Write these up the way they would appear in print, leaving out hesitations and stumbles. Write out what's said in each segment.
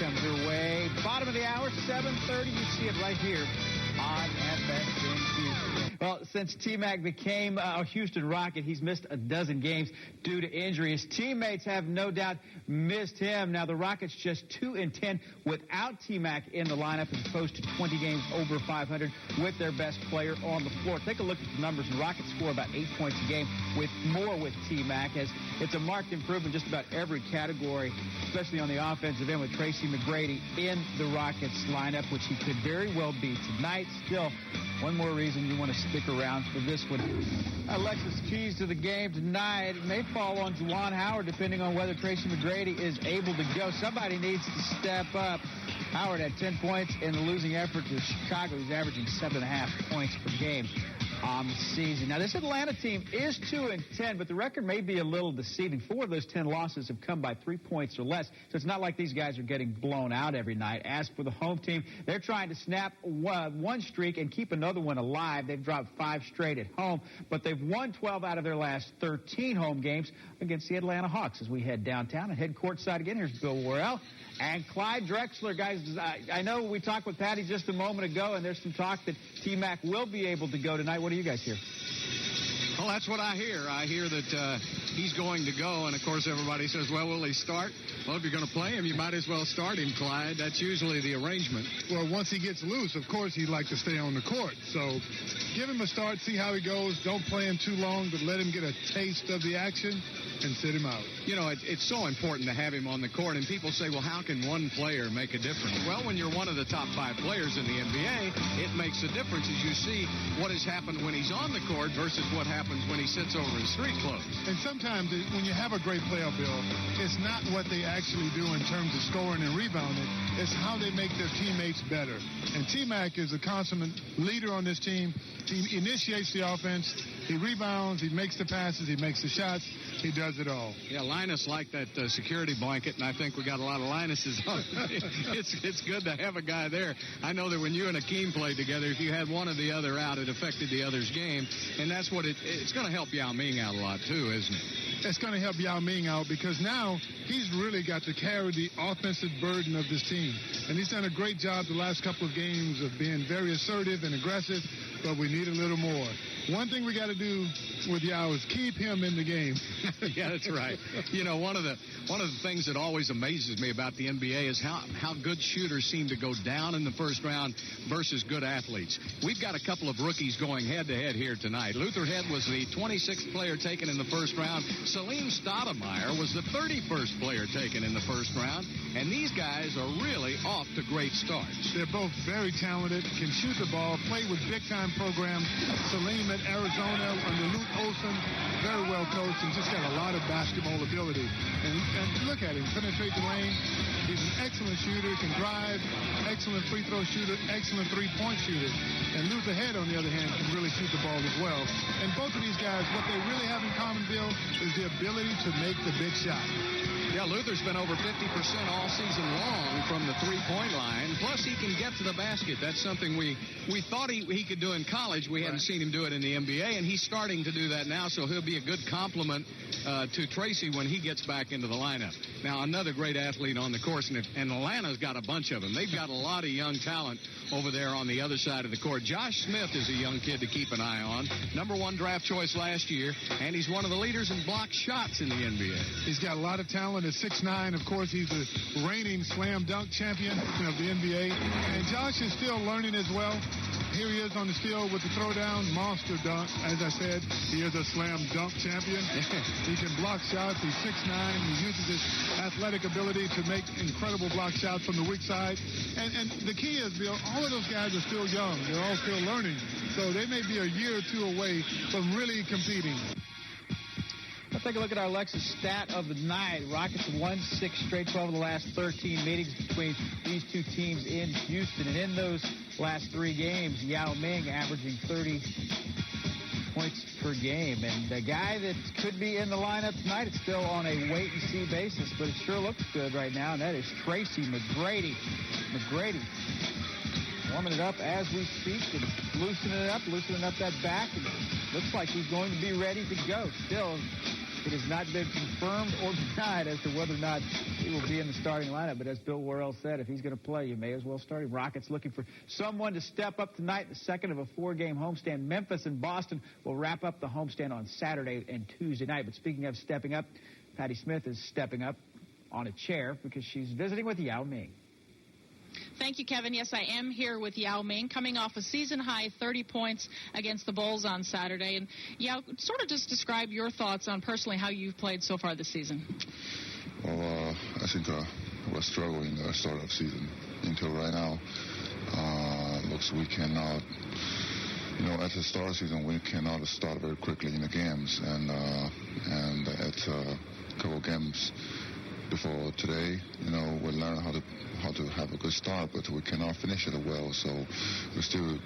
comes your way. Bottom of the hour, 7:30. You see it right here on FS in Houston. Well, since T-Mac became a Houston Rocket, he's missed a dozen games due to injury. His teammates have no doubt missed him. Now, the Rockets just 2-10 without T-Mac in the lineup as opposed to 20 games over 500 with their best player on the floor. Take a look at the numbers. The Rockets score about 8 points a game with more with T-Mac, as it's a marked improvement just about every category, especially on the offensive end with Tracy McGrady in the Rockets lineup, which he could very well be tonight. Still, one more reason you want to stick around for this one. Alexis, keys to the game tonight may fall on Juwan Howard, depending on whether Tracy McGrady is able to go. Somebody needs to step up. Howard had 10 points in the losing effort to Chicago. He's averaging 7.5 points per game on the season. Now, this Atlanta team is 2-10, but the record may be a little deceiving. 4 of those 10 losses have come by 3 points or less, so it's not like these guys are getting blown out every night. As for the home team, they're trying to snap one streak and keep another one alive. They've dropped 5 straight at home, but they've won 12 out of their last 13 home games against the Atlanta Hawks. As we head downtown and head courtside again, here's Bill Worrell and Clyde Drexler. Guys, I know we talked with Patty just a moment ago, and there's some talk that T-Mac will be able to go tonight. What do you guys hear? Well, that's what I hear. I hear that he's going to go, and, of course, everybody says, well, will he start? Well, if you're going to play him, you might as well start him, Clyde. That's usually the arrangement. Well, once he gets loose, of course, he'd like to stay on the court. So give him a start, see how he goes. Don't play him too long, but let him get a taste of the action and sit him out. You know, it's so important to have him on the court, and people say, well, how can one player make a difference? Well, when you're one of the top 5 players in the NBA, it makes a difference as you see what has happened when he's on the court versus what happens when he sits over his street clothes. And sometimes when you have a great player, Bill, it's not what they actually do in terms of scoring and rebounding. It's how they make their teammates better. And T-Mac is a consummate leader on this team. He initiates the offense. He rebounds. He makes the passes. He makes the shots. He does it all. Yeah, Linus liked that security blanket, and I think we got a lot of Linuses on. It's good to have a guy there. I know that when you and Akeem played together, if you had one or the other out, it affected the other's game, and that's what it's going to help Yao Ming out a lot too, isn't it? It's going to help Yao Ming out because now he's really got to carry the offensive burden of this team. And he's done a great job the last couple of games of being very assertive and aggressive, but we need a little more. One thing we got to do with Yao is keep him in the game. Yeah, that's right. You know, one of the things that always amazes me about the NBA is how good shooters seem to go down in the first round versus good athletes. We've got a couple of rookies going head-to-head here tonight. Luther Head was the 26th player taken in the first round. Salim Stoudemire was the 31st player taken in the first round. And these guys are really off to great starts. They're both very talented, can shoot the ball, play with big-time programs. Salim at Arizona under Luke Olson, very well coached, and just got a lot of basketball ability. And look at him, penetrate the lane. He's an excellent shooter, can drive, excellent free throw shooter, excellent three-point shooter. And Luther Head, on the other hand, can really shoot the ball as well. And both of these guys, what they really have in common, Bill, is the ability to make the big shot. Yeah, Luther's been over 50% all season long from the three-point line. Plus, he can get to the basket. That's something we thought he could do in college. We hadn't seen him do it in the NBA, and he's starting to do that now, so he'll be a good complement to Tracy when he gets back into the lineup. Now, another great athlete on the course, and Atlanta's got a bunch of them. They've got a lot of young talent over there on the other side of the court. Josh Smith is a young kid to keep an eye on. #1 draft choice last year, and he's one of the leaders in block shots in the NBA. He's got a lot of talent at 6'9". Of course, he's the reigning slam dunk champion of the NBA. And Josh is still learning as well. Here he is on the steal with the throwdown, monster dunk. As I said, he is a slam dunk champion. He can block shots. He's 6'9". He uses his athletic ability to make incredible block shots from the weak side. And the key is, Bill, all of those guys are still young. They're all still learning. So they may be a year or two away from really competing. Let's take a look at our Lexus stat of the night. Rockets have won 6 straight, 12 of the last 13 meetings between these two teams in Houston. And in those last 3 games, Yao Ming averaging 30 points per game. And the guy that could be in the lineup tonight is still on a wait-and-see basis, but it sure looks good right now, and that is Tracy McGrady. warming it up as we speak and loosening it up that back. And looks like he's going to be ready to go. Still, it has not been confirmed or denied as to whether or not he will be in the starting lineup. But as Bill Worrell said, if he's going to play, you may as well start him. Rockets looking for someone to step up tonight, the second of a 4-game homestand. Memphis and Boston will wrap up the homestand on Saturday and Tuesday night. But speaking of stepping up, Patti Smith is stepping up on a chair because she's visiting with Yao Ming. Thank you, Kevin. Yes, I am here with Yao Ming, coming off a season-high 30 points against the Bulls on Saturday. And, Yao, sort of just describe your thoughts on personally how you've played so far this season. Well, I think we're struggling the start of season until right now. Looks we cannot, at the start of the season, we cannot start very quickly in the games. And at a couple of games before today, we learned how to have a good start, but we cannot finish it well. So we still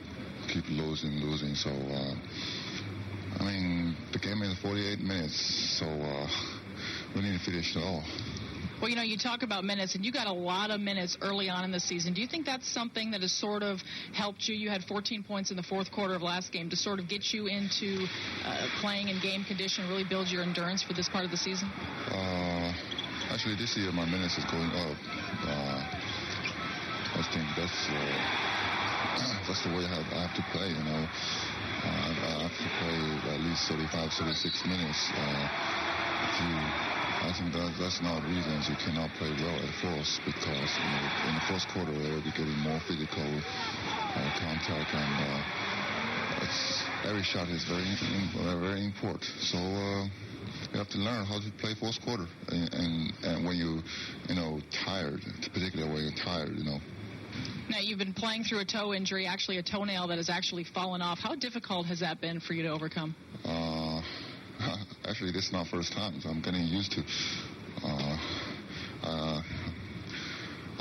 keep losing. So the game is 48 minutes, so we need to finish it all. Well, you talk about minutes, and you got a lot of minutes early on in the season. Do you think that's something that has sort of helped you? You had 14 points in the fourth quarter of last game to sort of get you into playing in game condition, really build your endurance for this part of the season? Actually, this year my minutes is going up. I think that's the way I have to play, I have to play at least 35, 36 minutes. I think that's not reasons you cannot play well at first, because in the first quarter they're already getting more physical contact, and every shot is very important. So you have to learn how to play fourth quarter, and when you tired, particularly when you're tired, Now, you've been playing through a toe injury, actually a toenail that has actually fallen off. How difficult has that been for you to overcome? Actually, this is not first time, so I'm getting used to.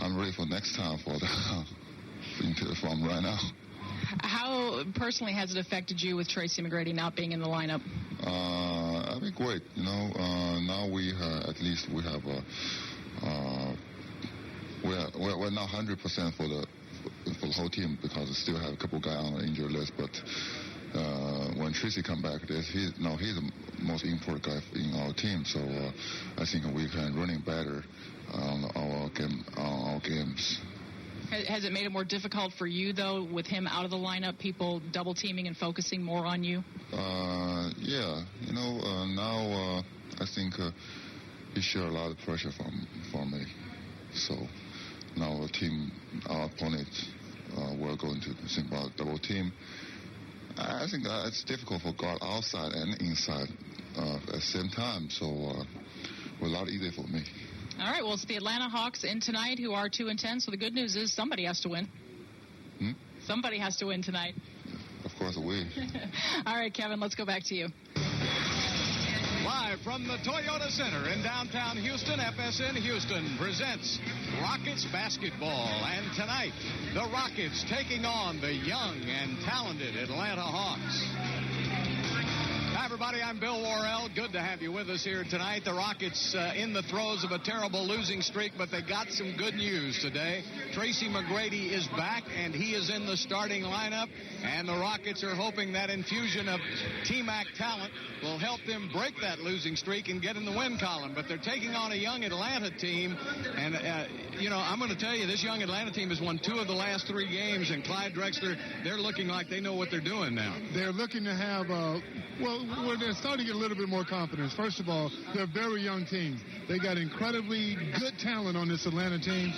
I'm ready for next time from right now. How personally has it affected you with Tracy McGrady not being in the lineup? I mean, great. Now we at least we have we're not 100% for the whole team, because we still have a couple guys on the injured list, but. When Tracy come back, he's the most important guy in our team. So I think we can running better on our games. Has it made it more difficult for you, though, with him out of the lineup, people double teaming and focusing more on you? Yeah. Now I think he share a lot of pressure from me. So now our opponent, we're going to think about double team. I think it's difficult for guard outside and inside at the same time, so a lot easier for me. All right, well, it's the Atlanta Hawks in tonight, who are 2-10, so the good news is somebody has to win. Somebody has to win tonight. Of course, we. All right, Kevin, let's go back to you. Live from the Toyota Center in downtown Houston, FSN Houston presents Rockets basketball. And tonight, the Rockets taking on the young and talented Atlanta Hawks. Hi, everybody. I'm Bill Worrell. Good to have you with us here tonight. The Rockets in the throes of a terrible losing streak, but they got some good news today. Tracy McGrady is back, and he is in the starting lineup. And the Rockets are hoping that infusion of T-Mac talent will help them break that losing streak and get in the win column. But they're taking on a young Atlanta team. And, I'm going to tell you, this young Atlanta team has won 2 of the last 3 games. And Clyde Drexler, they're looking like they know what they're doing now. They're looking to have, they're starting to get a little bit more confidence. First of all, they're a very young team. They got incredibly good talent on this Atlanta team.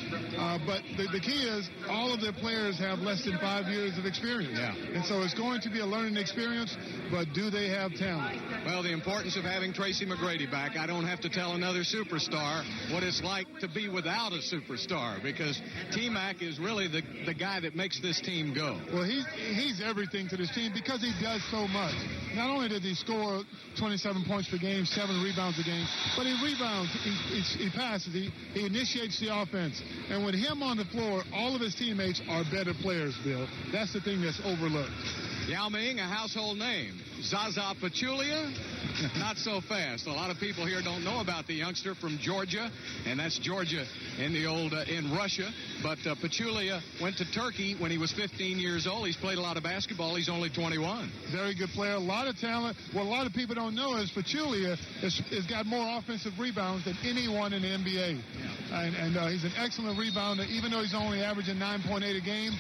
But the key is all of their players have less than 5 years of experience. Yeah. And so it's going to be a learning experience, but do they have talent? Well, the importance of having Tracy McGrady back, I don't have to tell another superstar what it's like to be without a superstar, because T-Mac is really the guy that makes this team go. Well, he's everything to this team because he does so much. Not only does he score 27 points per game, 7 rebounds a game, but he rebounds, he passes, he initiates the offense. And with him on the floor, all of his teammates are better players, Bill. That's the thing that's overlooked. Yao Ming, a household name. Zaza Pachulia, not so fast. A lot of people here don't know about the youngster from Georgia, and that's Georgia in the old in Russia. But Pachulia went to Turkey when he was 15 years old. He's played a lot of basketball. He's only 21. Very good player, a lot of talent. What a lot of people don't know is Pachulia has got more offensive rebounds than anyone in the NBA. Yeah. And he's an excellent rebounder, even though he's only averaging 9.8 a game.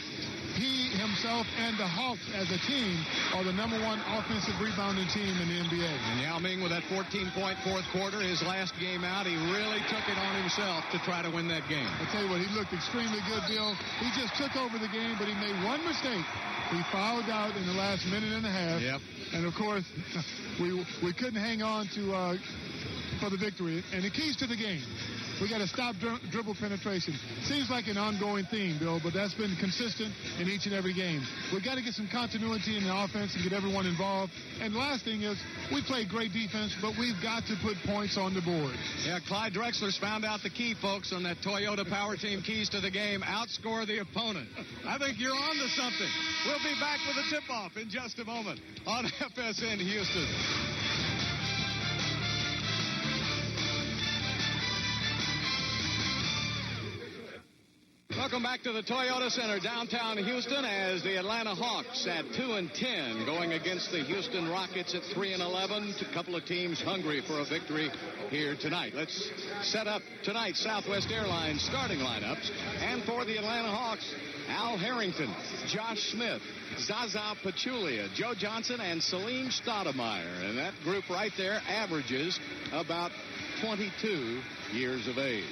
He himself and the Hawks as a team are the #1 offensive rebounding team in the NBA. And Yao Ming with that 14-point fourth quarter, his last game out, he really took it on himself to try to win that game. I tell you what, he looked extremely good, Bill. He just took over the game, but he made one mistake. He fouled out in the last minute and a half. Yep. And, of course, we couldn't hang on to for the victory. And the keys to the game. We got to stop dribble penetration. Seems like an ongoing theme, Bill, but that's been consistent in each and every game. We got to get some continuity in the offense and get everyone involved. And the last thing is, we play great defense, but we've got to put points on the board. Yeah, Clyde Drexler's found out the key, folks, on that Toyota Power Team keys to the game. Outscore the opponent. I think you're on to something. We'll be back with a tip-off in just a moment on FSN Houston. Welcome back to the Toyota Center, downtown Houston, as the Atlanta Hawks at 2-10 going against the Houston Rockets at 3-11. A couple of teams hungry for a victory here tonight. Let's set up tonight's Southwest Airlines starting lineups. And for the Atlanta Hawks, Al Harrington, Josh Smith, Zaza Pachulia, Joe Johnson, and Salim Stoudemire. And that group right there averages about 22 years of age.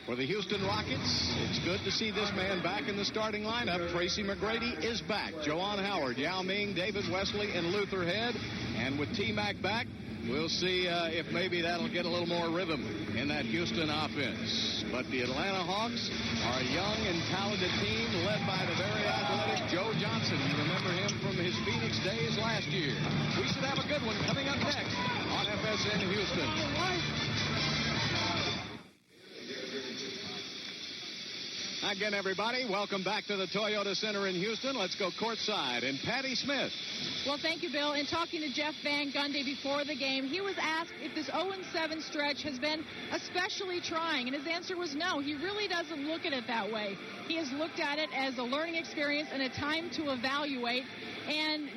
For the Houston Rockets, it's good to see this man back in the starting lineup. Tracy McGrady is back. Joanne Howard, Yao Ming, David Wesley, and Luther Head. And with T-Mac back, we'll see if maybe that'll get a little more rhythm in that Houston offense. But the Atlanta Hawks are a young and talented team led by the very athletic Joe Johnson. You remember him from his Phoenix days last year. We should have a good one coming up next on FSN Houston. Again, everybody, welcome back to the Toyota Center in Houston. Let's go courtside. And Patty Smith. Well, thank you, Bill. In talking to Jeff Van Gundy before the game, he was asked if this 0-7 stretch has been especially trying, and his answer was no. He really doesn't look at it that way. He has looked at it as a learning experience and a time to evaluate, and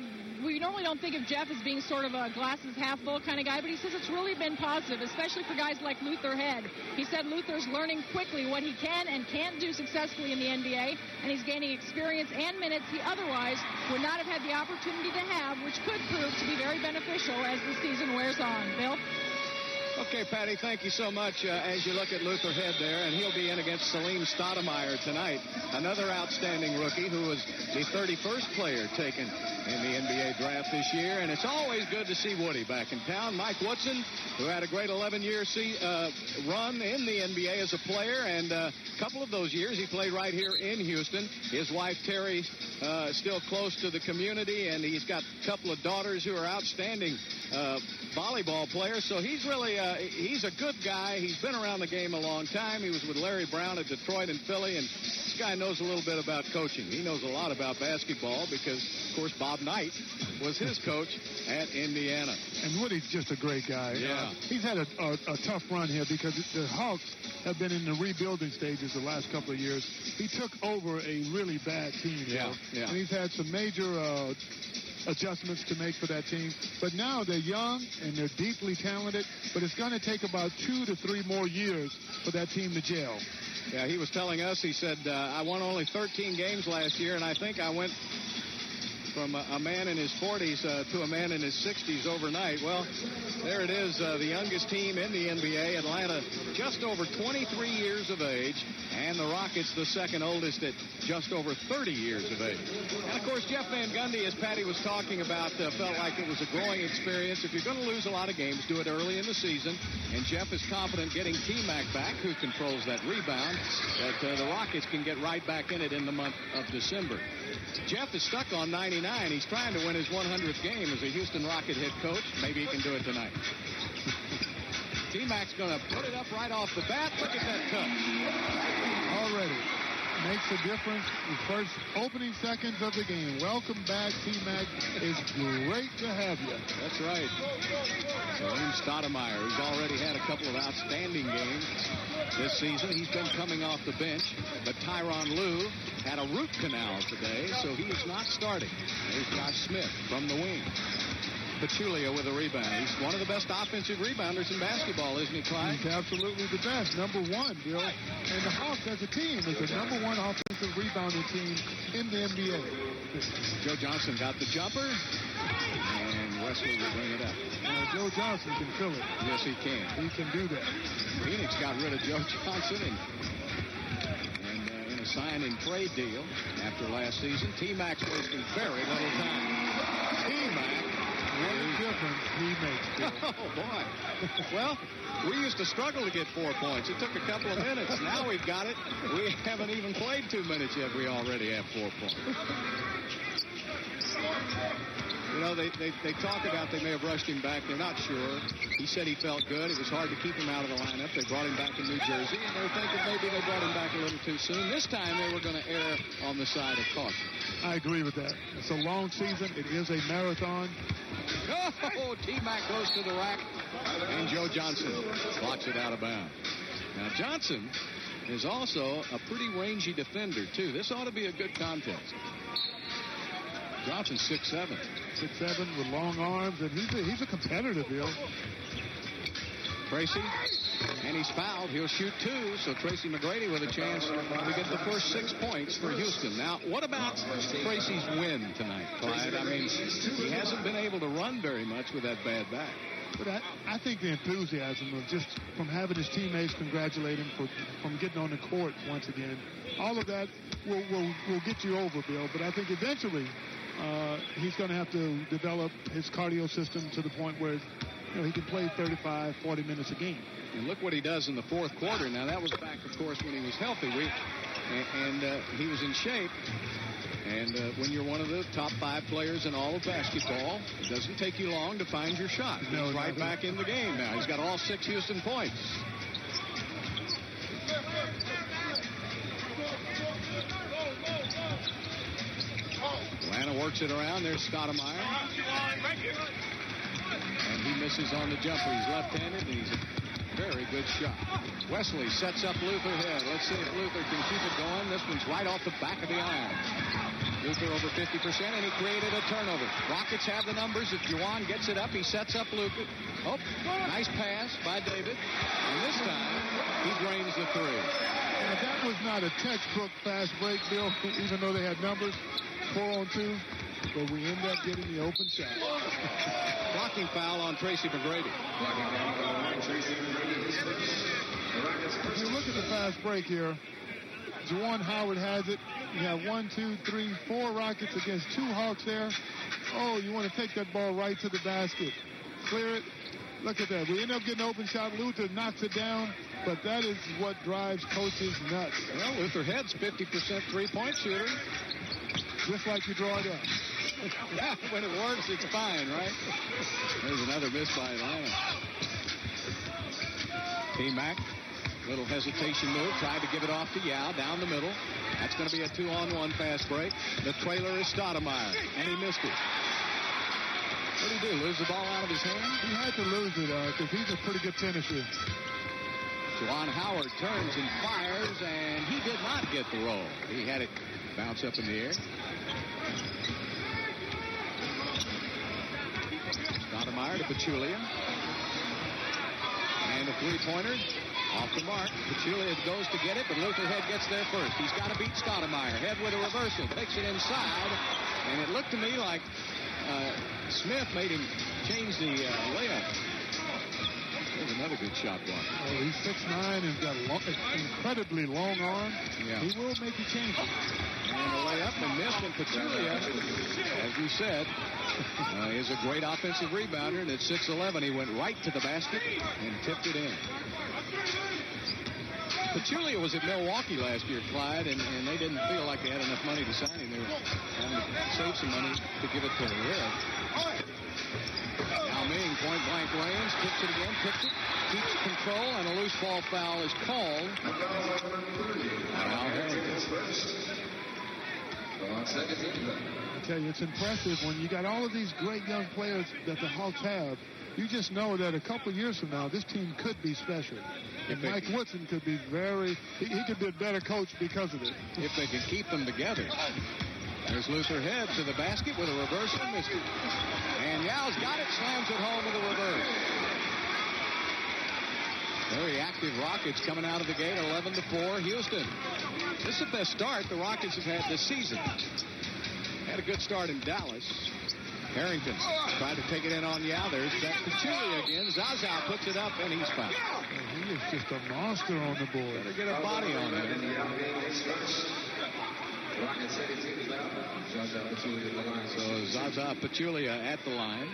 we normally don't think of Jeff as being sort of a glasses half full kind of guy, but he says it's really been positive, especially for guys like Luther Head. He said Luther's learning quickly what he can and can't do successfully in the NBA, and he's gaining experience and minutes he otherwise would not have had the opportunity to have, which could prove to be very beneficial as the season wears on. Bill? Okay, Patty, thank you so much as you look at Luther Head there, and he'll be in against Salim Stoudemire tonight, another outstanding rookie who was the 31st player taken in the NBA draft this year, and it's always good to see Woody back in town. Mike Woodson, who had a great 11-year run in the NBA as a player, and a couple of those years he played right here in Houston. His wife, Terry, still close to the community, and he's got a couple of daughters who are outstanding volleyball players, so he's really he's a good guy. He's been around the game a long time. He was with Larry Brown at Detroit and Philly, and this guy knows a little bit about coaching. He knows a lot about basketball because, of course, Bob Knight was his coach at Indiana. And Woody's just a great guy. Yeah. He's had a tough run here because the Hawks have been in the rebuilding stages the last couple of years. He took over a really bad team. Yeah. And he's had some major adjustments to make for that team. But now they're young and they're deeply talented, but it's going to take about 2 to 3 more years for that team to gel. Yeah, he was telling us, he said, I won only 13 games last year, and I think I went from a man in his 40s to a man in his 60s overnight. Well, there it is, the youngest team in the NBA, Atlanta, just over 23 years of age, and the Rockets, the second oldest at just over 30 years of age. And, of course, Jeff Van Gundy, as Patty was talking about, felt like it was a growing experience. If you're going to lose a lot of games, do it early in the season, and Jeff is confident getting T-Mac back, who controls that rebound, that the Rockets can get right back in it in the month of December. Jeff is stuck on 99 He's trying to win his 100th game as a Houston Rocket head coach. Maybe he can do it tonight. T-Mac's going to put it up right off the bat. Look at that touch. Already makes a difference the first opening seconds of the game. Welcome back, T-Mac. It's great to have you. That's right. Salim Stoudemire, who's already had a couple of outstanding games this season. He's been coming off the bench, but Tyronn Lue had a root canal today, so he is not starting. There's Josh Smith from the wing. Pachulia with a rebound. He's one of the best offensive rebounders in basketball, isn't he, Clyde? He's absolutely the best. Number one, Bill. And the Hawks as a team is the number one offensive rebounding team in the NBA. Joe Johnson got the jumper, and Wesley will bring it up. Joe Johnson can fill it. Yes, he can. He can do that. Phoenix got rid of Joe Johnson and in a sign-and-trade deal after last season. T-Mac's wasting very little time. T-Mac. What a difference he makes, Bill. Oh, boy. Well, we used to struggle to get 4 points. It took a couple of minutes. Now we've got it. We haven't even played 2 minutes yet. We already have 4 points. You know, they talk about they may have rushed him back. They're not sure. He said he felt good. It was hard to keep him out of the lineup. They brought him back in New Jersey, and they're thinking maybe they brought him back a little too soon. This time they were going to err on the side of caution. I agree with that. It's a long season. It is a marathon. Oh, T-Mac goes to the rack, and Joe Johnson blocks it out of bounds. Now, Johnson is also a pretty rangy defender, too. This ought to be a good contest. Johnson's 6'7". 6'7" with long arms, and he's a competitor, Bill. Tracy, and he's fouled. He'll shoot 2, so Tracy McGrady with a chance to get the first 6 points for Houston. Now, what about Tracy's win tonight, Clyde? I mean, he hasn't been able to run very much with that bad back. But I think the enthusiasm of just from having his teammates congratulate him from getting on the court once again, all of that will get you over, Bill. But I think eventually he's going to have to develop his cardio system to the point where he can play 35, 40 minutes a game. And look what he does in the fourth quarter. Now, that was back, of course, when he was healthy. He was in shape. And when you're one of the top 5 players in all of basketball, it doesn't take you long to find your shot. He's right back in the game now. He's got all 6 Houston points. Atlanta works it around. There's Stoudemire. And he misses on the jumper. He's left-handed, and he's a very good shot. Wesley sets up Luther Head. Let's see if Luther can keep it going. This one's right off the back of the iron. Luther over 50%, and he created a turnover. Rockets have the numbers. If Juwan gets it up, he sets up Luther. Oh, nice pass by David. And this time, he drains the 3. And that was not a textbook fast break, Bill, even though they had numbers. 4-on-2, but we end up getting the open shot. Blocking foul on Tracy McGrady. If you look at the fast break here, Juwan Howard has it. You have 1, 2, 3, 4 Rockets against 2 Hawks there. Oh, you want to take that ball right to the basket. Clear it. Look at that. We end up getting an open shot. Luther knocks it down, but that is what drives coaches nuts. Well, Luther Head's 50% three-point shooter. Just like you draw it up. Yeah, when it works, it's fine, right? There's another miss by Atlanta. T-Mac, little hesitation move, tried to give it off to Yao down the middle. That's going to be a 2-on-1 fast break. The trailer is Stoudemire, and he missed it. What did he do, lose the ball out of his hand? He had to lose it because he's a pretty good finisher. Juwan Howard turns and fires, and he did not get the roll. He had it bounce up in the air. Stoudemire to Pachulia. And a 3-pointer off the mark. Pachulia goes to get it, but Luther Head gets there first. He's got to beat Stoudemire. Head with a reversal. Takes it inside. And it looked to me like Smith made him change the layup. There's another good shot block. Oh, he's 6'9" and got incredibly long arms. Yeah. He will make you change it. And a layup and miss from Pachulia, as you said, is a great offensive rebounder. And at 6'11", he went right to the basket and tipped it in. Pachulia was at Milwaukee last year, Clyde, and they didn't feel like they had enough money to sign him. They were having to save some money to give it to the Red. Yao Ming, point-blank range, kicks it again, kicks it, keeps control, and a loose ball foul is called. Al Harrington. I tell you, it's impressive when you got all of these great young players that the Hawks have. You just know that a couple of years from now, this team could be special. And Mike Woodson could be he could be a better coach because of it. If they can keep them together. There's Luther Head to the basket with a reversal, missed it. And Yao's got it, slams it home with a reverse. Very active Rockets coming out of the gate, 11-4, Houston. This is the best start the Rockets have had this season. Had a good start in Dallas. Harrington tried to take it in on Yao. There's that Pachulia again. Zaza puts it up, and he's fouled. He is just a monster on the board. Better get a body on him. So Zaza Pachulia at the line.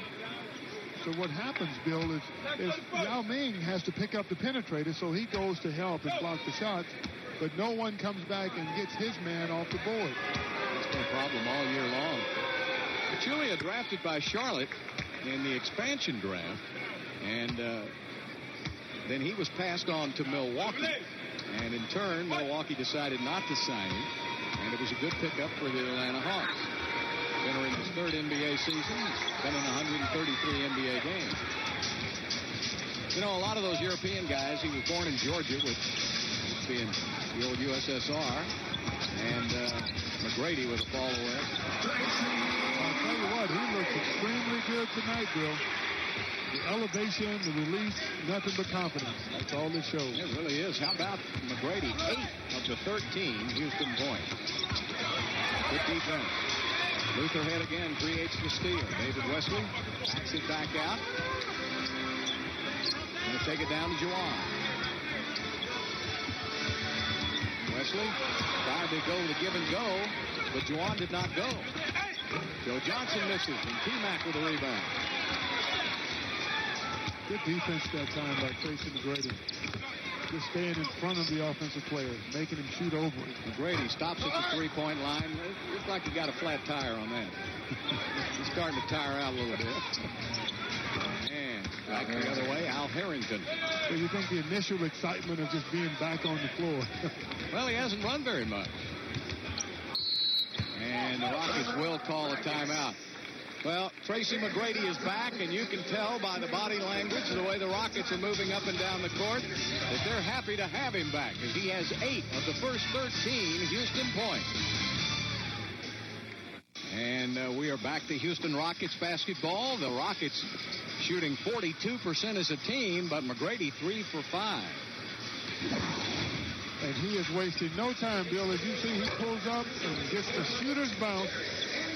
So what happens, Bill, is Yao Ming has to pick up the penetrator, so he goes to help and block the shots, but no one comes back and gets his man off the board. That's been a problem all year long. Pachulia drafted by Charlotte in the expansion draft, and then he was passed on to Milwaukee, and in turn, Milwaukee decided not to sign him, and it was a good pickup for the Atlanta Hawks. Entering his third NBA season, he's been in 133 NBA games. You know, a lot of those European guys, he was born in Georgia, which being the old USSR, and McGrady with a fall away. I'll tell you what, he looks extremely good tonight, Bill. The elevation, the release, nothing but confidence. That's all it shows. It really is. How about McGrady? 8 of the 13 Houston points. Good defense. Luther Head again creates the steal. David Wesley backs it back out. Going to take it down to Juwan. Wesley tried to go the give and go, but Juwan did not go. Joe Johnson misses, and T-Mac with a rebound. Good defense that time by Tracy McGrady. Just staying in front of the offensive player, making him shoot over it. McGrady stops at the three-point line. It looks like he got a flat tire on that. He's starting to tire out a little bit. And back the other way, Al Harrington. So you think the initial excitement of just being back on the floor. Well, he hasn't run very much. And the Rockets will call a timeout. Well, Tracy McGrady is back, and you can tell by the body language, the way the Rockets are moving up and down the court, that they're happy to have him back, as he has 8 of the first 13 Houston points. And we are back to Houston Rockets basketball. The Rockets shooting 42% as a team, but McGrady 3 for 5. And he is wasting no time, Bill. As you see, he pulls up and gets the shooter's bounce.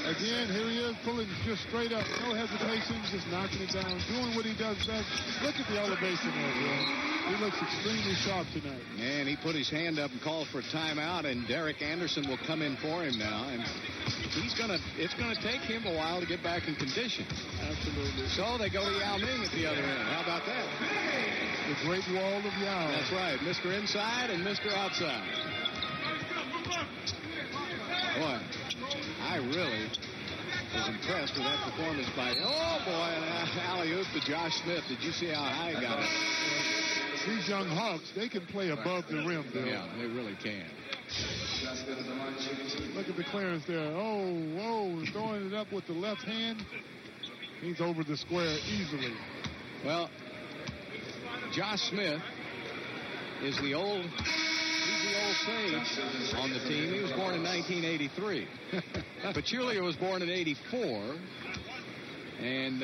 Again, here he is, pulling just straight up. No hesitation, just knocking it down, doing what he does best. Look at the elevation there, Bill. He looks extremely sharp tonight. And he put his hand up and called for a timeout, and Derek Anderson will come in for him now. And it's gonna take him a while to get back in condition. Absolutely. So they go to Yao Ming at the other end. How about that? The great wall of Yao. That's right. Mr. Inside and Mr. Outside. Boy, I really was impressed with that performance by, oh boy, an alley-oop to Josh Smith. Did you see how high he got it? These young Hawks, they can play above the rim, Bill. Yeah, they really can. Look at the clearance there. Oh, throwing it up with the left hand. He's over the square easily. Well, Josh Smith is the old sage on the team. He was born in 1983. Pachulia was born in 84. And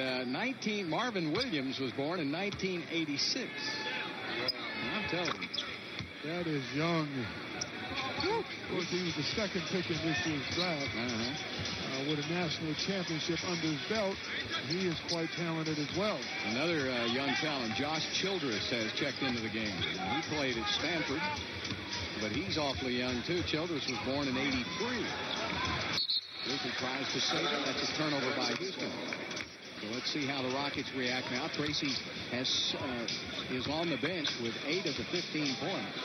Marvin Williams was born in 1986. I'm telling you. That is young. Of course, he was the second pick in this year's draft. With a national championship under his belt, he is quite talented as well. Another young talent, Josh Childress, has checked into the game. He played at Stanford, but he's awfully young, too. Childress was born in 83. Luther tries to save it. That's a turnover by Houston. So let's see how the Rockets react now. Tracy is on the bench with 8 of the 15 points.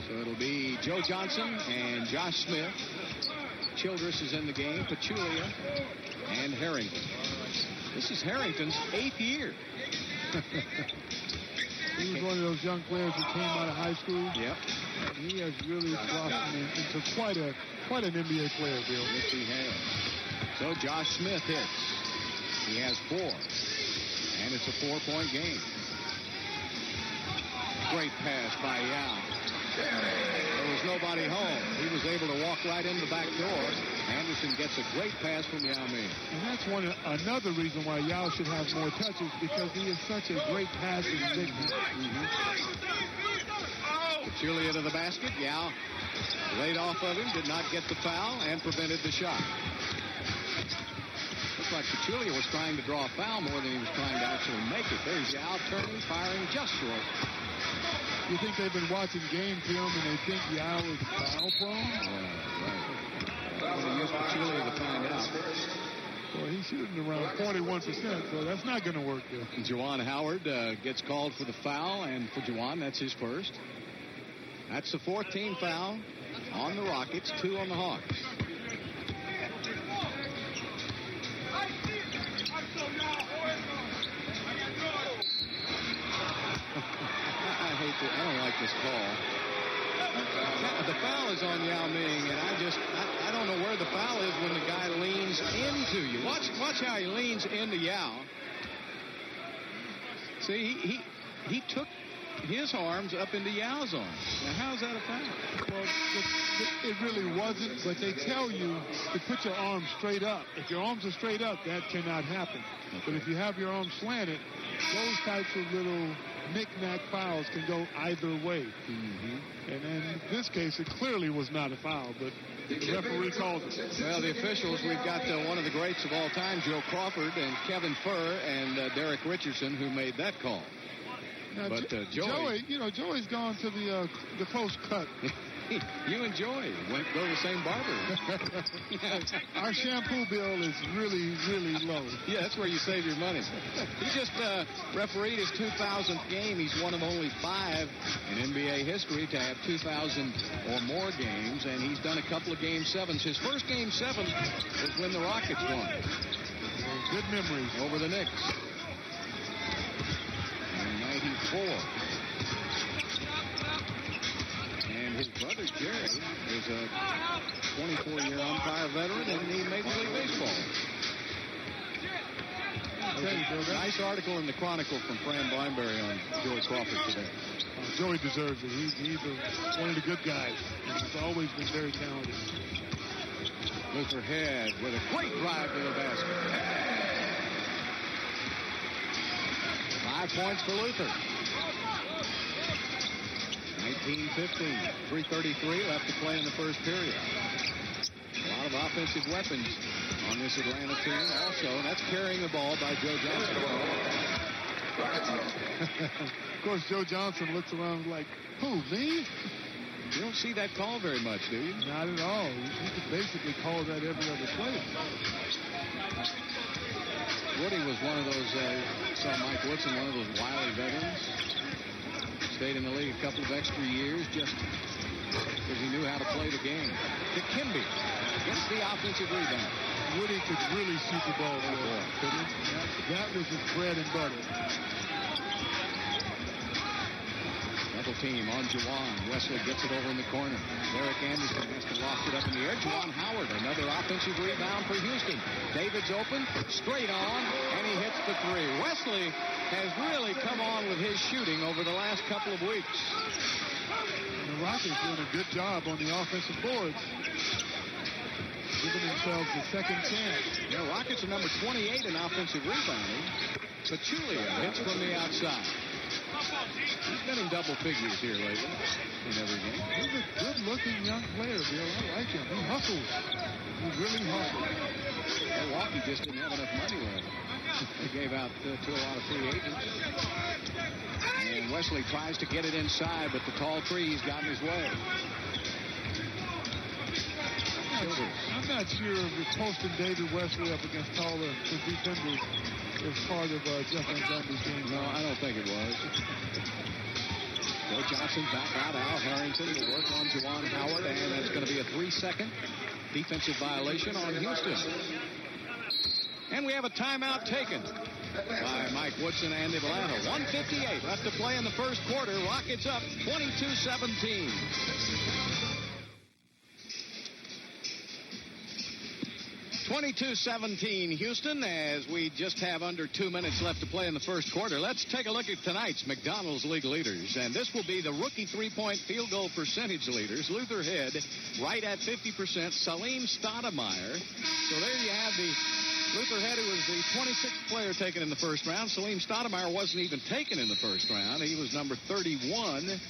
So it'll be Joe Johnson and Josh Smith. Childress is in the game, Pachulia, and Harrington. This is Harrington's 8th year. He was one of those young players who came out of high school. Yep. And he has really blossomed into quite an NBA player, Bill. Yes, he has. So Josh Smith hits. He has 4. And it's a 4-point game. Great pass by Yao. There was nobody home. He was able to walk right in the back door. Anderson gets a great pass from Yao Ming. And that's another reason why Yao should have more touches, because he is such a great passing big man. Pachulia to the basket. Yao laid off of him, did not get the foul, and prevented the shot. Looks like Pachulia was trying to draw a foul more than he was trying to actually make it. There's Yao turning, firing just short. You think they've been watching game film and they think Yao is foul prone? Yeah, right. Well, they used Pachulia to find out. Well, he's shooting around 41%, so that's not going to work there. Juwan Howard gets called for the foul, and for Juwan, that's his first. That's the 4th team foul on the Rockets, 2 on the Hawks. I don't like this call. The foul is on Yao Ming, and I don't know where the foul is when the guy leans into you. Watch how he leans into Yao. See, he took his arms up into Yao's arms. Now, how's that a foul? Well, it really wasn't, but they tell you to put your arms straight up. If your arms are straight up, that cannot happen. Okay. But if you have your arms slanted, those types of little knick-knack fouls can go either way. Mm-hmm. And in this case, it clearly was not a foul, but the referee called it. Well, the officials, we've got one of the greats of all time, Joe Crawford, and Kevin Furr, and Derek Richardson, who made that call. Now, but Joey's gone to the close cut. You and Joey go to the same barber. Our shampoo bill is really, really low. Yeah, that's where you save your money. He just refereed his 2000th game. He's one of only 5 in NBA history to have 2,000 or more games, and he's done a couple of Game 7s. His first Game 7 was when the Rockets won. Good memories. Over the Knicks. In 94. His brother, Jerry, is a 24-year umpire veteran in the Major League Baseball. Nice article in the Chronicle from Fran Blainberry on Joey Crawford today. Joey deserves it. He's one of the good guys. He's always been very talented. Luther Head with a great drive to the basket. 5 points for Luther. 19-15, 3:33 left to play in the first period. A lot of offensive weapons on this Atlanta team. Also, that's carrying the ball by Joe Johnson. Of course, Joe Johnson looks around like, who, me? You don't see that call very much, do you? Not at all. You could basically call that every other play. Woody was one of those, saw Mike Woodson, one of those wily veterans. Stayed in the league a couple of extra years just because he knew how to play the game. To Kimby gets the offensive rebound. Woody could really shoot the ball. That was his bread and butter. Double team on Juwan. Wesley gets it over in the corner. Derek Anderson has to loft it up in the air. Juwan Howard, another offensive rebound for Houston. David's open, straight on, and he hits the 3. Wesley has really come on with his shooting over the last couple of weeks. The Rockets doing a good job on the offensive boards, giving themselves a second chance. The Rockets are number 28 in offensive rebounding. Pachulia hits from the outside. He's been in double figures here lately in every game. He's a good-looking young player, Bill. I like him. He hustles. He really hustles. Milwaukee just didn't have enough money left. They gave out to a lot of free agents. And Wesley tries to get it inside, but the tall tree's got in his way. I'm not sure if posting David Wesley up against taller defenders is part of Jeff Van Gundy's game. No, I don't think it was. Joe Johnson back out. Al Harrington will work on Juwan Howard, and that's going to be a 3-second defensive violation on Houston. And we have a timeout taken by Mike Woodson and Atlanta. 1:58 left to play in the first quarter. Rockets up 22-17. Houston, as we just have under 2 minutes left to play in the first quarter. Let's take a look at tonight's McDonald's League leaders. And this will be the rookie three-point field goal percentage leaders. Luther Head right at 50%. Salim Stoudemire. So there you have the Luther Head, who was the 26th player taken in the first round. Salim Stoudemire wasn't even taken in the first round. He was number 31.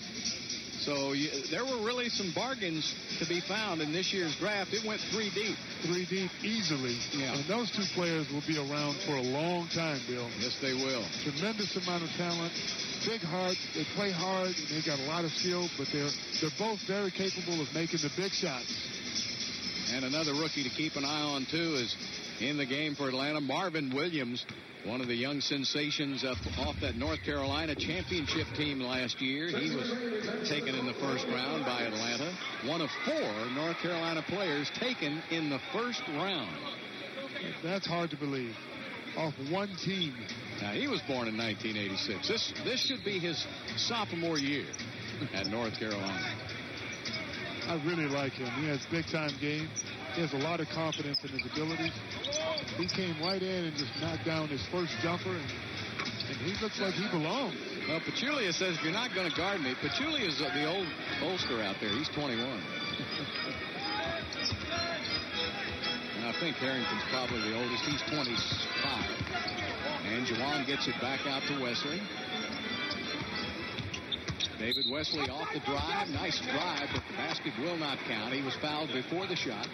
So there were really some bargains to be found in this year's draft. It went 3 deep. 3 deep easily. Yeah. And those two players will be around for a long time, Bill. Yes, they will. Tremendous amount of talent. Big hearts. They play hard, and they got a lot of skill, but they're both very capable of making the big shots. And another rookie to keep an eye on, too, is in the game for Atlanta, Marvin Williams, one of the young sensations off that North Carolina championship team last year. He was taken in the first round by Atlanta. One of 4 North Carolina players taken in the first round. That's hard to believe. Off one team. Now, he was born in 1986. This should be his sophomore year at North Carolina. I really like him. He has big-time game. He has a lot of confidence in his abilities. He came right in and just knocked down his first jumper, and he looks like he belongs. Well, Pachulia says, if you're not going to guard me, Pachulia is the old bolster out there. He's 21. And I think Harrington's probably the oldest. He's 25. And Juwan gets it back out to Wesley. David Wesley off the drive. Nice drive, but the basket will not count. He was fouled before the shot.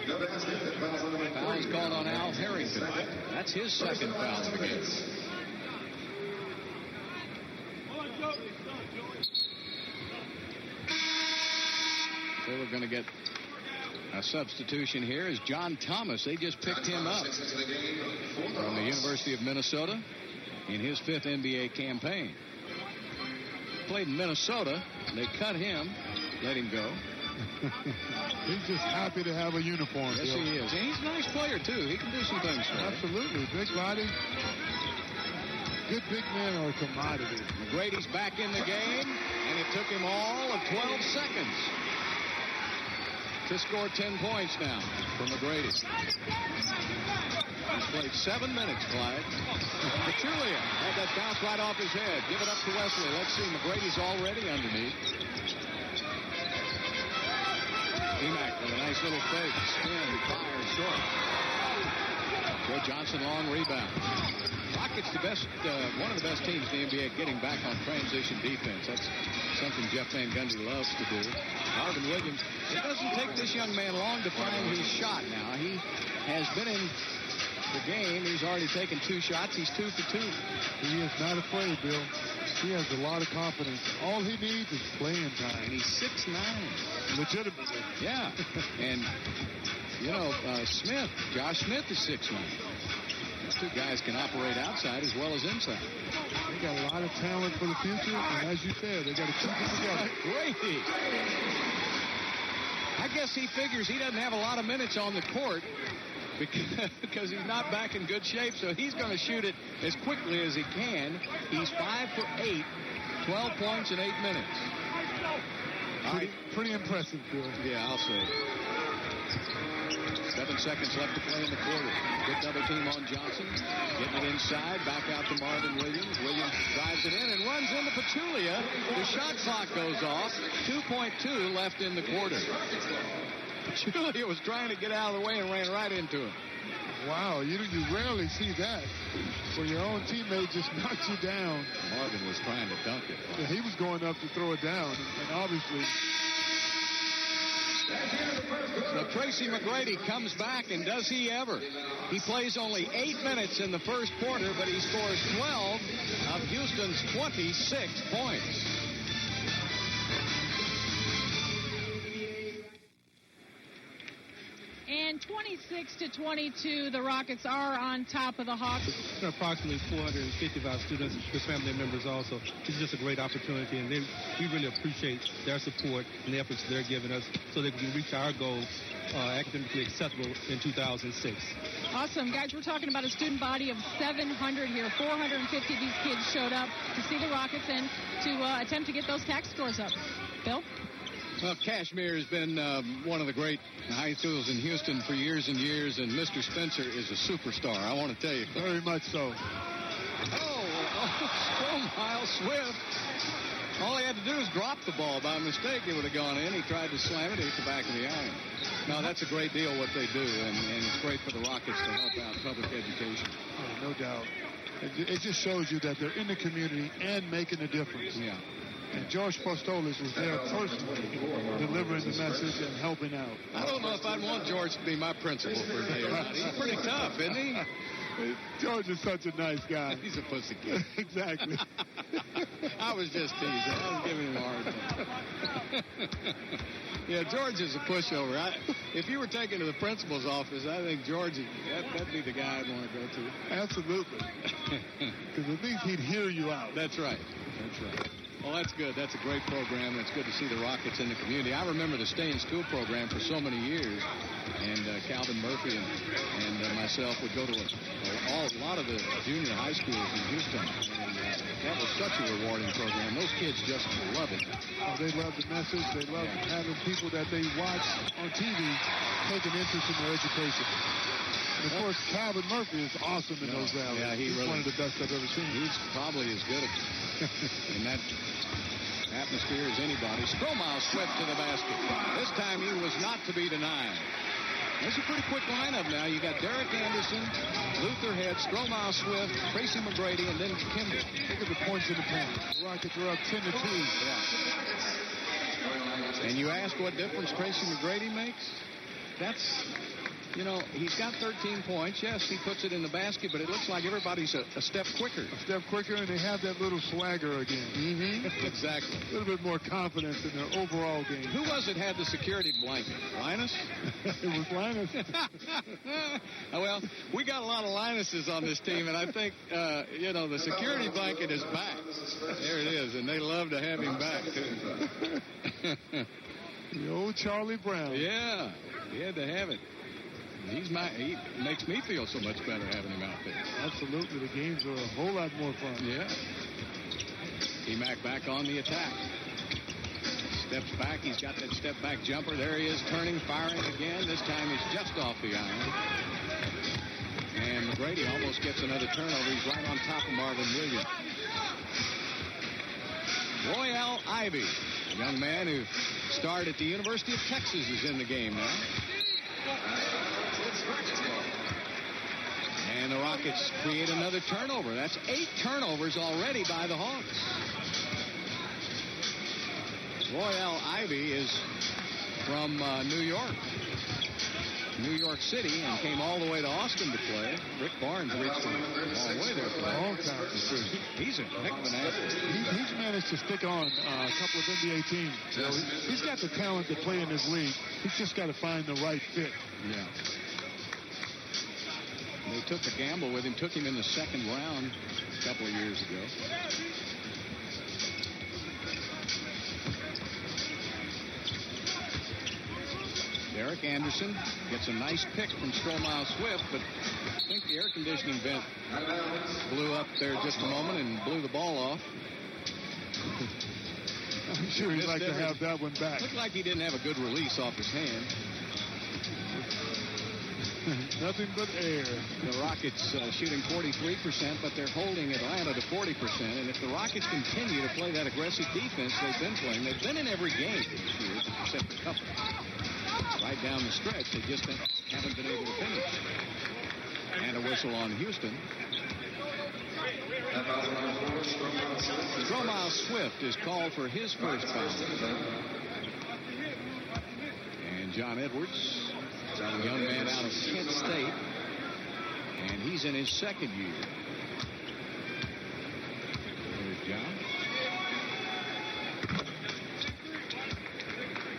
Foul is called on Al Harrington. That's his second foul of the game. So we're going to get a substitution here is John Thomas. They just picked him up from the University of Minnesota in his 5th NBA campaign. Played in Minnesota. They cut him, let him go. He's just happy to have a uniform. Yes, Bill. he is. And he's a nice player, too. He can do some things for him. Absolutely. Big body. Good big men are a commodity. McGrady's back in the game, and it took him all of 12 seconds to score 10 points now for McGrady. He's played 7 minutes, Clyde. Pachulia had that bounce right off his head. Give it up to Wesley. Let's see. McGrady's already underneath. Emack with a nice little fake. Spin, fire, short. Joe Johnson, long rebound. Rockets one of the best teams in the NBA getting back on transition defense. That's something Jeff Van Gundy loves to do. Marvin Williams, it doesn't take this young man long to find his shot now. He has been in the game. He's already taken 2 shots. He's 2 for 2. He is not afraid, Bill. He has a lot of confidence. All he needs is playing time. And he's 6'9". Legitimately. Yeah. And, Josh Smith is 6'9". These 2 guys can operate outside as well as inside. They got a lot of talent for the future, and as you said, they got to keep it together. Great. I guess he figures he doesn't have a lot of minutes on the court because he's not back in good shape, so he's going to shoot it as quickly as he can. He's 5 for 8, 12 points in 8 minutes. Pretty impressive, Bill. Yeah, I'll say. 7 seconds left to play in the quarter. Good double team on Johnson. Getting it inside. Back out to Marvin Williams. Williams drives it in and runs into Pachulia. The shot clock goes off. 2.2 left in the quarter. Pachulia was trying to get out of the way and ran right into him. Wow, you rarely see that, where your own teammate just knocks you down. Marvin was trying to dunk it. Yeah, he was going up to throw it down, and obviously. So Tracy McGrady comes back, and does he ever? He plays only 8 minutes in the first quarter, but he scores 12 of Houston's 26 points. And Brian, 26-22, the Rockets are on top of the Hawks. Approximately 450 of our students, their family members also. It's just a great opportunity, and we really appreciate their support and the efforts they're giving us so that we can reach our goals academically acceptable in 2006. Awesome. Guys, we're talking about a student body of 700 here. 450 of these kids showed up to see the Rockets and to attempt to get those tax scores up. Bill? Well, Kashmir has been one of the great high schools in Houston for years and years, and Mr. Spencer is a superstar. I want to tell you. Very much so. Stromile Swift. All he had to do was drop the ball. By mistake, it would have gone in. He tried to slam it. It hit the back of the iron. No, that's a great deal what they do, and it's great for the Rockets to help out public education. Oh, no doubt. It just shows you that they're in the community and making a difference. Yeah. And George Postolis was there personally delivering the message and helping out. I don't know if I'd want George to be my principal for a day or not. He's pretty tough, isn't he? George is such a nice guy. He's a pussy kid. Exactly. I was just teasing. I was giving him a hard time. Yeah, George is a pushover. If you were taken to the principal's office, I think George, that'd be the guy I'd want to go to. Absolutely. Because at least he'd hear you out. That's right. That's right. Well, that's good. That's a great program. It's good to see the Rockets in the community. I remember the Stay in School program for so many years, and Calvin Murphy and myself would go to a lot of the junior high schools in Houston, and that was such a rewarding program. Those kids just love it. Oh, they love the message. They love having people that they watch on TV take an interest in their education. And, of course, Calvin Murphy is awesome in those rallies. Yeah, he's one of the best I've ever seen. He's probably as good in that atmosphere as anybody. Stromile Swift to the basket. This time he was not to be denied. That's a pretty quick lineup now. You got Derek Anderson, Luther Head, Stromile Swift, Tracy McGrady, and then Kimball. Look at the points in the paint. The Rockets are up 10-2. Yeah. And you ask what difference Tracy McGrady makes? That's... You know, he's got 13 points. Yes, he puts it in the basket, but it looks like everybody's a step quicker. A step quicker, and they have that little swagger again. Mm-hmm. Exactly. A little bit more confidence in their overall game. Who was it had the security blanket? Linus? It was Linus. Well, we got a lot of Linuses on this team, and I think, the security blanket is back. There it is, and they love to have him back, too. The old Charlie Brown. Yeah, he had to have it. He makes me feel so much better having him out there. Absolutely. The games are a whole lot more fun. Yeah. T-Mac back on the attack. Steps back. He's got that step-back jumper. There he is, turning, firing again. This time he's just off the iron. And McGrady almost gets another turnover. He's right on top of Marvin Williams. Royale Ivy, a young man who starred at the University of Texas, is in the game now. And the Rockets create another turnover. That's 8 turnovers already by the Hawks. Royale Ivy is from New York City, and came all the way to Austin to play. Rick Barnes reached a long way there. He's a heck of an athlete. He's managed to stick on a couple of NBA teams. You know, he's got the talent to play in this league. He's just got to find the right fit. Yeah. They took a gamble with him, took him in the second round a couple of years ago. Derek Anderson gets a nice pick from Stromile Swift, but I think the air conditioning vent blew up there just a moment and blew the ball off. I'm sure he'd like to have that one back. Looked like he didn't have a good release off his hand. Nothing but air. The Rockets shooting 43%, but they're holding Atlanta to 40%. And if the Rockets continue to play that aggressive defense they've been playing, they've been in every game this year, except a couple. Right down the stretch, they just haven't been able to finish. And a whistle on Houston. Stromile Swift is called for his first foul. And John Edwards, a young man out of Kent State, and he's in his second year. There's John.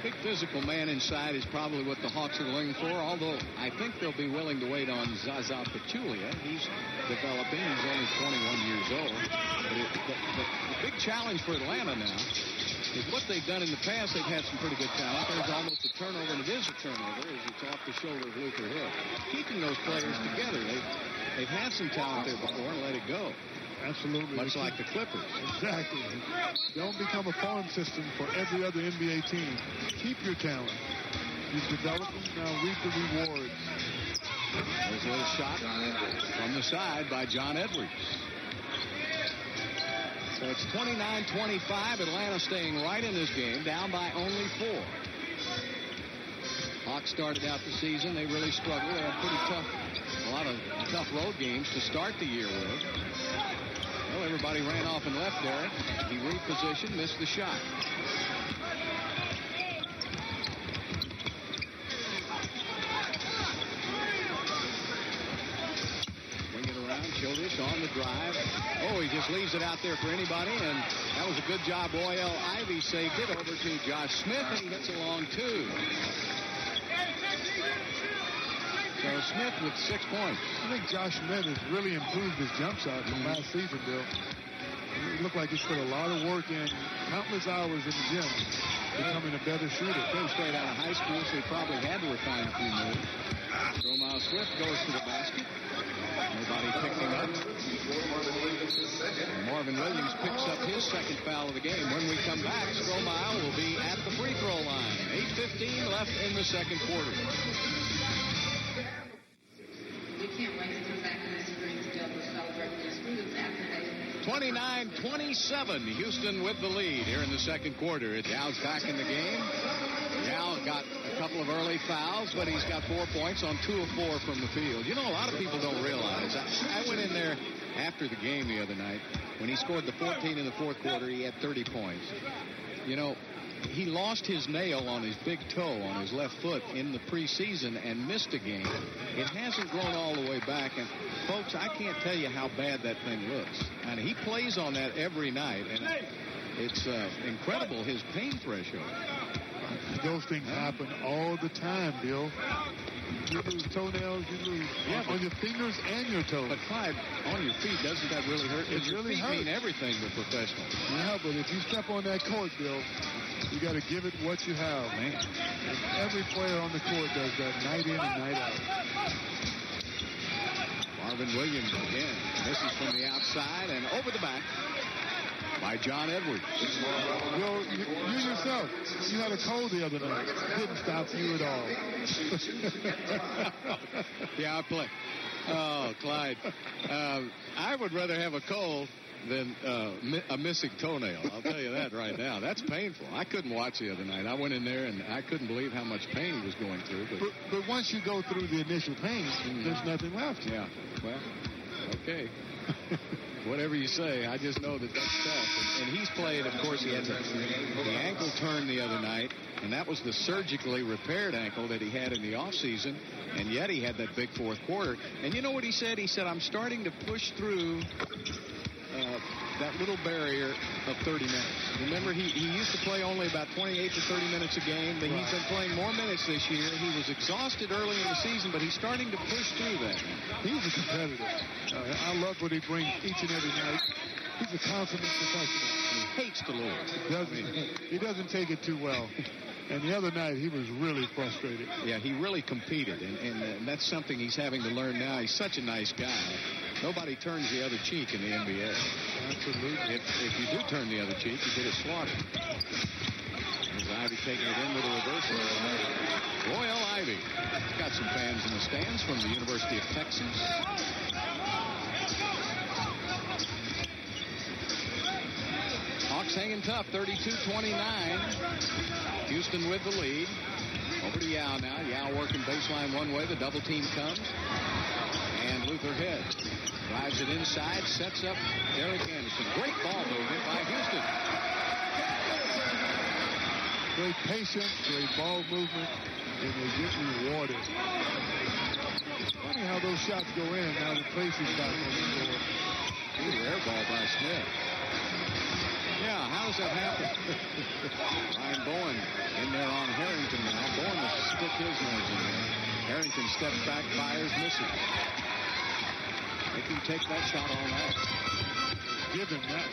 Big physical man inside is probably what the Hawks are looking for, although I think they'll be willing to wait on Zaza Pachulia. He's developing. He's only 21 years old. But the big challenge for Atlanta now is what they've done in the past. They've had some pretty good talent. There's almost a turnover, and it is a turnover as it's off the shoulder of Luther Hill. Keeping those players together. They've had some talent there before and let it go. Absolutely. Much like the Clippers. Exactly. Don't become a farm system for every other NBA team. Keep your talent. You've developed them, now reap the rewards. There's a little shot from the side by John Edwards. So it's 29-25. Atlanta staying right in this game, down by only 4. Hawks started out the season. They really struggled. They had a lot of tough road games to start the year with. Well, everybody ran off and left Derek. He repositioned, missed the shot. Bring it around, Childress on the drive. Oh, he just leaves it out there for anybody, and that was a good job. Royal Ivy saved it over to Josh Smith, and he hits a long 2. So Smith with 6 points. I think Josh Smith has really improved his jump shot from last season, Bill. It looked like he's put a lot of work in, countless hours in the gym, becoming a better shooter. Came straight out of high school, so he probably had to refine a few moves. Stromile Swift goes to the basket. Nobody picked him up. And Marvin Williams picks up his second foul of the game. When we come back, Stromile will be at the free throw line. 8:15 left in the second quarter. We can't wait to come back in the spring to be able to celebrate this food after 29-27, Houston with the lead here in the second quarter. Yow's back in the game. Yow got a couple of early fouls, but he's got 4 points on 2 of 4 from the field. You know, a lot of people don't realize. I went in there after the game the other night. When he scored the 14 in the fourth quarter, he had 30 points. You know, he lost his nail on his big toe on his left foot in the preseason and missed a game. It hasn't grown all the way back. And, folks, I can't tell you how bad that thing looks. And he plays on that every night. And it's incredible, his pain threshold. Those things happen all the time, Bill. You lose toenails, you lose on your fingers and your toes. But, Clyde, on your feet, doesn't that really hurt? It really hurts. Feet mean everything to professionals. Yeah, but if you step on that court, Bill, you got to give it what you have. Man. And every player on the court does that night in and night out. Marvin Williams again. Misses from the outside and over the back by John Edwards. Well, you yourself, you had a cold the other night. Didn't stop you at all. Yeah, I play. Oh, Clyde. I would rather have a cold than a missing toenail. I'll tell you that right now. That's painful. I couldn't watch the other night. I went in there, and I couldn't believe how much pain he was going through. But once you go through the initial pain, there's nothing left. Yeah. Well, okay. Whatever you say, I just know that that's tough. And he's played, of course, he had the ankle turn the other night, and that was the surgically repaired ankle that he had in the offseason, and yet he had that big fourth quarter. And you know what he said? He said, I'm starting to push through that little barrier of 30 minutes. Remember, he used to play only about 28 to 30 minutes a game, but he's been playing more minutes this year. He was exhausted early in the season, but he's starting to push through that. He's a competitor. I love what he brings each and every night. He's a consummate professional. He hates to lose. He doesn't take it too well. And the other night, he was really frustrated. Yeah, he really competed, and that's something he's having to learn now. He's such a nice guy. Nobody turns the other cheek in the NBA. Absolutely. If you do turn the other cheek, you get it slaughtered. There's Ivy taking it in with a reversal. Royal Ivy. Got some fans in the stands from the University of Texas. Hawks hanging tough, 32-29. Houston with the lead. Over to Yao now. Yao working baseline one way. The double team comes. And Luther Head drives it inside, sets up Derek Anderson. Great ball movement by Houston. Great patience, great ball movement, and they get rewarded. It's funny how those shots go in now that Tracy's back on the floor. Ooh, air ball by Smith. Yeah, how does that happen? Ryan Bowen in there on Harrington now. Bowen will stick his nose in there. Harrington steps back, fires, misses. They can take that shot all night. Give him that.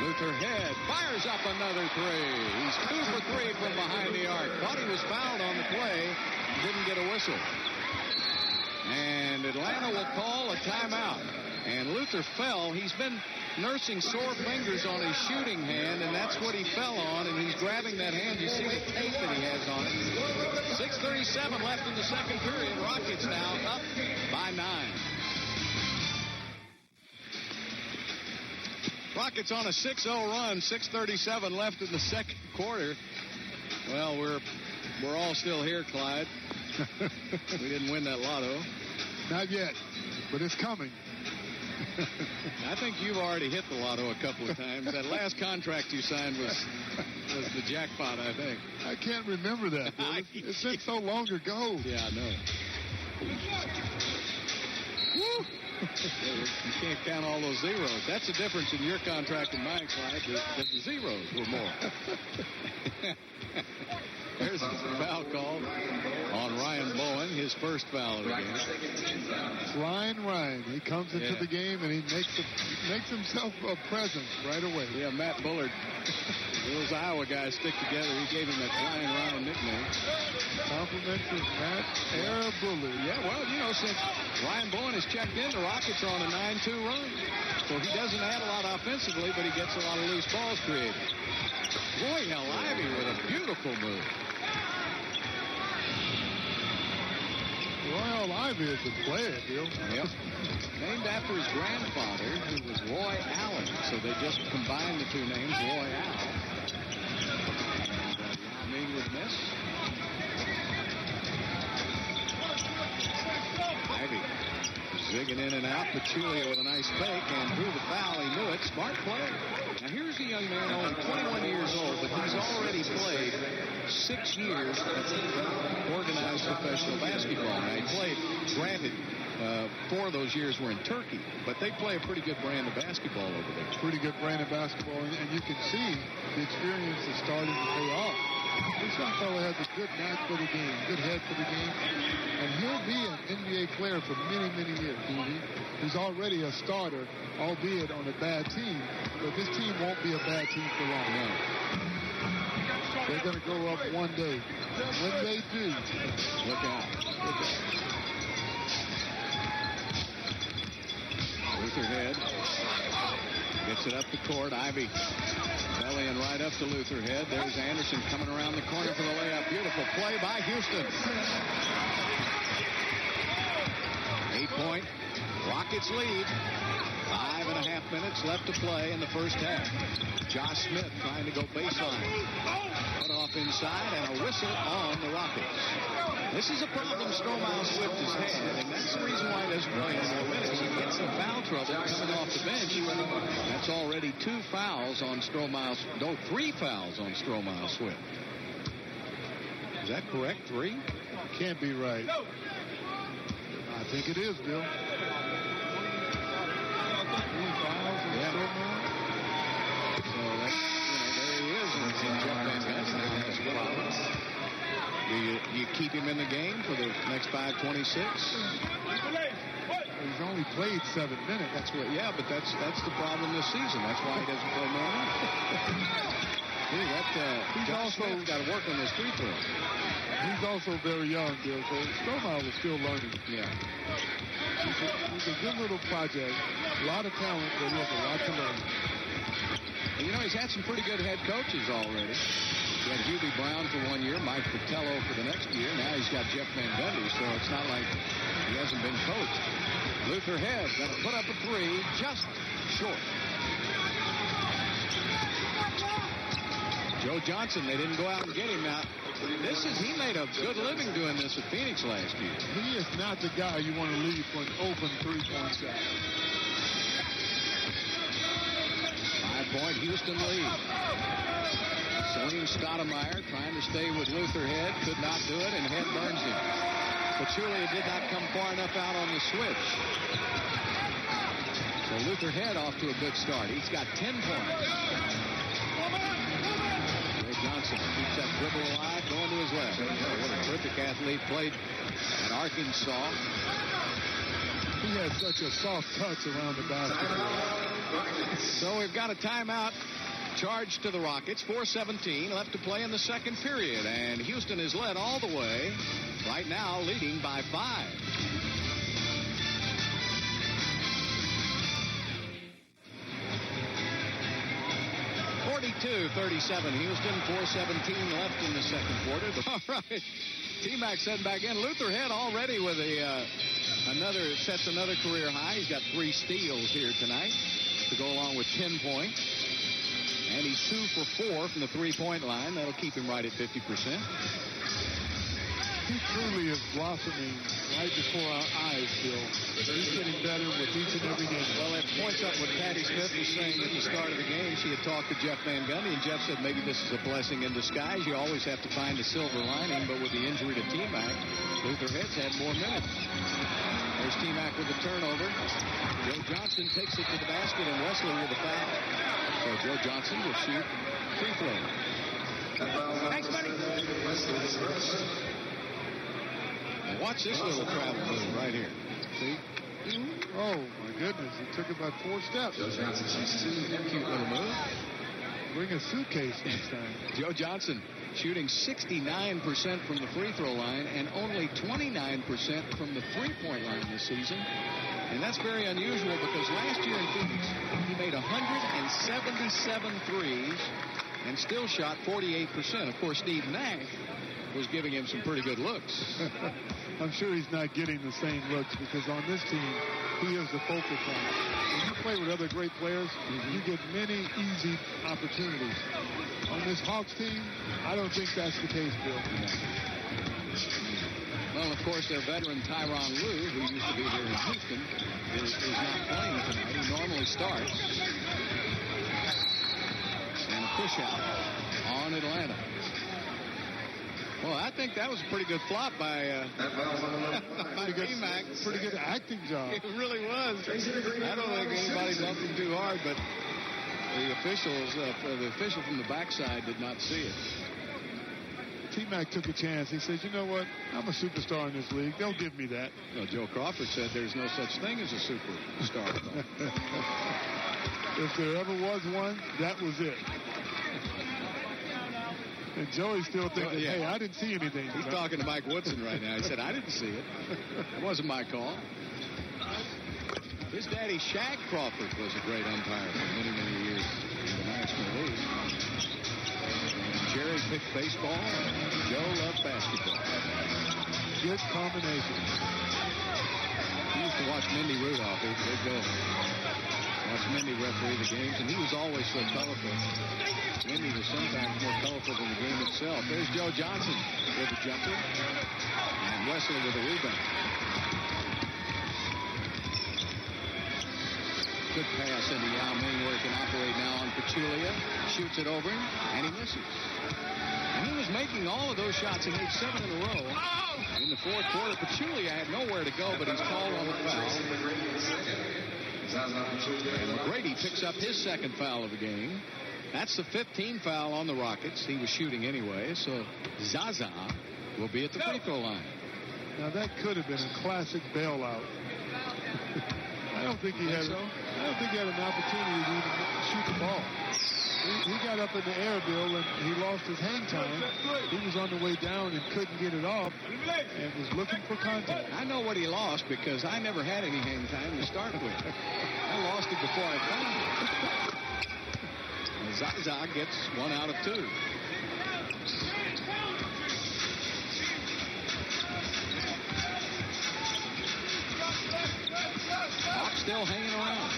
Luther Head fires up another three. He's 2 for 3 from behind the arc. Thought he was fouled on the play. Didn't get a whistle. And Atlanta will call a timeout. And Luther fell. He's been nursing sore fingers on his shooting hand, and that's what he fell on, and he's grabbing that hand. You see the tape that he has on it. 6:37 left in the second period. Rockets now up by 9. Rockets on a 6-0 run. 6:37 left in the second quarter. Well, we're all still here, Clyde. We didn't win that lotto. Not yet, but it's coming. I think you've already hit the lotto a couple of times. That last contract you signed was the jackpot, I think. I can't remember that, Bill. It's been so long ago. Yeah, I know. Woo! You can't count all those zeros. That's the difference in your contract and mine, Clyde, that the zeros were more. There's a foul call on Ryan Bowen, his first foul of the game. Ryan, he comes into the game and he makes himself a presence right away. Yeah, Matt Bullard. Those Iowa guys stick together. He gave him that Flying Ryan nickname. Compliments of Matt Air Bullard. Yeah, well, you know, since Ryan Bowen has checked in, the Rockets are on a 9-2 run. So he doesn't add a lot offensively, but he gets a lot of loose balls created. Royal Ivey with a beautiful move. Royal Ivey is a player, Bill. Yep. Named after his grandfather, who was Roy Allen. So they just combined the two names, Roy Allen. Yao Ming would miss. Ivey zigging in and out. Pachulia with a nice fake and drew the foul. He knew it. Smart play. Now here's a young man, only 21 years old, but he's already played 6 years organized professional basketball. Now he played, granted, 4 of those years were in Turkey, but they play a pretty good brand of basketball over there. Pretty good brand of basketball, and you can see the experience is starting to pay off. This young fellow has a good knack for the game, good head for the game, and he'll be an NBA player for many, many years. He's already a starter, albeit on a bad team, but this team won't be a bad team for long. No. They're going to grow up one day. When they do, look out. Look out. Luther Head gets it up the court. Ivey bellying right up to Luther Head. There's Anderson coming around the corner for the layup. Beautiful play by Houston. 8-point Rockets lead. 5.5 minutes left to play in the first half. Josh Smith trying to go baseline. Cut off inside and a whistle on the Rockets. This is a problem Stromiles Swift has had, and that's the reason why he doesn't play any more minutes. He gets in foul trouble coming off the bench. That's already 2 fouls on Stromiles. No, 3 fouls on Stromiles Swift. Is that correct? 3? Can't be right. I think it is, Bill. 3 fouls on Stromiles. So that's, there he is. And Jeff Van Gundy has a problem. Do you keep him in the game for the next 5:26? He's only played 7 minutes. That's what. Yeah, but that's the problem this season. That's why he doesn't play more minutes. He's also got to work on his free throw. He's also very young, Bill. So Stromiles is still learning. Yeah. He's a good little project. A lot of talent, but he has a lot to learn. And, he's had some pretty good head coaches already. He had Hubie Brown for 1 year, Mike Fratello for the next year. Now he's got Jeff Van Gundy, so it's not like he hasn't been coached. Luther Head going to put up a 3, just short. Joe Johnson, they didn't go out and get him. Now, he made a good living doing this at Phoenix last year. He is not the guy you want to leave for an open 3-point shot. 5-point Houston lead. Salim Stoudemire trying to stay with Luther Head. Could not do it, and Head burns him. Pachulia did not come far enough out on the switch. So So Luther Head off to a good start. He's got 10 points. Ray Johnson keeps that dribble alive, going to his left. What a terrific athlete. Played at Arkansas. He has such a soft touch around the basket. So we've got a timeout charged to the Rockets. 4:17 left to play in the second period. And Houston is led all the way. Right now leading by 5. (42-37) Houston. 4:17 left in the second quarter. All right. T-Mac setting back in. Luther Head already with sets another career high. He's got 3 steals here tonight to go along with 10 points. And he's 2 for 4 from the 3-point line. That'll keep him right at 50%. He truly is blossoming right before our eyes, Bill. He's getting better with each and every game. Well, that points up what Patty Smith was saying at the start of the game. She had talked to Jeff Van Gundy, and Jeff said maybe this is a blessing in disguise. You always have to find a silver lining, but with the injury to T-Mac, Luther Head's had more minutes. There's T-Mac with the turnover. Joe Johnson takes it to the basket, and Wesley with the foul. So Joe Johnson will shoot free throw. Thanks, buddy. Now watch this little travel move right here. See? Oh, my goodness. It took about 4 steps. Cute little move. Bring a suitcase next time. Joe Johnson shooting 69% from the free throw line and only 29% from the 3-point line this season. And that's very unusual because last year in Phoenix, he made 177 threes and still shot 48%. Of course, Steve Nash was giving him some pretty good looks. I'm sure he's not getting the same looks because on this team, he is the focal point. When you play with other great players, you get many easy opportunities. On this Hawks team, I don't think that's the case, Bill. Well, of course, their veteran Tyronn Lue, who used to be here in Houston, is not playing tonight. He normally starts. And a push-out on Atlanta. Well, I think that was a pretty good flop by T-Mac. Pretty good acting job. It really was. I don't think anybody bumped him too hard, but the official from the backside did not see it. T-Mac took a chance. He said, you know what? I'm a superstar in this league. They'll give me that. Well, Joe Crawford said there's no such thing as a superstar. If there ever was one, that was it. And Joey's still thinking, hey, I didn't see anything. He's talking to Mike Woodson right now. He said, I didn't see it. It wasn't my call. His daddy, Shaq Crawford, was a great umpire for many, many years in the National League. Jerry picked baseball, and Joe loved basketball. Good combination. He used to watch Mindy Rudolph. He'd go watch Mindy referee the games, and he was always so colorful. Mindy was sometimes more colorful than the game itself. There's Joe Johnson with the jumper, and Wesley with the rebound. Good pass into Yao Ming where he can operate now on Pachulia. Shoots it over him, and he misses. And he was making all of those shots. He made 7 in a row. In the fourth quarter, Pachulia had nowhere to go, but he's called on the foul. And McGrady picks up his second foul of the game. That's the 15th foul on the Rockets. He was shooting anyway, so Zaza will be at the free throw line. Now, that could have been a classic bailout. I don't think he had an opportunity to even shoot the ball. He got up in the air, Bill, and he lost his hang time. He was on the way down and couldn't get it off and was looking for contact. I know what he lost because I never had any hang time to start with. I lost it before I found it. And Zaza gets 1 out of 2. Hawks still hanging around.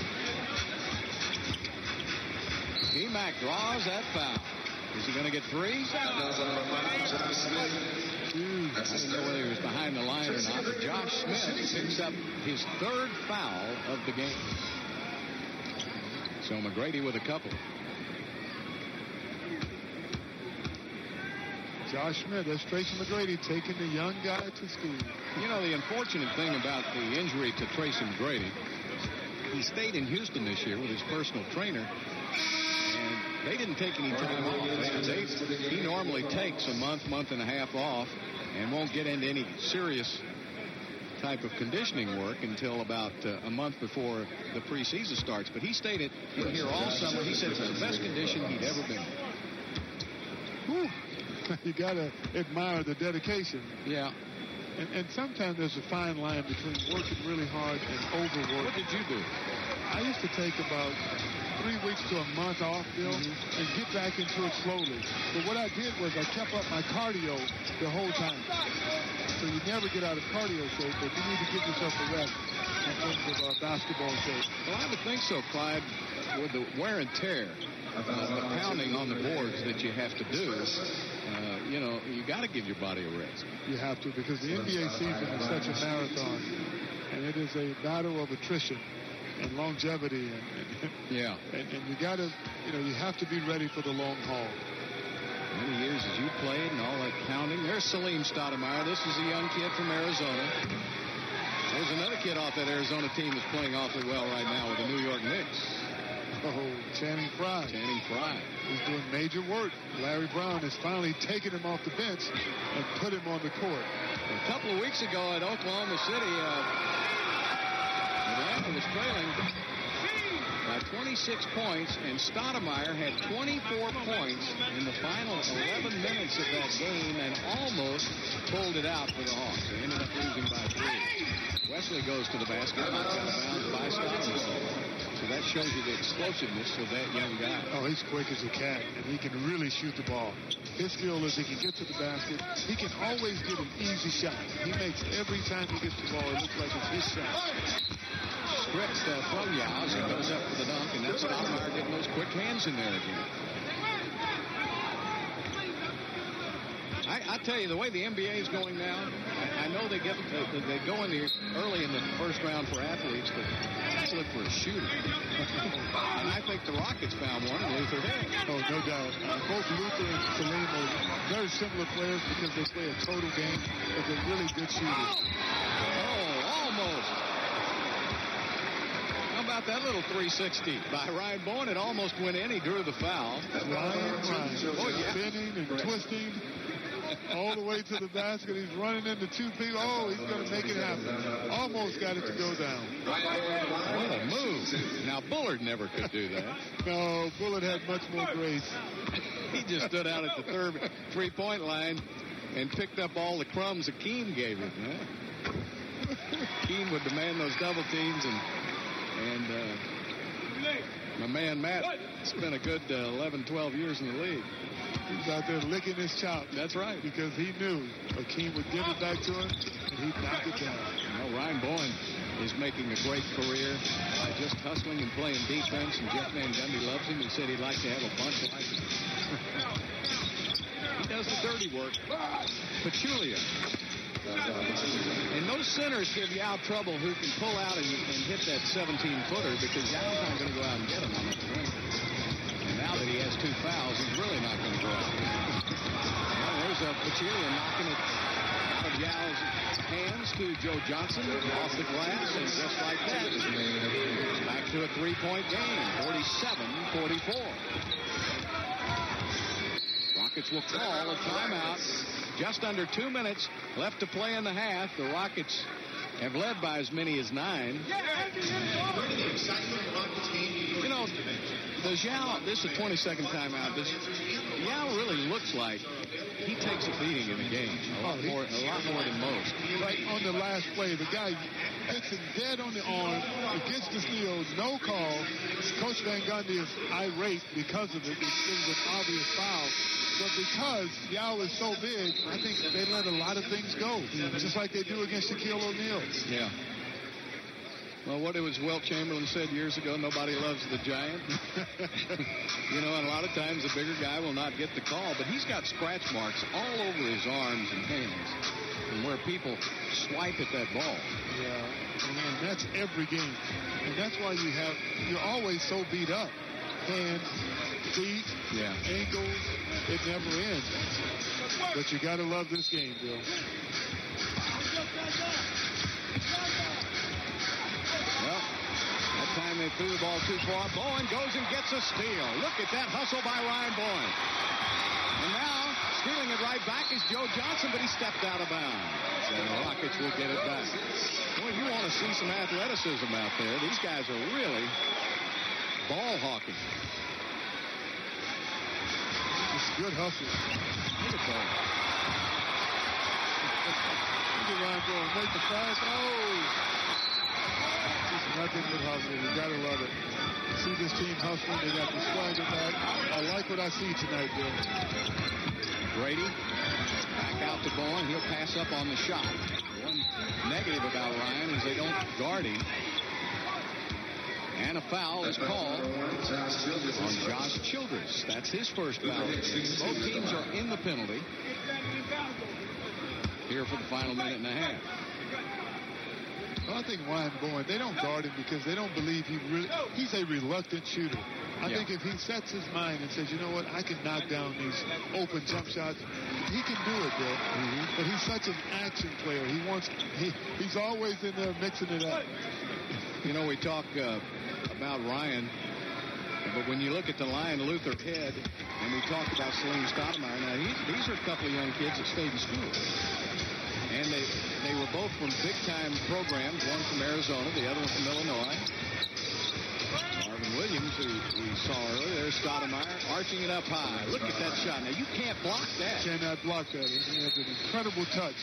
T-Mac draws that foul. Is he going to get 3? I don't know whether he was behind the line or not, but Josh Smith picks up his 3rd foul of the game. So McGrady with a couple. Josh Smith, that's Tracy McGrady taking the young guy to school. You know, the unfortunate thing about the injury to Tracy McGrady he stayed in Houston this year with his personal trainer, and they didn't take any time off. He normally takes a month and a half off and won't get into any serious type of conditioning work until about a month before the preseason starts. But he stayed in here all summer. He said it was the best condition he'd ever been in. Whew. You got to admire the dedication. Yeah. And sometimes there's a fine line between working really hard and overwork. What did you do? I used to take about 3 weeks to a month off, Bill, and get back into it slowly. But what I did was I kept up my cardio the whole time. So you never get out of cardio shape, but you need to give yourself a rest in terms of basketball shape. Well, I would think so, Clyde, with the wear and tear, the pounding on the boards that you have to do. You know, you got to give your body a rest. You have to, because the NBA season is such a marathon, and it is a battle of attrition and longevity, and you got to, you have to be ready for the long haul. Many years as you played and all that pounding. There's Salim Stoudemire. This is a young kid from Arizona. There's another kid off that Arizona team that's playing awfully well right now with the New York Knicks. Oh, Channing Frye. He's doing major work. Larry Brown has finally taken him off the bench and put him on the court. A couple of weeks ago at Oklahoma City, Atlanta was trailing by 26 points, and Stoudemire had 24 points in the final 11 minutes of that game and almost pulled it out for the Hawks. They ended up losing by 3. Wesley goes to the basket, knocked out of bounds by Stoudemire. So that shows you the explosiveness of that young guy. Oh, he's quick as a cat, and he can really shoot the ball. His skill is he can get to the basket. He can always get an easy shot. He makes every time he gets the ball, it looks like it's his shot. Stripped from Yao as he goes up for the dunk, and that's Stoudemire getting those quick hands in there again. I tell you, the way the NBA is going now, I know they go in early in the first round for athletes, but let's look for a shooter. And I think the Rockets found one in Luther Hill. Oh, no doubt. Both Luther and Salim are very similar players because they play a total game, but they're really good shooters. Oh, almost. How about that little 360 by Ryan Bowen? It almost went in. He drew the foul. Ryan. Oh, yeah. Spinning and twisting all the way to the basket. He's running into 2 people. Oh, he's going to make it happen. Almost got it to go down. What a move. Now, Bullard never could do that. No, Bullard had much more grace. He just stood out at the third three-point line and picked up all the crumbs Akeem gave him. Akeem would demand those double teams, and my man Matt spent a good 11, 12 years in the league. He's out there licking his chops. That's right. Because he knew Akeem would give it back to him, and he'd knock it down. Well, Ryan Bowen is making a great career by just hustling and playing defense, and Jeff Van Gundy loves him. He said he'd like to have a bunch like him. He does the dirty work. Pachulia. And those centers give Yao trouble who can pull out and hit that 17-footer because Yao's not going to go out and get him on the perimeter. And now that he has 2 fouls, he's really not going to go out. Well, there's a Pachulia knocking it out of Yao's hands to Joe Johnson off the glass, and just like that, back to a 3-point game, 47-44. Rockets will call a timeout. Just under 2 minutes left to play in the half. The Rockets have led by as many as 9. You know, does Yao, this is a 20-second timeout, Yao really looks like he takes a beating in the game. A lot more than most. Right on the last play, the guy hits him dead on the arm. It gets the steal, no call. Coach Van Gundy is irate because of it. It was an obvious foul. But because Yao is so big, I think they let a lot of things go, just like they do against Shaquille O'Neal. Yeah. Well, what it was Wilt Chamberlain said years ago, nobody loves the giant. You know, and a lot of times the bigger guy will not get the call, but he's got scratch marks all over his arms and hands and where people swipe at that ball. Yeah, and that's every game. And that's why you're always so beat up. Hands, feet, ankles, it never ends. But you got to love this game, Bill. Well, That time they threw the ball too far. Bowen goes and gets a steal. Look at that hustle by Ryan Bowen. And now, stealing it right back is Joe Johnson, but he stepped out of bounds. And the Rockets will get it back. Well, you want to see some athleticism out there. These guys are really ball hawking. It's good hustle. Look at that. Look at Ryan Bowen. Make the pass. Oh! Just nothing but hustle. You got to love it. See this team hustling. They got the swagger back. I like what I see tonight, Bill. Brady back out to Bowen. He'll pass up on the shot. One negative about Ryan is they don't guard him. And a foul is called on Josh Childress. That's his first foul. Both teams are in the penalty here for the final minute and a half. Well, I think Ryan Bowen, they don't guard him because they don't believe he's a reluctant shooter. I think if he sets his mind and says, you know what, I can knock down these open jump shots, he can do it, Bill. But he's such an action player. He's always in there mixing it up. You know, we talk about Ryan, but when you look at the line, Luther Head, and we talk about Salim Stoudemire, now these are a couple of young kids that stayed in school. And they were both from big-time programs, one from Arizona, the other one from Illinois. Marvin Williams, who we saw earlier, there's Stoudemire arching it up high. Look at that shot. Now, you can't block that. Cannot block that. He has an incredible touch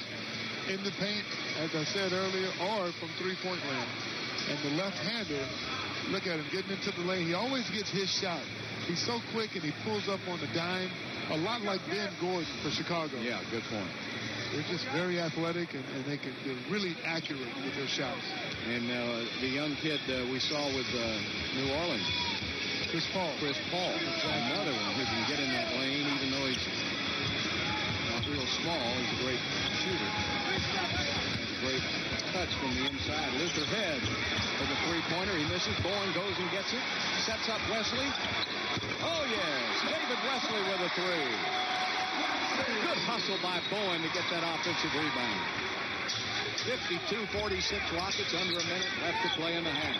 in the paint, as I said earlier, or from three-point land. And the left-hander, look at him getting into the lane. He always gets his shot. He's so quick, and he pulls up on the dime, a lot like Ben Gordon for Chicago. Yeah, good point. They're just very athletic, and they're really accurate with their shots. And the young kid we saw with New Orleans, Chris Paul. Another one who can get in that lane, even though he's not real small. He's a great shooter. That's a great touch from the inside. Luther Head for the three-pointer. He misses. Bowen goes and gets it. Sets up Wesley. Oh, yes. David Wesley with a three. Good hustle by Bowen to get that offensive rebound. 52-46 Rockets, under a minute left to play in the half.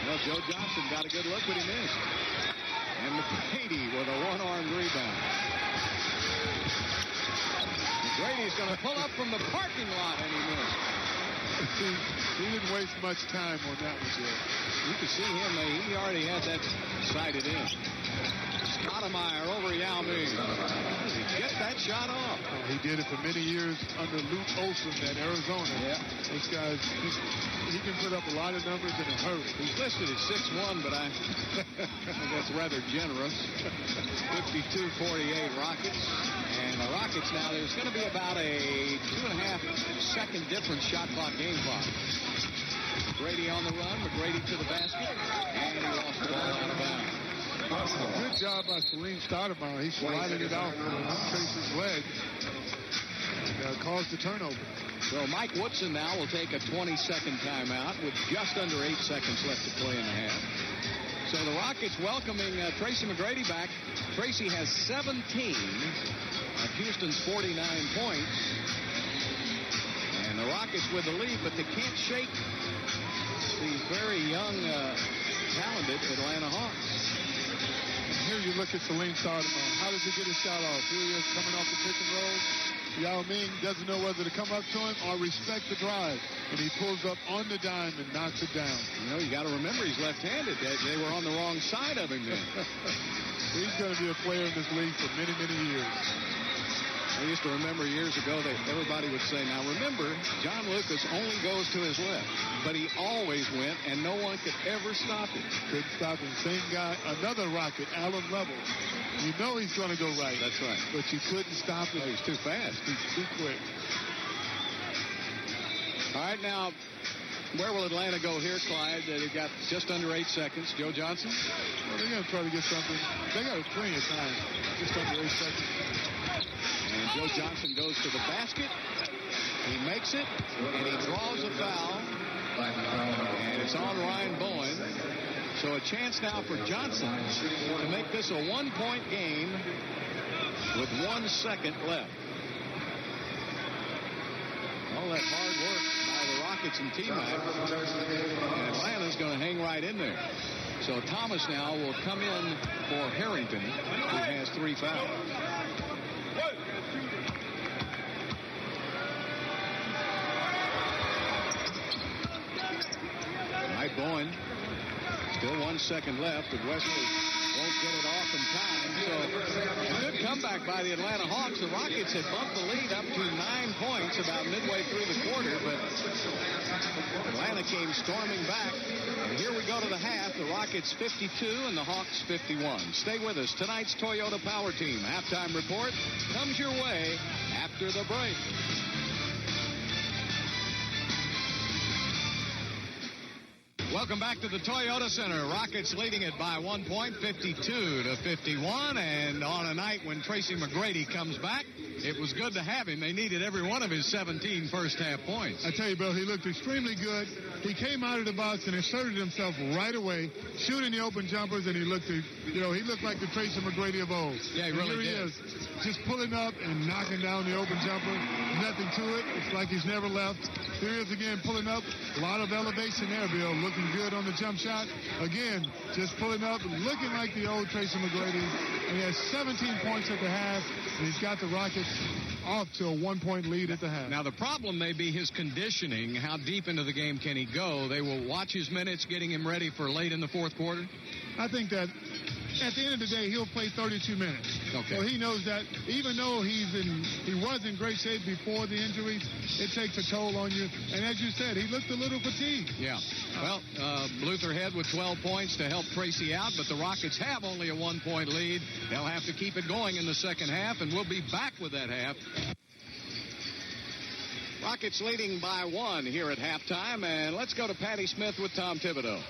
Well, Joe Johnson got a good look, but he missed. And McGrady with a one-armed rebound. McGrady's going to pull up from the parking lot, and he missed. He didn't waste much time on that one, Joe. You can see him. He already had that sighted in. Stoudemire over Yao Ming. Does he get that shot off? He did it for many years under Luke Olson at Arizona. Yeah. This guy's, he can put up a lot of numbers in a hurry. He's listed as 6'1", but I think that's rather generous. 52-48 Rockets. And the Rockets now, there's going to be about a 2.5-second difference shot clock, game clock. Brady on the run, McGrady to the basket, and he lost the ball out of bounds. Good job by Salim Stoudemire. He slided it out from Trace's leg and caused the turnover. So Mike Woodson now will take a 20-second timeout with just under 8 seconds left to play in the half. So the Rockets welcoming Tracy McGrady back. Tracy has 17 of Houston's 49 points. And the Rockets with the lead, but they can't shake these very young, talented Atlanta Hawks. Here you look at Salim Stoudemire. How does he get his shot off? Here he is coming off the pick and roll. Yao Ming doesn't know whether to come up to him or respect the drive. And he pulls up on the dime and knocks it down. You know, you got to remember he's left-handed. They were on the wrong side of him then. He's going to be a player in this league for many, many years. I used to remember years ago that everybody would say, now remember, John Lucas only goes to his left, but he always went, and no one could ever stop him. Couldn't stop him. Same guy, another Rocket, Alan Level. You know he's going to go right. That's right. But you couldn't stop him. Oh, he's too fast. He's too quick. All right, now, where will Atlanta go here, Clyde? They've got just under 8 seconds. Joe Johnson? Well, they're going to try to get something. They got plenty of time. Just under 8 seconds. And Joe Johnson goes to the basket. He makes it, and he draws a foul. And it's on Ryan Bowen. So a chance now for Johnson to make this a one-point game with 1 second left. All that hard work by the Rockets and T-Mac. And Atlanta's going to hang right in there. So Thomas now will come in for Harrington, who has 3 fouls. Mike Bowen. Still 1 second left, but Wesley won't get it off in time. So a good comeback by the Atlanta Hawks. The Rockets had bumped the lead up to 9 points about midway through the quarter, but Atlanta came storming back. And here we go to the half. The Rockets 52 and the Hawks 51. Stay with us. Tonight's Toyota Power Team halftime report comes your way after the break. Welcome back to the Toyota Center. Rockets leading it by 1 point, 52-51. And on a night when Tracy McGrady comes back, it was good to have him. They needed every one of his 17 first-half points. I tell you, Bill, he looked extremely good. He came out of the box and inserted himself right away, shooting the open jumpers, and he looked like the Tracy McGrady of old. Yeah, he really did. Here he is, just pulling up and knocking down the open jumper. Nothing to it. It's like he's never left. Here he is again, pulling up. A lot of elevation there, Bill. Looking good on the jump shot. Again, just pulling up, looking like the old Tracy McGrady. And he has 17 points at the half, and he's got the Rockets off to a 1 point lead at the half. Now, the problem may be his conditioning. How deep into the game can he go? They will watch his minutes, getting him ready for late in the fourth quarter? I think that at the end of the day, he'll play 32 minutes. Okay. So he knows that even though he was in great shape before the injuries, it takes a toll on you. And as you said, he looked a little fatigued. Yeah. Well, Luther Head with 12 points to help Tracy out, but the Rockets have only a 1 point lead. They'll have to keep it going in the second half, and we'll be back with that half. Rockets leading by 1 here at halftime, and let's go to Patty Smith with Tom Thibodeau.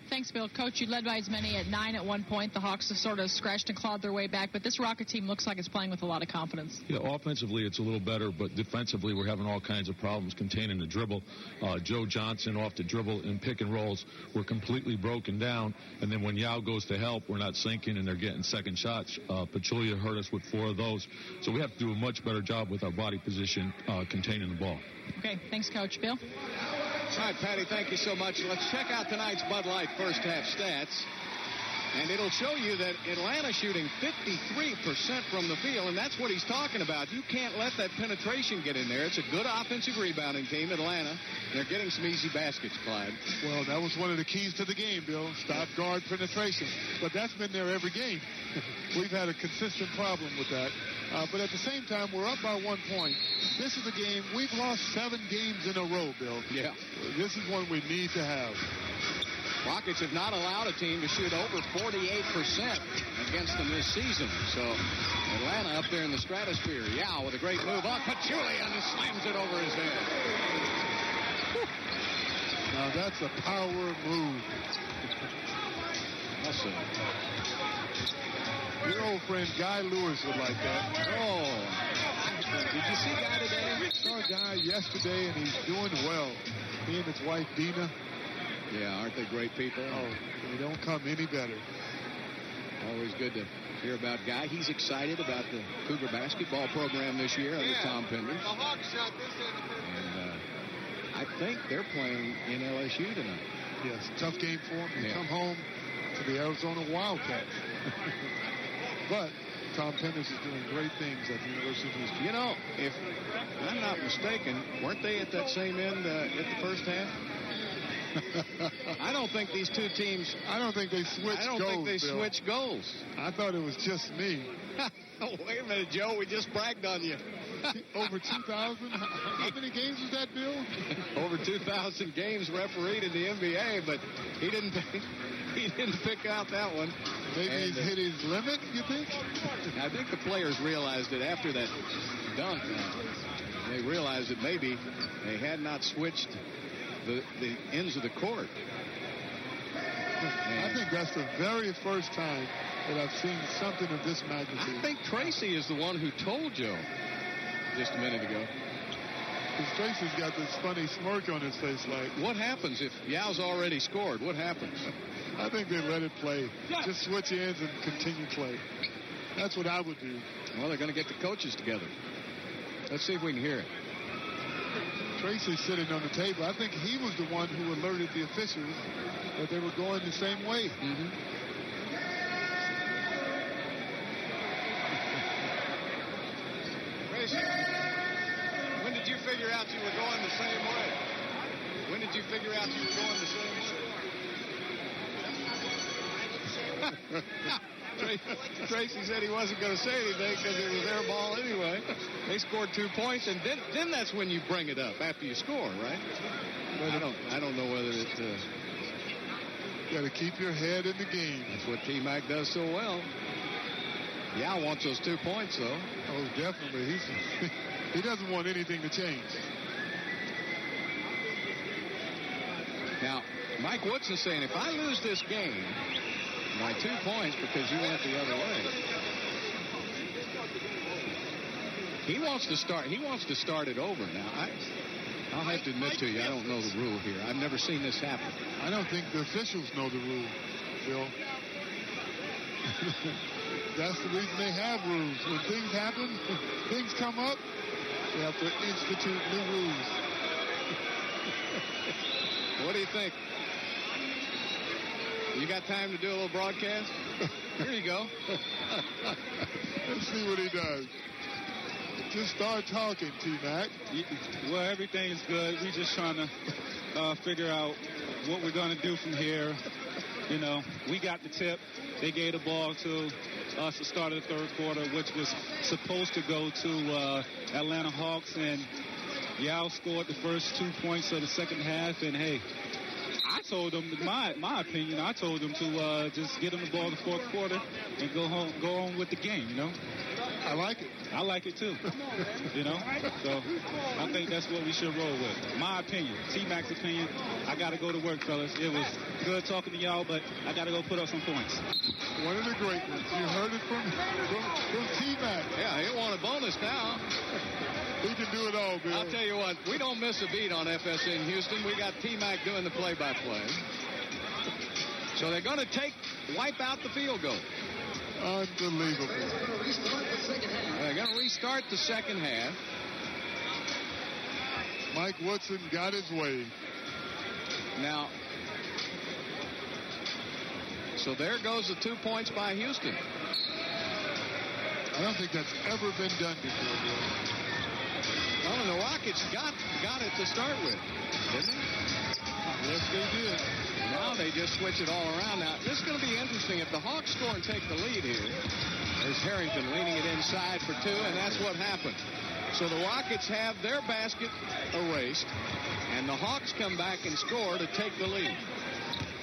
Thanks, Bill. Coach, you led by as many at 9 at one point. The Hawks have sort of scratched and clawed their way back, but this Rocket team looks like it's playing with a lot of confidence. Yeah, offensively it's a little better, but defensively we're having all kinds of problems containing the dribble. Joe Johnson off the dribble in pick and rolls were completely broken down, and then when Yao goes to help, we're not sinking and they're getting second shots. Pachulia hurt us with 4 of those, so we have to do a much better job with our body position containing the ball. Okay, thanks, Coach. Bill? All right, Patty, thank you so much. Let's check out tonight's Bud Light first half stats. And it'll show you that Atlanta shooting 53% from the field, and that's what he's talking about. You can't let that penetration get in there. It's a good offensive rebounding team, Atlanta. They're getting some easy baskets, Clyde. Well, that was one of the keys to the game, Bill. Stop guard penetration. But that's been there every game. We've had a consistent problem with that. But at the same time, we're up by 1 point. This is a game, we've lost 7 games in a row, Bill. Yeah. This is one we need to have. Rockets have not allowed a team to shoot over 48% against them this season. So Atlanta up there in the stratosphere. Yao with a great move up. Pachulia and slams it over his head. Now that's a power move. Awesome. Your old friend Guy Lewis would like that. Oh. Did you see Guy today? I saw Guy yesterday, and he's doing well. He and his wife, Dina. Yeah, aren't they great people? Oh, they don't come any better. Always good to hear about Guy. He's excited about the Cougar basketball program this year under Tom Penders. And I think they're playing in LSU tonight. Yes, tough game for them. They come home to the Arizona Wildcats. But Tom Penders is doing great things at the University of Houston. You know, if I'm not mistaken, weren't they at that same end at the first half? I don't think these two teams. I don't think they switched goals. I thought it was just me. Wait a minute, Joe. We just bragged on you. Over 2,000? How many games was that, Bill? Over 2,000 games refereed in the NBA, but he didn't pick out that one. Maybe he's hit his limit, you think? I think the players realized that after that dunk, they realized that maybe they had not switched the ends of the court. I think that's the very first time that I've seen something of this magnitude. I think Tracy is the one who told Joe just a minute ago. Because Tracy's got this funny smirk on his face like... What happens if Yao's already scored? What happens? I think they let it play. Just switch ends and continue play. That's what I would do. Well, they're going to get the coaches together. Let's see if we can hear it. Tracy sitting on the table. I think he was the one who alerted the officials that they were going the same way. Tracy, when did you figure out you were going the same way? When did you figure out you were going the same way? Tracy said he wasn't going to say anything because it was their ball anyway. They scored 2 points, and then that's when you bring it up after you score, right? I don't know whether it. Got to keep your head in the game. That's what T-Mac does so well. Yao wants those 2 points, though. Oh, definitely. He doesn't want anything to change. Now, Mike Woodson's saying, if I lose this game by 2 points because you went the other way, he wants to start it over. Now, I'll have to admit to you, I don't know the rule here. I've never seen this happen. I don't think the officials know the rule, Bill. That's the reason they have rules. When things happen, things come up, they have to institute new rules. What do you think? You got time to do a little broadcast? Here you go. Let's see what he does. Just start talking, T-Mac. Well, everything's good. We're just trying to figure out what we're going to do from here. You know, we got the tip. They gave the ball to us at the start of the third quarter, which was supposed to go to Atlanta Hawks, and Yao scored the first 2 points of the second half, and hey, I told them, my opinion, I told them to just get them the ball in the fourth quarter and go on with the game, you know? I like it. I like it too, you know? So I think that's what we should roll with. My opinion, T-Mac's opinion, I got to go to work, fellas. It was good talking to y'all, but I got to go put up some points. One of the great ones. You heard it from T-Mac. Yeah, he want a bonus now. He can do it all, Bill. I'll tell you what, we don't miss a beat on FSN Houston. We got T-Mac doing the play-by-play. So they're going to wipe out the field goal. Unbelievable. They're going to restart the second half. Mike Woodson got his way. Now, so there goes the 2 points by Houston. I don't think that's ever been done before, Bill. Well, and the Rockets got it to start with, didn't they? Yes, they did. Now they just switch it all around. Now, this is going to be interesting. If the Hawks score and take the lead here, there's Harrington leaning it inside for 2, and that's what happened. So the Rockets have their basket erased, and the Hawks come back and score to take the lead.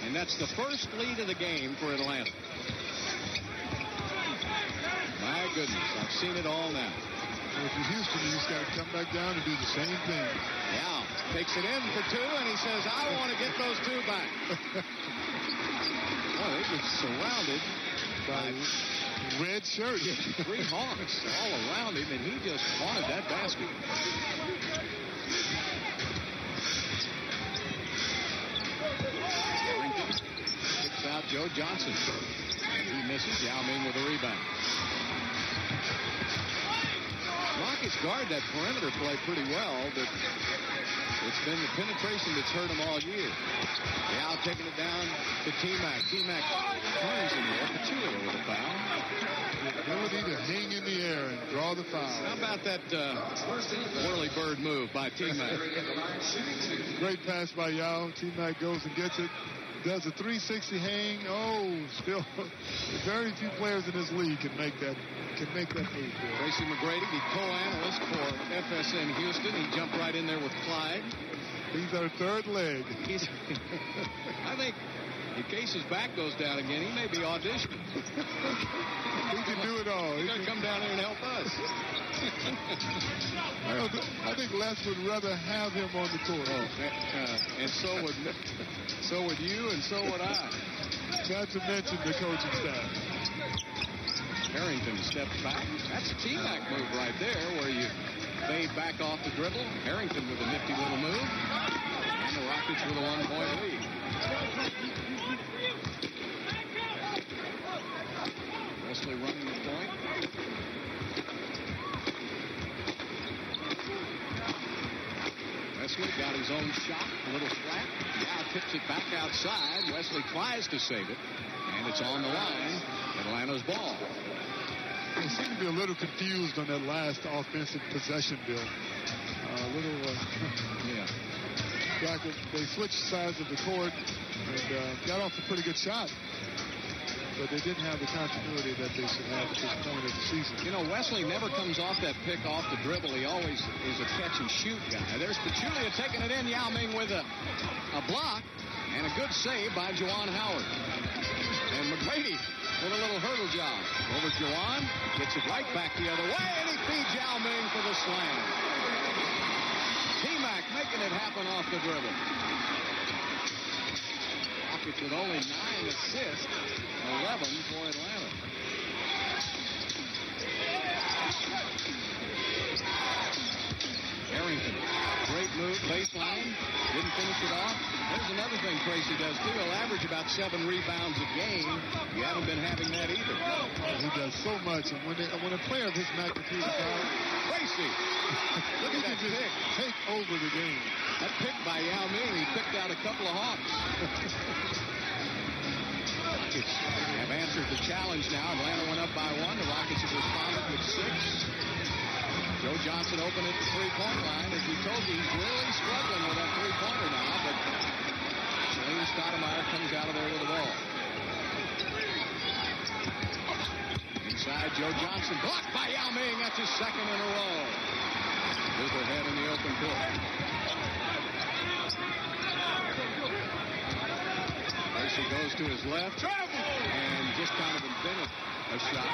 And that's the first lead of the game for Atlanta. My goodness, I've seen it all now. Well, if you're Houston, you just got to come back down and do the same thing. Yeah, takes it in for 2, and he says, I want to get those 2 back. Boy, they've been surrounded by red shirt. 3 Hawks all around him, and he just wanted that basket. Harrington kicks out Joe Johnson. And he misses. Yao Ming with a rebound. Rockets guard that perimeter play pretty well, but it's been the penetration that's hurt them all year. Yao taking it down to T-Mac. T-Mac turns in there. Pachulia with a foul. The ability to hang in the air and draw the foul. How about that whirly bird move by T-Mac? Great pass by Yao. T-Mac goes and gets it. Does a 360 hang. Oh, still very few players in this league can make that move. Tracy McGrady, the co-analyst for FSN Houston. He jumped right in there with Clyde. He's our third leg. I think in case his back goes down again, he may be auditioning. He can do it all. He's going to come down here and help us. I think Les would rather have him on the court. And so would you, and so would I. Not to mention the coaching staff. Harrington steps back. That's a T-Mac move right there, where you fade back off the dribble. Harrington with a nifty little move. And the Rockets with a 1-point lead. Wesley running the point. Wesley got his own shot, a little flat. Yao tips it back outside. Wesley tries to save it, and it's on the line. Atlanta's ball. They seem to be a little confused on that last offensive possession, Bill. They switched sides of the court and got off a pretty good shot. But they didn't have the continuity that they should have at this point of the season. You know, Wesley never comes off that pick off the dribble. He always is a catch-and-shoot guy. There's Pachulia taking it in. Yao Ming with a block and a good save by Juwan Howard. And McGrady with a little hurdle job. Over Juwan, gets it right back the other way, and he feeds Yao Ming for the slam. T-Mac making it happen off the dribble. Rockets with only 9 assists, 11 for Atlanta. Harrington, great move, baseline, didn't finish it off. There's another thing Tracy does too. He'll average about 7 rebounds a game. You haven't been having that either. He does so much, and when a player of his magnitude is out, Tracy, look at that pick. Take over the game. That pick by Yao Ming, he picked out a couple of Hawks. Rockets have answered the challenge now. Atlanta went up by 1. The Rockets have responded with 6. Joe Johnson open at the three-point line. As we told you, he's really struggling with that three-pointer now, but Shane Stoudemire comes out of there with the ball. Inside, Joe Johnson blocked by Yao Ming. That's his second in a row. Luther head in the open court. Tracy goes to his left and just kind of invented a shot.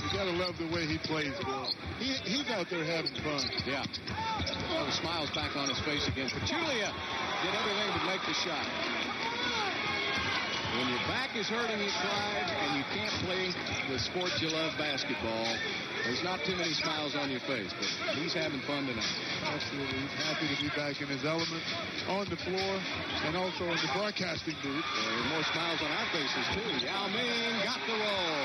You gotta love the way he plays, Bill. He's out there having fun. Yeah. Oh, the smile's back on his face again. Pachulia did everything to make the shot. When your back is hurting you, Clyde, and you can't play the sport you love, basketball, there's not too many smiles on your face, but he's having fun tonight. Absolutely. He's happy to be back in his element on the floor and also in the broadcasting booth. There are more smiles on our faces, too. Yao Ming got the roll.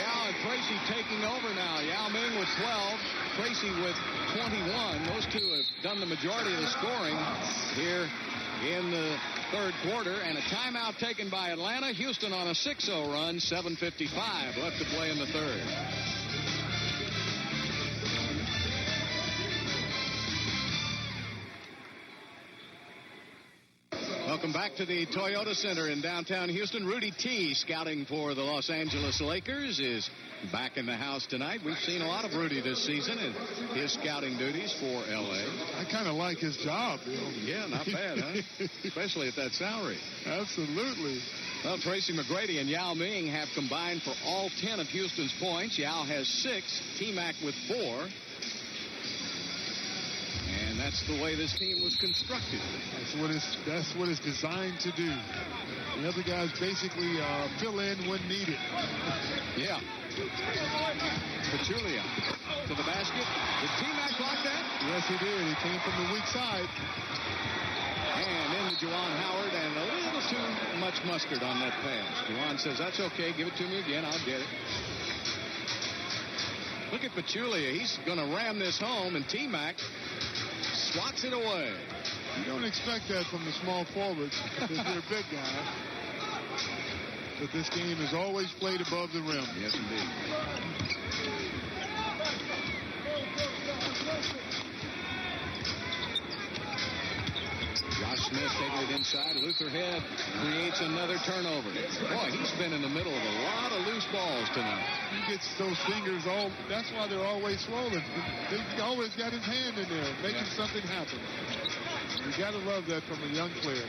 Yao and Tracy taking over now. Yao Ming with 12, Tracy with 21. Those two have done the majority of the scoring here in the third quarter. And a timeout taken by Atlanta. Houston on a 6-0 run, 7:55 left to play in the third. Welcome back to the Toyota Center in downtown Houston. Rudy T, scouting for the Los Angeles Lakers, is back in the house tonight. We've seen a lot of Rudy this season and his scouting duties for L.A. I kind of like his job, Bill. Yeah, not bad, huh? Especially at that salary. Absolutely. Well, Tracy McGrady and Yao Ming have combined for all 10 of Houston's points. Yao has 6, T-Mac with 4. And that's the way this team was constructed. That's what it's designed to do. The other guys basically fill in when needed. Yeah. Pachulia to the basket. Did T-Mac block that? Yes, he did. He came from the weak side. And into Juwan Howard, and a little too much mustard on that pass. Juwan says, that's okay. Give it to me again. I'll get it. Look at Pachulia. He's going to ram this home, and T-Mac swats it away. You don't expect that from the small forwards because they're a big guy. But this game is always played above the rim. Yes, indeed. Josh Smith taking it inside. Luther Head creates another turnover. Boy, he's been in the middle of a lot of loose balls tonight. He gets those fingers all. That's why they're always swollen. He's always got his hand in there, making something happen. You got to love that from a young player.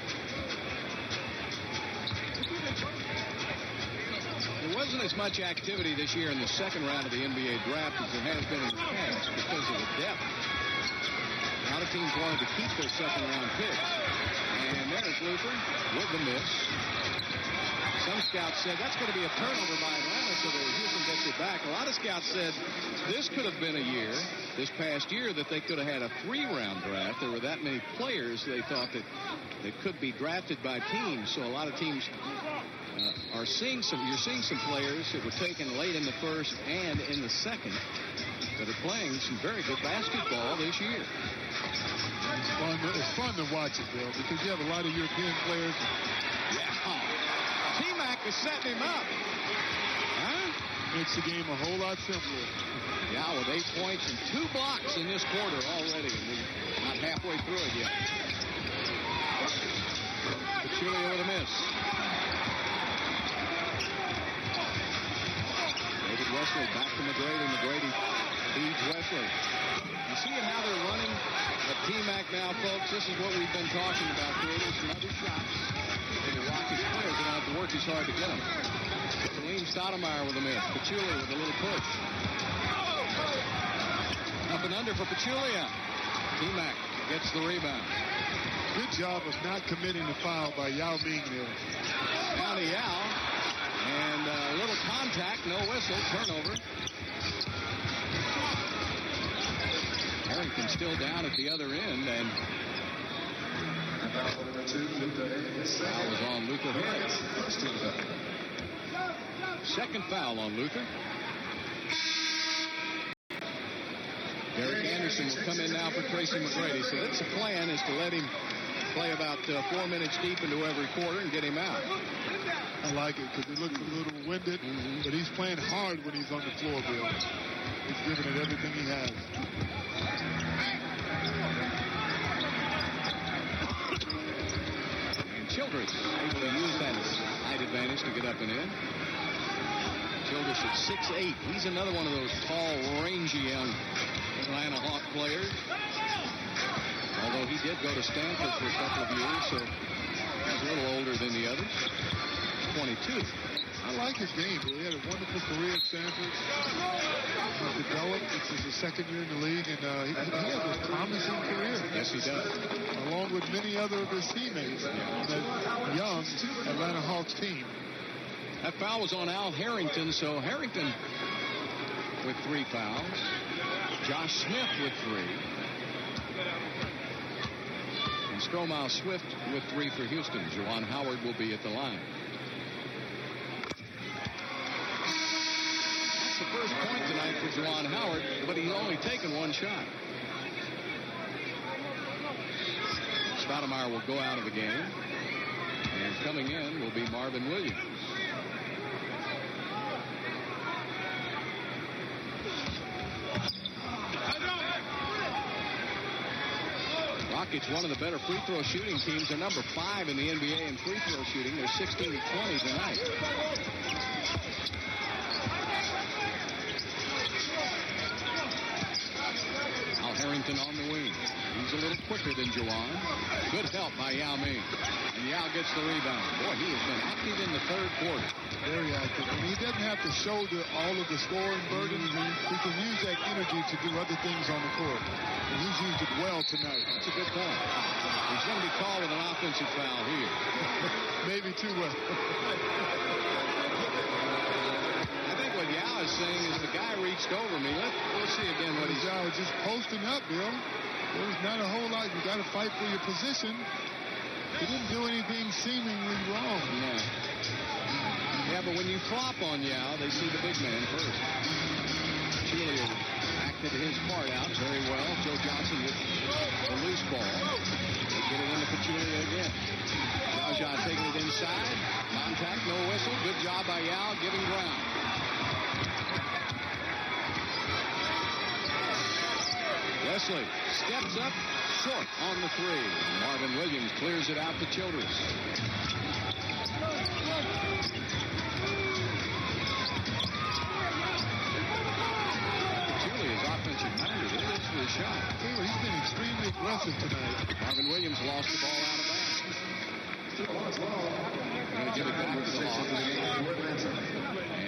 There wasn't as much activity this year in the second round of the NBA draft as there has been in the past because of the depth. A lot of teams wanted to keep their second-round picks. And there's Luther with the miss. Some scouts said that's going to be a turnover by Atlanta, so that Houston gets it back. A lot of scouts said this could have been a year, this past year, that they could have had a 3-round draft. There were that many players they thought that could be drafted by teams. So a lot of teams you're seeing some players that were taken late in the first and in the second that are playing some very good basketball this year. It's fun to watch it, Bill, because you have a lot of European players. Yeah. T-Mac is setting him up. Huh? Makes the game a whole lot simpler. Yeah, with 8 points and 2 blocks in this quarter already. We're not halfway through it yet. Pachulia with a miss. David Wesley back to McGrady. McGrady feeds Wesley. You see how they're running at T-Mac now, folks? This is what we've been talking about, creating some other shots. And the Rockies players are going to have to work as hard to get them. Salim Stoudemire with a miss. Pachulia with a little push. Up and under for Pachulia. T-Mac gets the rebound. Good job of not committing the foul by Yao Ming there. Down to Yao. And a little contact, no whistle, turnover. Harrington still down at the other end, and foul was on Luther Head. Second foul on Luther. Derek Anderson will come in now for Tracy McGrady. So that's the plan, is to let him play about 4 minutes deep into every quarter and get him out. I like it because he looks a little winded, but he's playing hard when he's on the floor, Bill. He's giving it everything he has. And Childress able to use that height advantage to get up and in. Childress at 6'8". He's another one of those tall, rangy young Atlanta Hawk players. Although he did go to Stanford for a couple of years, so he's a little older than the others. 22. I like his game. He had a wonderful career at Stanford. He's developed. This is his second year in the league, and he has a promising career. Yes, he does. Along with many other of his teammates on that young Atlanta Hawks team. That foul was on Al Harrington, so Harrington with 3 fouls. Josh Smith with 3. And Stromile Swift with 3 for Houston. Juwan Howard will be at the line. That's the first point tonight for Juwan Howard, but he's only taken 1 shot. Stoudemire will go out of the game. And coming in will be Marvin Williams. Rockets, one of the better free throw shooting teams. They're number 5 in the NBA in free throw shooting. They're 16-20 tonight. Al Harrington on the wing. He's a little quicker than Juwan. Good help by Yao Ming. And Yao gets the rebound. Boy, he has been active in the third quarter. Very active. And he doesn't have to shoulder all of the scoring burden. He can use that energy to do other things on the court. And he's used it well tonight. That's a good point. He's going to be called with an offensive foul here. Maybe too well. I think what Yao is saying is the guy reached over me. We'll see again what he's... Yao was just posting up, Bill. There was not a whole lot. You got to fight for your position. He didn't do anything seemingly wrong. Yeah, but when you flop on Yao, they see the big man first. Julia acted his part out very well. Joe Johnson with the loose ball. They get it into Pachulia again. Jaja taking it inside. Contact, no whistle. Good job by Yao, giving ground. Wesley steps up short on the 3. Marvin Williams clears it out to Childress. Julia's offensive minded. It looks for a shot. He's been extremely aggressive tonight. Marvin Williams lost the ball out of bounds. Going to give it back to the Hawks.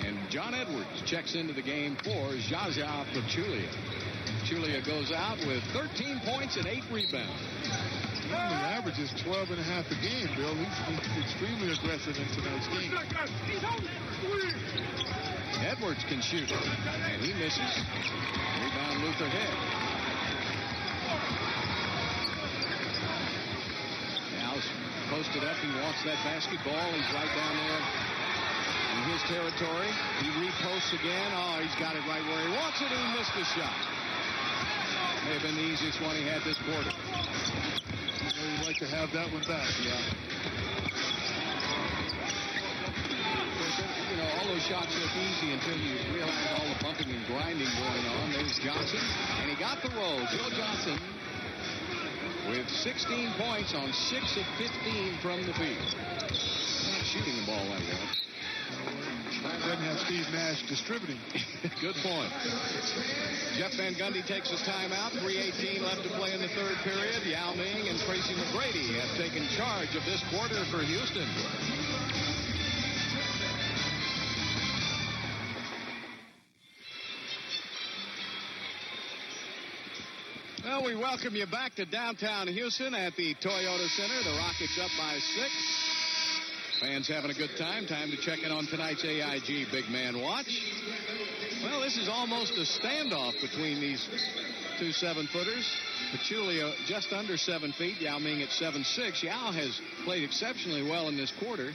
And John Edwards checks into the game for Jaja Pachulia. Pachulia goes out with 13 points and 8 rebounds. He averages 12 and a half a game, Bill. He's extremely aggressive in tonight's game. Edwards can shoot, and he misses. Rebound Luther Head. Now posted up. He wants that basketball. He's right down there. And in his territory. He reposts again. Oh, he's got it right where he wants it, and he missed the shot. May have been the easiest one he had this quarter. You'd like to have that one back. Yeah. You know, all those shots look easy until you realize all the bumping and grinding going on. There's Johnson, and he got the roll. Joe Johnson with 16 points on 6 of 15 from the field. Not shooting the ball that well. Doesn't have Steve Nash distributing. Good point. Jeff Van Gundy takes his timeout. 3:18 left to play in the third period. Yao Ming and Tracy McGrady have taken charge of this quarter for Houston. Well, we welcome you back to downtown Houston at the Toyota Center. The Rockets up by 6. Fans having a good time. Time to check in on tonight's AIG Big Man Watch. Well, this is almost a standoff between these two 7-footers. Pachulia just under 7 feet. Yao Ming at 7'6". Yao has played exceptionally well in this quarter.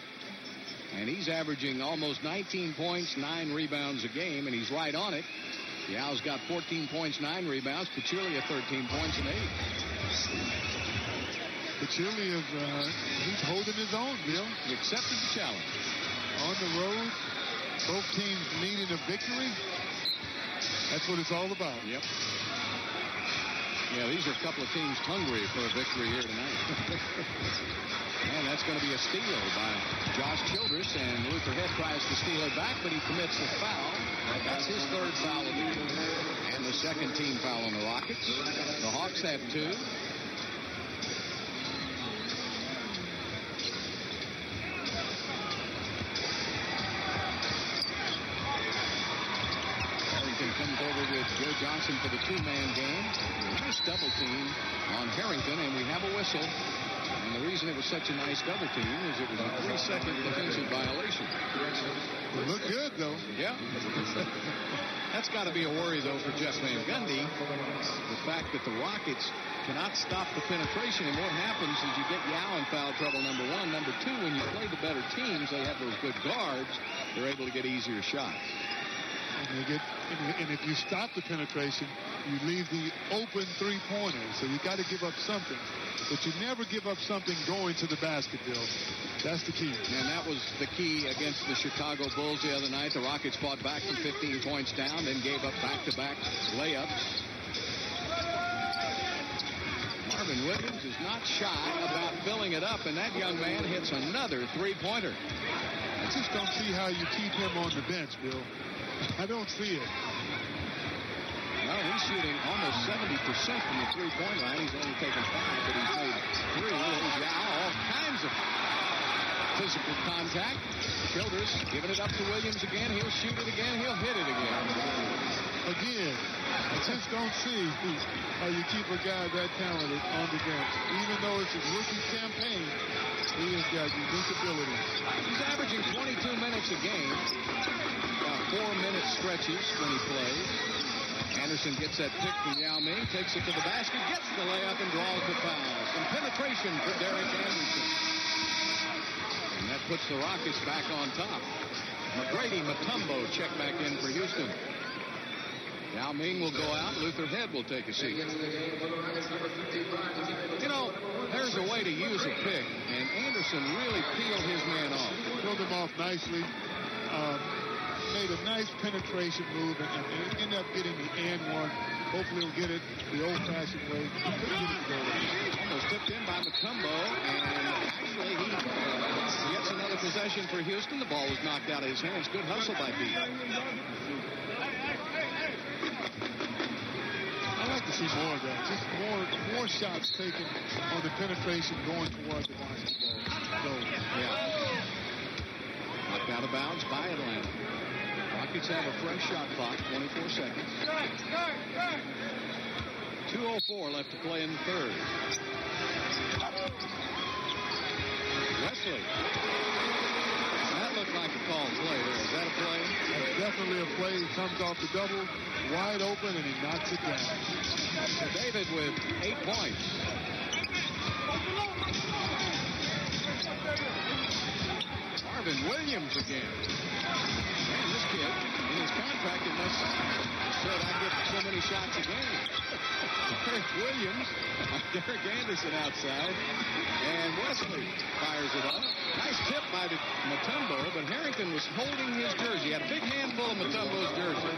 And he's averaging almost 19 points, 9 rebounds a game, and he's right on it. Yao's got 14 points, 9 rebounds. Pachulia 13 points and 8. Pachulia, he's holding his own, Bill. He accepted the challenge. On the road, both teams needing a victory. That's what it's all about. Yep. Yeah, these are a couple of teams hungry for a victory here tonight. And that's going to be a steal by Josh Childress, and Luther Head tries to steal it back, but he commits the foul. That's his third foul of the year, and the second team foul on the Rockets. The Hawks have 2. Comes over with Joe Johnson for the 2-man game. Nice double team on Harrington, and we have a whistle. And the reason it was such a nice double team is it was a 3-second defensive violation. It looked good, though. Yeah. That's got to be a worry, though, for Jeff Van Gundy. The fact that the Rockets cannot stop the penetration. And what happens is you get Yao in foul trouble, number 1. Number 2, when you play the better teams, they have those good guards. They're able to get easier shots. And if you stop the penetration, you leave the open three-pointers. So you got to give up something. But you never give up something going to the basket, Bill. That's the key. And that was the key against the Chicago Bulls the other night. The Rockets fought back from 15 points down, then gave up back-to-back layups. Marvin Williams is not shy about filling it up, and that young man hits another three-pointer. I just don't see how you keep him on the bench, Bill. I don't see it. Well, he's shooting almost 70% from the three-point line. He's only taken 5, but he's made 3. There's Yao, all kinds of physical contact. Childress giving it up to Williams again. He'll shoot it again. He'll hit it again. Again, I just don't see how you keep a guy that talented on the bench. Even though it's his rookie campaign, he has got unique abilities. He's averaging 22 minutes a game. About 4-minute stretches when he plays. Anderson gets that pick from Yao Ming, takes it to the basket, gets the layup, and draws the foul. Some penetration for Derek Anderson. And that puts the Rockets back on top. McGrady Mutombo check back in for Houston. Yao Ming will go out. Luther Head will take a seat. You know, there's a way to use a pick, and Anderson really peeled his man off. Peeled him off nicely. Made a nice penetration move and ended up getting the and one. Hopefully he'll get it the old-fashioned way. Almost tipped in by Mutombo, and actually he gets another possession for Houston. The ball was knocked out of his hands. Good hustle by Beat. I like to see more of that. Just more shots taken on the penetration going toward the basketball. Yeah. Knocked out of bounds by Atlanta. Rockets have a fresh shot clock, 24 seconds. 2:04 left to play in the third. Wesley. That looked like a called play there. Is that a play? That's definitely a play. He comes off the double, wide open, and he knocks it down. So David with 8 points. Marvin Williams again. Man, this kid, in his contract, it must said I get so many shots a game. Derek Williams, Derek Anderson outside, and Wesley fires it up. Nice tip by Mutombo, but Harrington was holding his jersey. He had a big handful of Mutombo's jersey.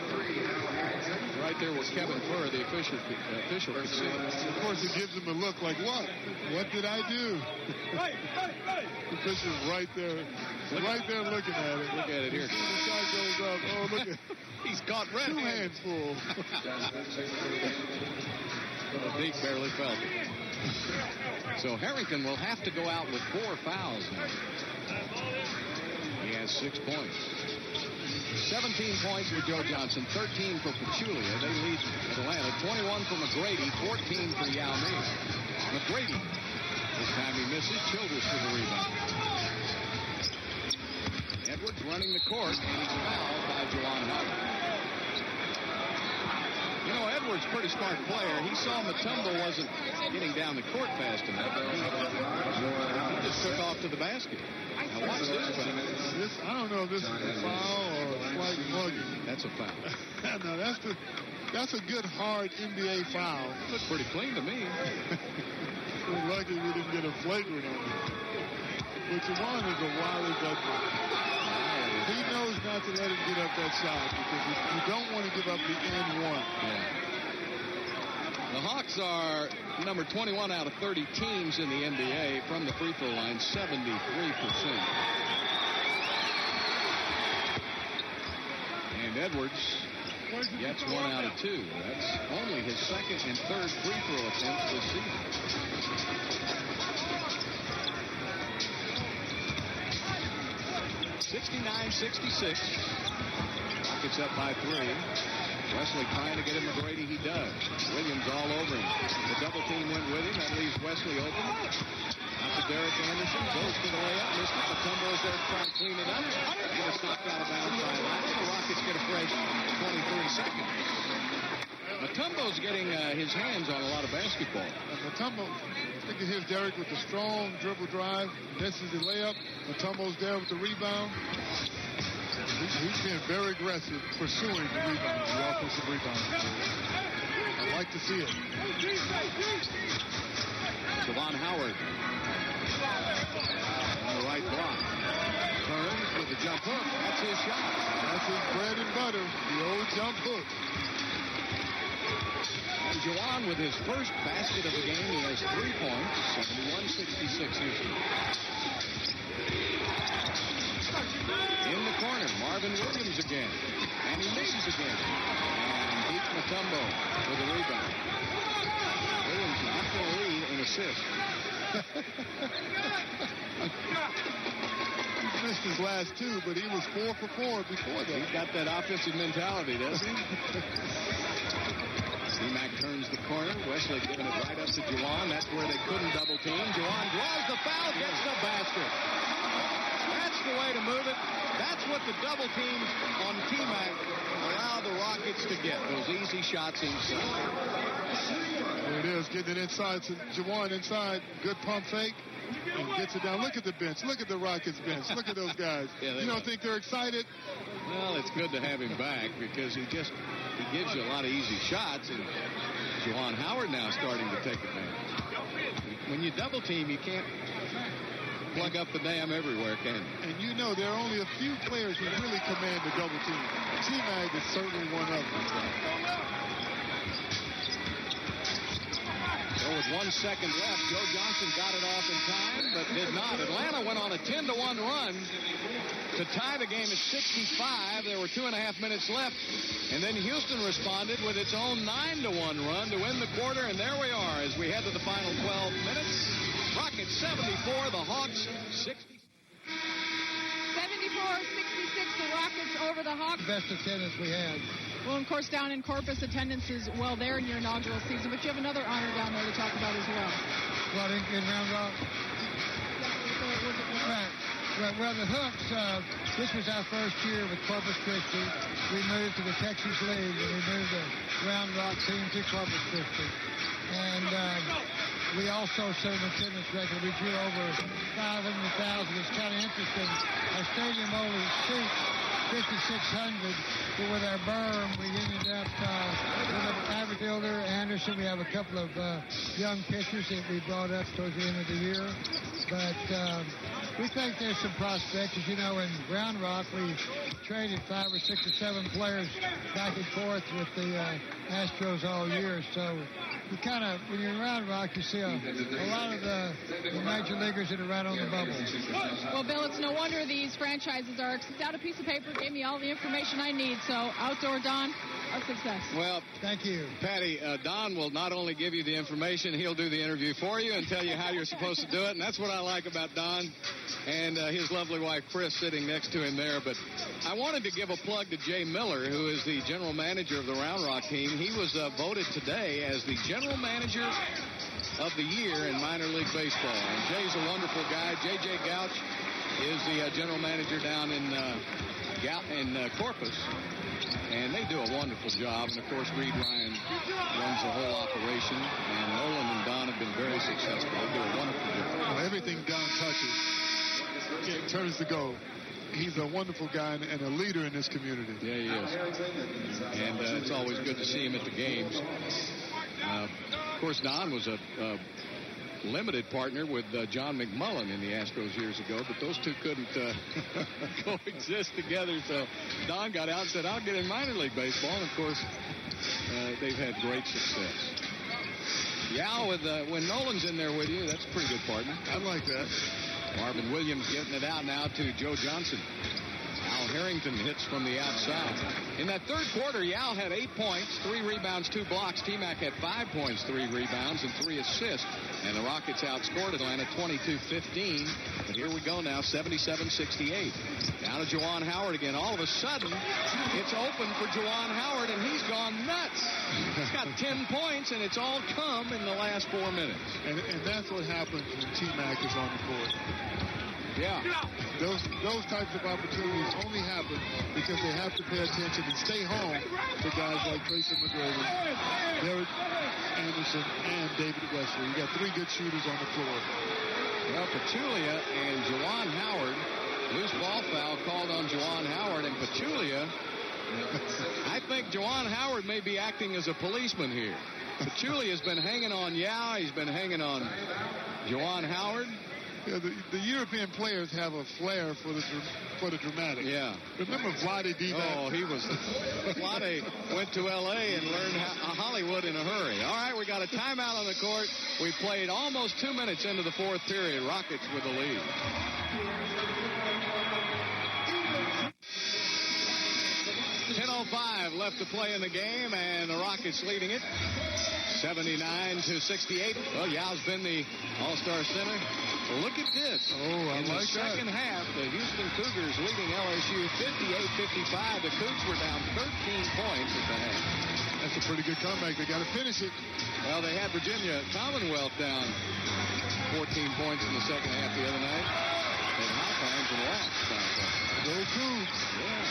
Right there was Kevin Furr, the official could see. Of course, it gives him a look like, what? What did I do? The official's right there looking at it. Look at it here. The shot goes up. Oh, look at He's caught red. 2 hands full. Deke barely felt it. So Harrington will have to go out with 4 fouls now. He has 6 points. 17 points for Joe Johnson, 13 for Pachulia. They lead Atlanta. 21 for McGrady, 14 for Yao Ming. McGrady. This time he misses. Childress for the rebound. Edwards running the court, and he's fouled by Juwan Howard. You know, Edwards, pretty smart player. He saw Mutombo wasn't getting down the court fast enough. He just took off to the basket. Now watch this. I don't know if this is a foul or a slight mugging. That's a foul. No, that's a good, hard NBA foul. Looked pretty clean to me. We're lucky we didn't get a flagrant on it. But Juwan is a wily veteran. He knows not to let him get up that shot because you don't want to give up the N1. Yeah. The Hawks are number 21 out of 30 teams in the NBA from the free throw line, 73%. And Edwards gets 1 out of 2. That's only his second and third free throw attempts this season. 69-66. Rockets up by 3. Wesley trying to get him McGrady. He does. Williams all over him. The double team went with him. That leaves Wesley open. Out to Derek Anderson. Goes to the layup. Missed it. Mutombo's there trying to clean it up. Get a stop out of bounds by Lyle. The Rockets get a fresh 20-30 seconds. Mutombo's getting his hands on a lot of basketball. Mutombo, look at his Derek with the strong dribble drive. Misses the layup. Mutombo's there with the rebound. He's being very aggressive, pursuing the rebound, the offensive rebound. I like to see it. Juwan Howard on the right block. Turns with the jump hook. That's his shot. That's his bread and butter, the old jump hook. And Juwan with his first basket of the game. He has 3 points. 71-66 Houston. In the corner, Marvin Williams again. And he misses again. And Deke Mutombo with a rebound. Williams not going to lead in assists. He missed his last 2, but he was 4 for 4 before that. He's got that offensive mentality, doesn't he? C-Mac turns the corner. Wesley giving it right up to Juwan. That's where they couldn't double team. Juwan draws the foul, gets the basket. That's the way to move it. That's what the double teams on T-Mac allow the Rockets to get. Those easy shots inside. There it is, getting it inside. So Juwan inside. Good pump fake. And gets it down. Look at the bench. Look at the Rockets bench. Look at those guys. Yeah, you don't think they're excited? Well, it's good to have him back because he gives you a lot of easy shots. And Juwan Howard now starting to take advantage. When you double team, you can't plug up the dam everywhere, can you? And you know there are only a few players who really command the double team. T-Mag is certainly one of them. So with 1 second left, Joe Johnson got it off in time, but did not. Atlanta went on a 10-1 run to tie the game at 65. There were 2.5 minutes left, and then Houston responded with its own 9-1 run to win the quarter, and there we are as we head to the final 12 minutes. Rockets 74, the Hawks 60. 74-66, the Rockets over the Hawks. Best attendance we had. Well, of course, down in Corpus, attendance is well there in your inaugural season, but you have another honor down there to talk about as well. Well, in Round Rock? Right. Well, the Hooks, this was our first year with Corpus Christi. We moved to the Texas League, and we moved to Round Round Rock team to Corpus Christi. And we also set an attendance record. We drew over 500,000. It's kind of interesting. Our stadium only seats 5,600, but with our berm, we ended up with an average fielder, Anderson. We have a couple of young pitchers that we brought up towards the end of the year. But we think there's some prospects. As you know, in Round Rock, we traded 5 or 6 or 7 players back and forth with the Astros all year. So you kind of, when you're in Round Rock, you see a lot of the major leaguers that are right on the bubble. Well, Bill, it's no wonder these franchises are out a piece of paper, gave me all the information I need. So Outdoor Don, a success. Well, thank you, Patty. Don will not only give you the information, he'll do the interview for you and tell you how you're supposed to do it. And that's what I like about Don and his lovely wife, Chris, sitting next to him there. But I wanted to give a plug to Jay Miller, who is the general manager of the Round Rock team. He was voted today as the general manager of the year in minor league baseball. And Jay's a wonderful guy. J.J. Gouch is the general manager down in Corpus. And they do a wonderful job. And, of course, Reed Ryan runs the whole operation. And Nolan and Don have been very successful. They do a wonderful job. Well, everything Don touches, it turns to gold. He's a wonderful guy and a leader in this community. Yeah, he is. And it's always good to see him at the games. Of course, Don was a limited partner with John McMullen in the Astros years ago, but those two couldn't coexist together. So Don got out and said, I'll get in minor league baseball. And, of course, they've had great success. Yeah, when Nolan's in there with you, that's a pretty good partner. I like that. Marvin Williams getting it out now to Joe Johnson. Al Harrington hits from the outside. In that third quarter, Yao had 8 points, 3 rebounds, 2 blocks. T-Mac had 5 points, 3 rebounds, and 3 assists. And the Rockets outscored Atlanta 22-15. But here we go now, 77-68. Down to Juwan Howard again. All of a sudden, it's open for Juwan Howard, and he's gone nuts. He's got 10 points, and it's all come in the last 4 minutes. And that's what happens when T-Mac is on the court. Yeah. Those types of opportunities only happen because they have to pay attention and stay home for guys like Tracy McGrady, Derek Anderson, and David Wesley. You got 3 good shooters on the floor. Well, Pachulia and Juwan Howard. Loose ball foul called on Juwan Howard, and Pachulia. I think Juwan Howard may be acting as a policeman here. Pachulia's been hanging on Yao. He's been hanging on Juwan Howard. Yeah, the European players have a flair for the dramatic. Yeah. Remember Vlade Divac? Oh, he was. Vlade went to L.A. and learned Hollywood in a hurry. All right, we got a timeout on the court. We played almost 2 minutes into the fourth period. Rockets with the lead. .05 left to play in the game, and the Rockets leading it 79-68. Well, Yao's been the all-star center. Look at this. Oh, I in like the second half, the Houston Cougars leading LSU 58-55. The Cougs were down 13 points at the half. That's a pretty good comeback. They got to finish it. Well, they had Virginia Commonwealth down 14 points in the second half the other night. And Hawkeyes and lost. Go Cougs. Yeah.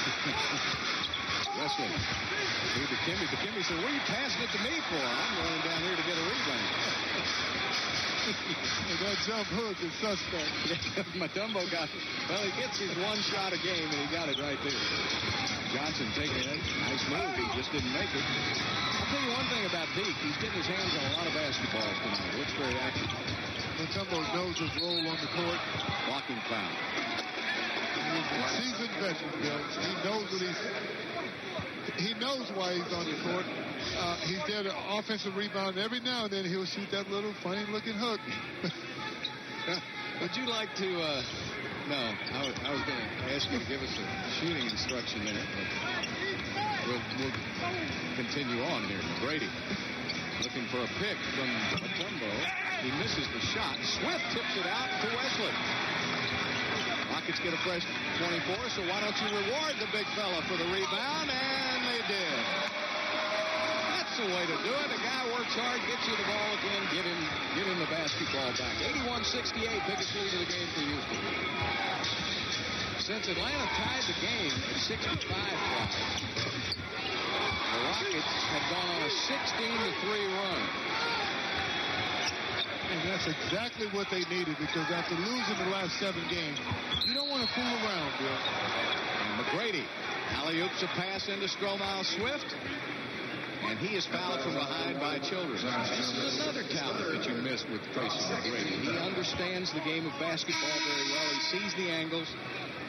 Wesley. To Kimmy. But Kimmy said, what are you passing it to me for? I'm going down here to get a rebound. That jump hook is suspect. Mutombo got, well, he gets his one shot a game, and he got it right there. Johnson taking it. Nice move. He just didn't make it. I'll tell you one thing about Deke. He's getting his hands on a lot of basketballs tonight. Looks very active. Mutombo knows his role on the court. Blocking foul. He's a seasoned veteran, Bill. He knows what he knows why he's on the court. He's there to offensive rebound. Every now and then he'll shoot that little funny-looking hook. Would you like to... No, I was going to ask you to give us a shooting instruction there. But we'll continue on here. Brady looking for a pick from Mutombo. He misses the shot. Swift tips it out to Wesley. Rockets get a fresh 24, so why don't you reward the big fella for the rebound? And they did. That's the way to do it. A guy works hard, gets you the ball again, give him the basketball back. 81-68, biggest lead of the game for Houston. Since Atlanta tied the game at 65 points, The Rockets have gone on a 16-3 run. And that's exactly what they needed, because after losing the last 7 games, you don't want to fool around, Bill. And McGrady alley-oops a pass into Stromile Swift. And he is fouled from behind by Childress. This is another talent that you missed with Tracy McGrady. He understands the game of basketball very well. He sees the angles,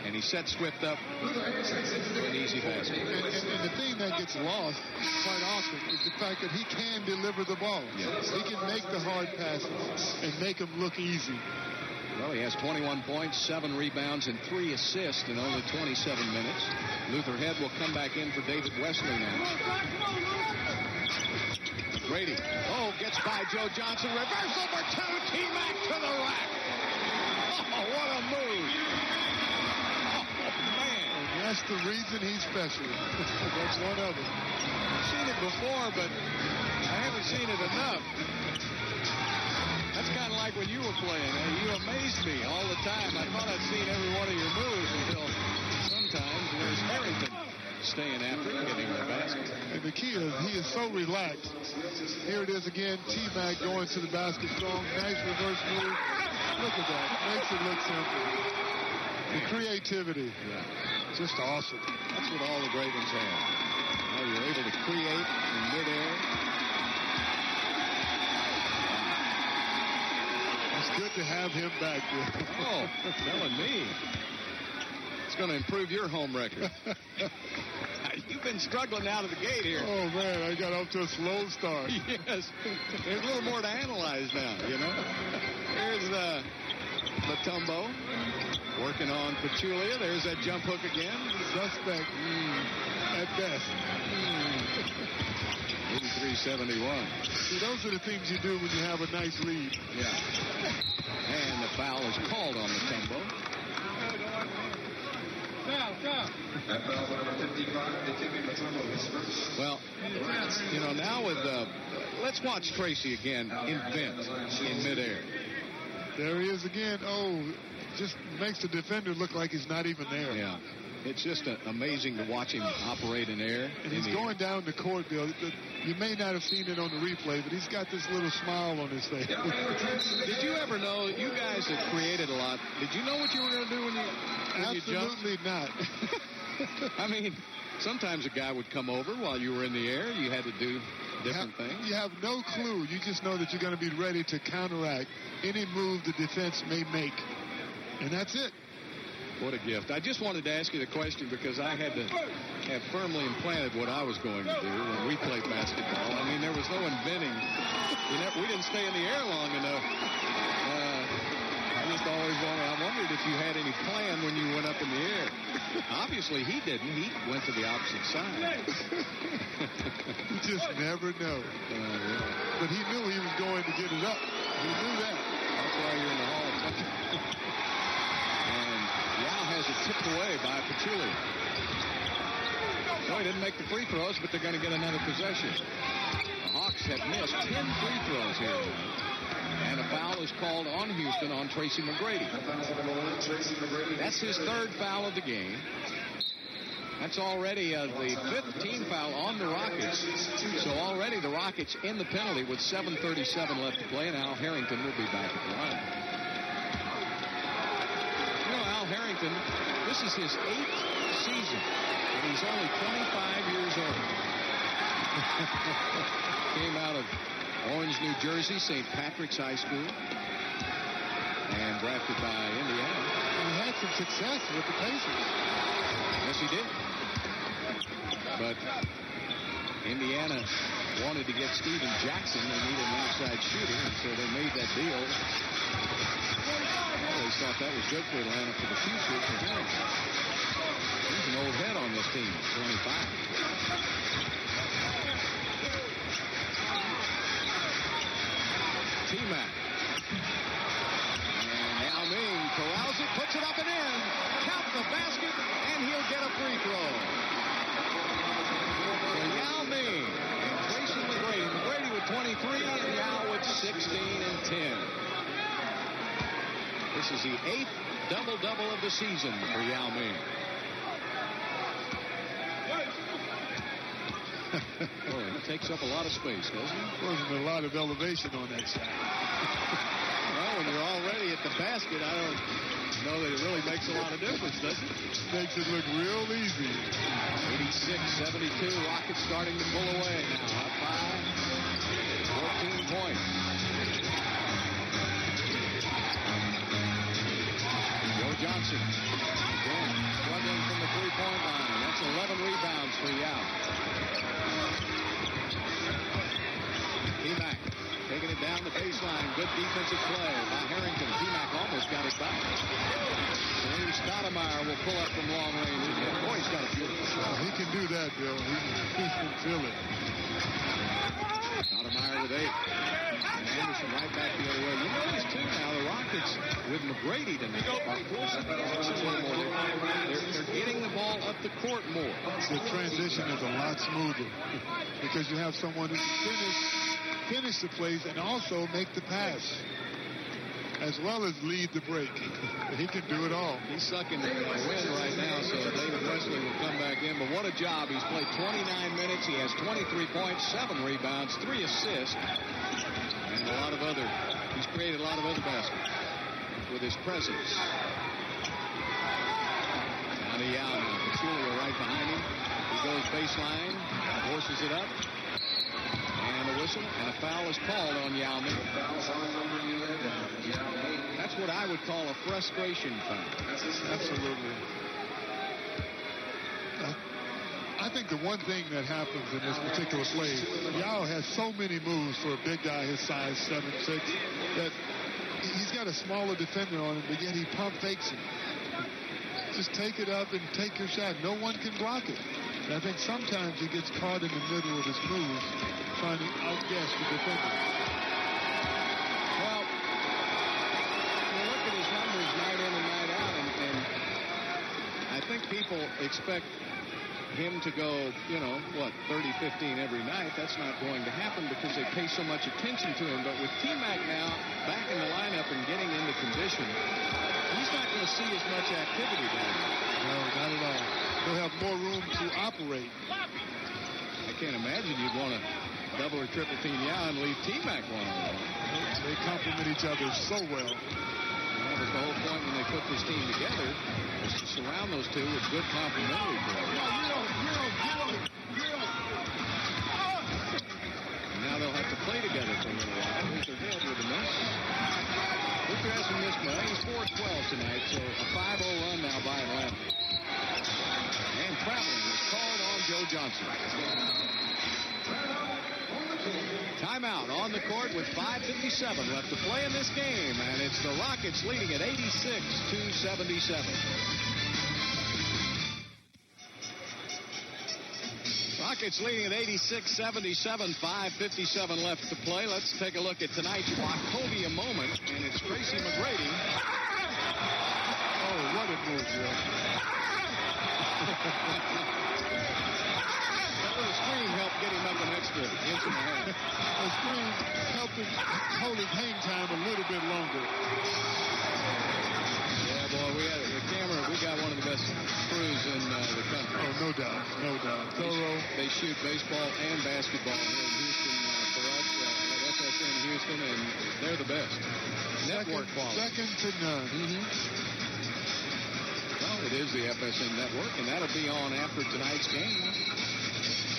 and he sets Swift up for an easy basket. And the thing that gets lost quite often is the fact that he can deliver the ball. Yes. He can make the hard passes and make them look easy. Well, he has 21 points, 7 rebounds, and 3 assists in only 27 minutes. Luther Head will come back in for David Wesley now. Grady, gets by Joe Johnson. Reversal for 2. T-Mac to the rack. Oh, what a move. Oh, man. And that's the reason he's special. That's one of them. I've seen it before, but I haven't seen it enough. That's kind of like when you were playing. You amazed me all the time. I thought I'd seen every one of your moves until sometimes there's Harrington staying after him, getting the basket. And the key is he is so relaxed. Here it is again. T-Mac going to the basket strong. Nice reverse move. Look at that. Makes it look simple. The creativity. Yeah. Just awesome. That's what all the great ones have. You're able to create in midair. Good to have him back there. Oh, telling me. It's going to improve your home record. You've been struggling out of the gate here. Oh, man, I got off to a slow start. Yes. There's a little more to analyze now, you know. Here's Mutombo working on Pachulia. There's that jump hook again. Suspect at best. 83-71. See, those are the things you do when you have a nice lead. Yeah. And the foul is called on Mutombo. Well, you know, now with let's watch Tracy again invent in midair. There he is again. Oh, just makes the defender look like he's not even there. Yeah. It's just amazing to watch him operate in air. And he's going down the court, Bill. You may not have seen it on the replay, but he's got this little smile on his face. Did you ever know, you guys have created a lot, did you know what you were going to do when you jumped? Absolutely not. I mean, sometimes a guy would come over while you were in the air. You had to do different things. You have no clue. You just know that you're going to be ready to counteract any move the defense may make. And that's it. What a gift. I just wanted to ask you the question because I had to have firmly implanted what I was going to do when we played basketball. I mean, there was no inventing. We didn't stay in the air long enough. I just always I wondered if you had any plan when you went up in the air. Obviously, he didn't. He went to the opposite side. You just never know. But he knew he was going to get it up. He knew that. That's why you're in the Hall of Fame. Has it tipped away by Pachulia. So he didn't make the free throws, but they're going to get another possession. The Hawks have missed 10 free throws here tonight. And a foul is called on Houston on Tracy McGrady. That's his 3rd foul of the game. That's already the 5th team foul on the Rockets. So already the Rockets in the penalty with 7:37 left to play. And Al Harrington will be back at the line. Harrington, this is his 8th season, and he's only 25 years old. Came out of Orange, New Jersey, St. Patrick's High School, and drafted by Indiana. He had some success with the Pacers. Yes, he did. But Indiana wanted to get Steven Jackson. They needed an outside shooter, and so they made that deal. They thought that was good for Atlanta for the future. For Harrington. He's an old head on this team, 25. T-Mac. And Yao Ming corrals it, puts it up and in. Count the basket, and he'll get a free throw. So Yao Ming and Tracy McGrady. McGrady with 23 and Yao with 16 and 10. This is the 8th double-double of the season for Yao Ming. takes up a lot of space, doesn't it? Wasn't a lot of elevation on that side. Well, when you're already at the basket, I don't know that it really makes a lot of difference, does it? Makes it look real easy. 86-72. Rockets starting to pull away now. Up by 14 points. Joe Johnson again struggling from the three-point line. That's 11 rebounds for Yao. T-Mac taking it down the baseline. Good defensive play by Harrington. T-Mac almost got it back. Salim Stoudemire will pull up from long range again. Boy, he's got a beautiful shot. He can do that, Bill. He can feel it. Stoudemire with 8. And Anderson right back the other way. You notice, too, now the Rockets with McGrady tonight are forcing the action a little more. They're getting the ball up the court more. The transition is a lot smoother because you have someone who can finish the plays and also make the pass, as well as lead the break. He can do it all. He's sucking the wind right now, so David Wesley will come back in. But what a job. He's played 29 minutes. He has 23 points, 7 rebounds, 3 assists, and he's created a lot of other baskets with his presence. Down to Yao now. Pachulia right behind him. He goes baseline, forces it up. And a whistle, and a foul is called on Yao Ming. That's what I would call a frustration foul. Absolutely. I think the one thing that happens in this particular play, Yao has so many moves for a big guy his size, 7'6", that he's got a smaller defender on him, but yet he pump fakes him. Just take it up and take your shot. No one can block it. And I think sometimes he gets caught in the middle of his moves, trying to outguess the defender. Well, you look at his numbers night in and night out, and I think people expect him to go, 30-15 every night. That's not going to happen because they pay so much attention to him. But with T-Mac now back in the lineup and getting into condition, he's not going to see as much activity down there. No, not at all. He'll have more room to operate. I can't imagine you'd want to double or triple team Yao and leave T-Mac one-on-one. They complement each other so well. That was the whole point when they put this team together, was to surround those two with good complementary players. And now they'll have to play together for a little while. Luther Head with a miss. Luther hasn't missed much. He's 4-12 tonight, so a 5-0 run now by Atlanta. And traveling is called on Joe Johnson. Timeout on the court with 5:57 left to play in this game, and it's the Rockets leading at 86-77. Rockets leading at 86-77, 5:57 left to play. Let's take a look at tonight's Wachovia moment, and it's Tracy McGrady. Oh, what a move, Joe. That little screen helped get him up an extra inch and a half. The screen helped him hold his hang time a little bit longer. Yeah, boy, we got one of the best crews in the country. Oh, no doubt, no doubt. Thorough. They shoot baseball and basketball here in Houston for us at FSN Houston, and they're the best. Network quality. Second to none. Well, it is the FSN Network, and that'll be on after tonight's game.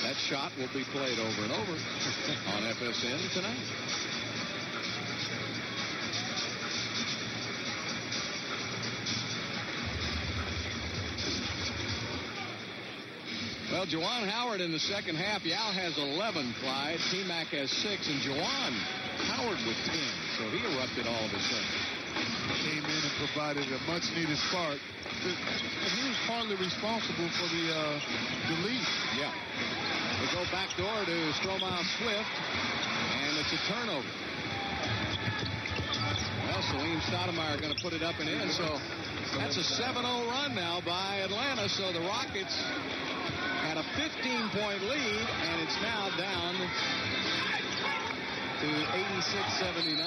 That shot will be played over and over on FSN tonight. Well, Juwan Howard in the second half. Yao has 11, Clyde. T-Mac has 6, and Juwan Howard with 10. So he erupted all of a sudden. Came in and provided a much-needed spark. And he was partly responsible for the lead. Yeah. They go back door to Stromile Swift, and it's a turnover. Well, Salim Stoudemire going to put it up and in, so that's a 7-0 run now by Atlanta. So the Rockets had a 15-point lead, and it's now down to 86-79.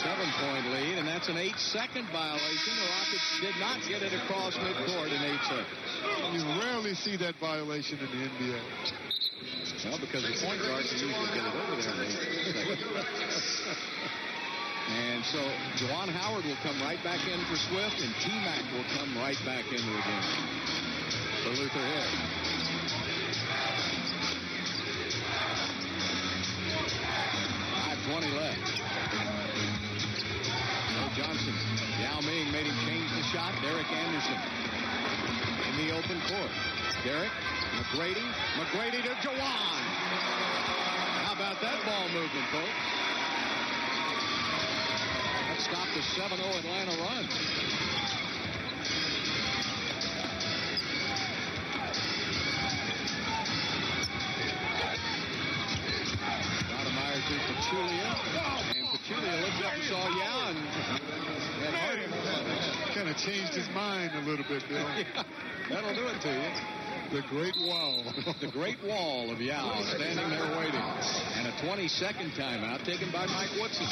7-point lead, and that's an 8-second violation. The Rockets did not get it across midcourt in 8 seconds. You rarely see that violation in the NBA. Well, because the point guard can usually get it over there. And so Juwan Howard will come right back in for Swift, and T-Mac will come right back into the game for Luther Head. 5:20 left. No Johnson. Yao Ming made him change the shot. Derek Anderson in the open court. Derek, McGrady to Juwan. How about that ball movement, folks? That stopped a 7-0 Atlanta run. Stoudemire to Pachulia. And Pachulia looked up and saw Yao and hurt him. Kind of changed his mind a little bit, Bill. Yeah, that'll do it to you. The Great Wall. The Great Wall of Yao standing there waiting. And a 20-second timeout taken by Mike Woodson.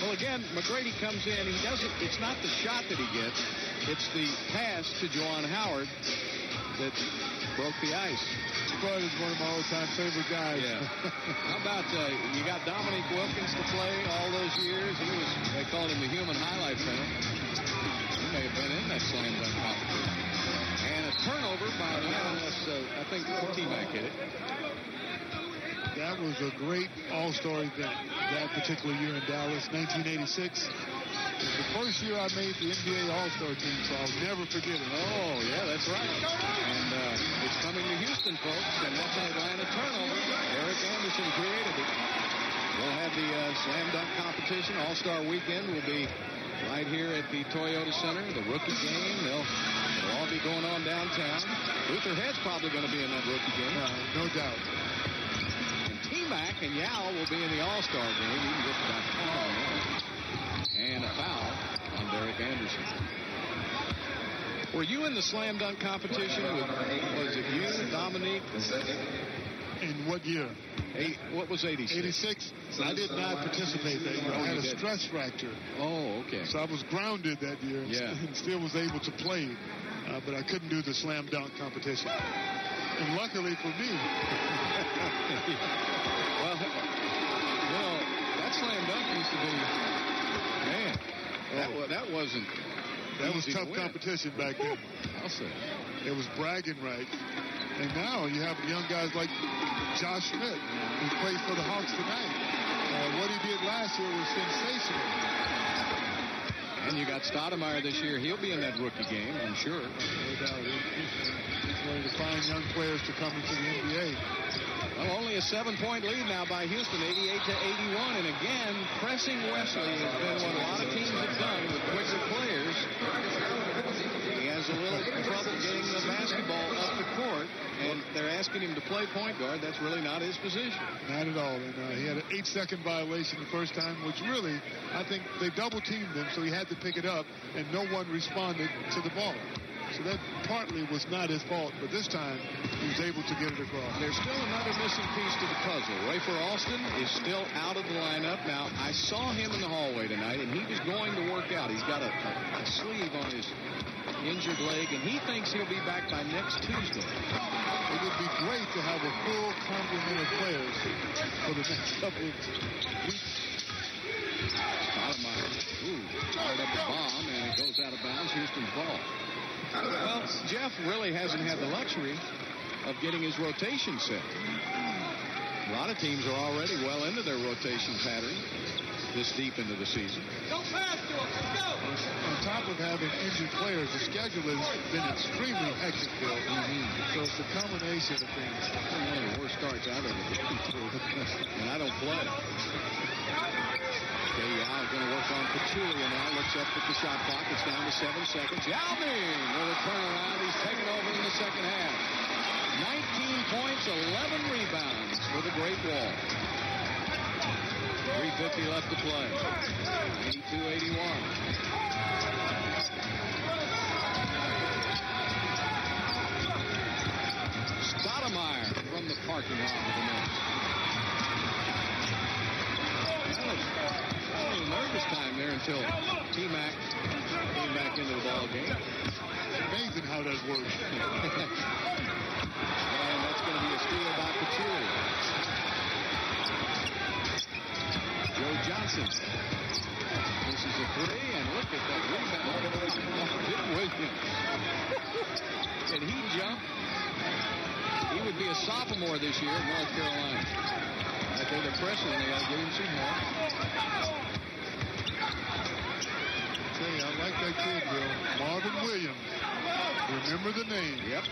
Well, again, McGrady comes in. He doesn't. It's not the shot that he gets. It's the pass to Juwan Howard that broke the ice. Probably one of my all-time favorite guys. Yeah. How about you got Dominique Wilkins to play all those years? They called him the human highlight film. He may have been in that slam dunk competition. And a turnover by Atlanta. I think T-Mac hit it. That was a great all-star event that particular year in Dallas, 1986. The first year I made the NBA All-Star team, so I'll never forget it. Oh, yeah, that's right. And it's coming to Houston, folks, and that's an Atlanta turnover. Derek Anderson created it. We'll have the slam dunk competition. All-Star weekend will be right here at the Toyota Center. The rookie game, they'll all be going on downtown. Luther Head's probably going to be in that rookie game. No doubt. T-Mac and Yao will be in the All-Star game. You can get to that foul. And a foul on Derek Anderson. Were you in the slam dunk competition with, was it you, Dominique? In what year? What was 86? 86. I did not participate that year. I had a stress fracture. Oh, okay. So I was grounded that year and still was able to play, but I couldn't do the slam dunk competition. And luckily for me. Well, that slam dunk used to be, man, that wasn't. That was tough competition back then. I'll say. It was bragging rights. And now you have young guys like Josh Schmidt, who plays for the Hawks tonight. What he did last year was sensational. And you got Stoudemire this year. He'll be in that rookie game, I'm sure. No doubt. He's one of the fine young players to come into the NBA. Well, only a 7-point lead now by Houston, 88-81. And again, pressing Wesley has been what a lot of teams have done with quicker players. He has a little trouble getting the basketball up the court, and they're asking him to play point guard. That's really not his position. Not at all. And he had an 8-second violation the first time, which really, I think they double-teamed him, so he had to pick it up, and no one responded to the ball. So that partly was not his fault, but this time he was able to get it across. There's still another missing piece to the puzzle. Rafer Alston is still out of the lineup. Now, I saw him in the hallway tonight, and he was going to work out. He's got a sleeve on his injured leg, and he thinks he'll be back by next Tuesday. It would be great to have a full complement of players for the next couple of weeks. Stoudemire, fired up the bomb, and it goes out of bounds. Houston's ball. Well, Jeff really hasn't had the luxury of getting his rotation set. A lot of teams are already well into their rotation pattern this deep into the season. Go fast to him. Go! On top of having injured players, the schedule has been extremely hectic, Bill. So it's a combination of things. One of the worst starts I've ever been through. And I don't play. Okay, Yao is going to work on Pachulia now. Looks up at the shot clock. It's down to 7 seconds. Yao Ming with a turnaround. He's taken over in the second half. 19 points, 11 rebounds for the Great Wall. 3:50 left to play. 82-81. Stoudemire from the parking lot of the Nets. That was a nervous time there until T-Mac came back into the ball game. It's amazing how that works. And that's going to be a steal by Pachulia. Joe Johnson. This is a three, and look at that rebound. Marvin Williams. Can he jump? He would be a sophomore this year in North Carolina. I think the pressure, they got to give him some more. Hey, I like that kid, Bill. Marvin Williams. Remember the name. Yep.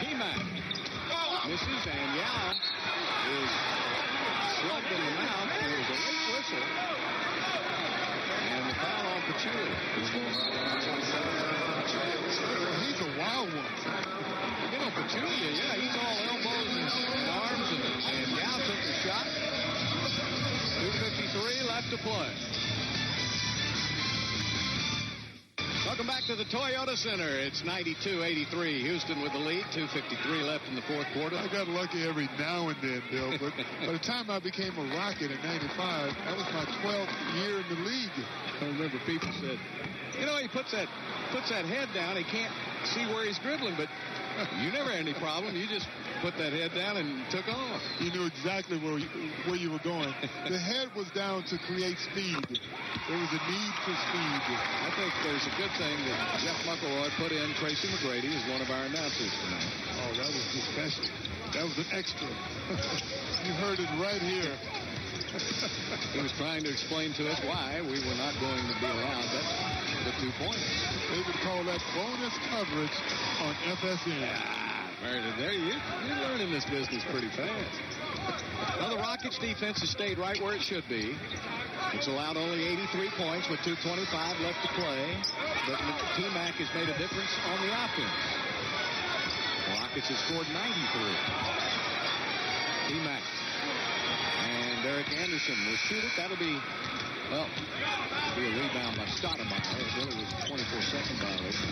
T-Mac. Misses, and Yao is slugged in the mouth. There was a late whistle. And the foul on Pachulia. He's a wild one. You know, Pachulia, yeah, he's all elbows and arms, and Yao took the shot. 2:53 left to play. Welcome back to the Toyota Center. It's 92-83. Houston with the lead. 2:53 left in the fourth quarter. I got lucky every now and then, Bill, but by the time I became a Rocket in 95, that was my 12th year in the league. I remember people said, you know, he puts that head down. He can't see where he's dribbling, but you never had any problem. You just put that head down and took off. You knew exactly where you were going. The head was down to create speed. There was a need for speed. I think there's a good thing that Jeff McElroy put in Tracy McGrady as one of our announcers tonight. Oh, that was just special. That was an extra. You heard it right here. He was trying to explain to us why we were not going to be allowed the 2 points. They would call that bonus coverage on FSN. There you're learning this business pretty fast. Well, the Rockets' defense has stayed right where it should be. It's allowed only 83 points with 2:25 left to play. But T-Mac has made a difference on the offense. The Rockets have scored 93. T-Mac. And Derek Anderson will shoot it. That'll be, well, it'll be a rebound by Stoudemire. It really was a 24-second violation.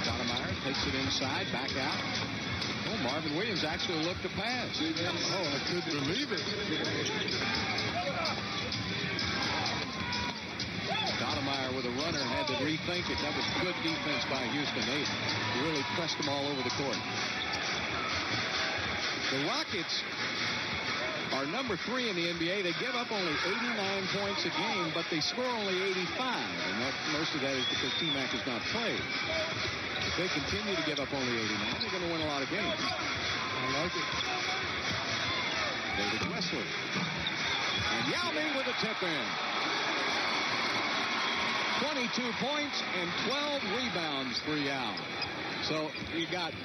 Stoudemire takes it inside, back out. Oh, Marvin Williams actually looked to pass. Oh, I couldn't believe it. Stoudemire with a runner had to rethink it. That was good defense by Houston. They really pressed them all over the court. The Rockets are number 3 in the NBA. They give up only 89 points a game, but they score only 85. And most of that is because T-Mac has not played. If they continue to give up only 89, they're going to win a lot of games. I like it. David Wesley. And Yao Ming with a tip-in. 22 points and 12 rebounds for Yao. So you got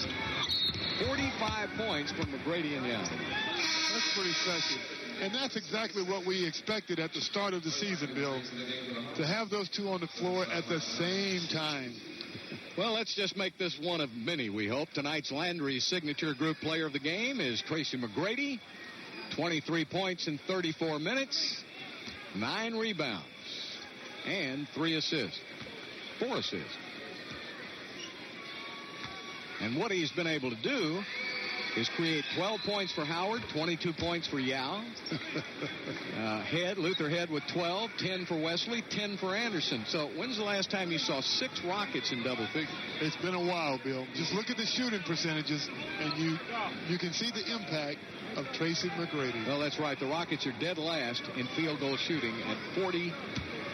45 points from McGrady and Yao. That's pretty special. And that's exactly what we expected at the start of the season, Bill. To have those two on the floor at the same time. Well, let's just make this one of many, we hope. Tonight's Landry signature group player of the game is Tracy McGrady. 23 points in 34 minutes. 9 rebounds. And 3 assists. 4 assists. And what he's been able to do is create 12 points for Howard, 22 points for Yao. Luther Head with 12, 10 for Wesley, 10 for Anderson. So when's the last time you saw 6 Rockets in double figures? It's been a while, Bill. Just look at the shooting percentages, and you can see the impact of Tracy McGrady. Well, that's right. The Rockets are dead last in field goal shooting at 40,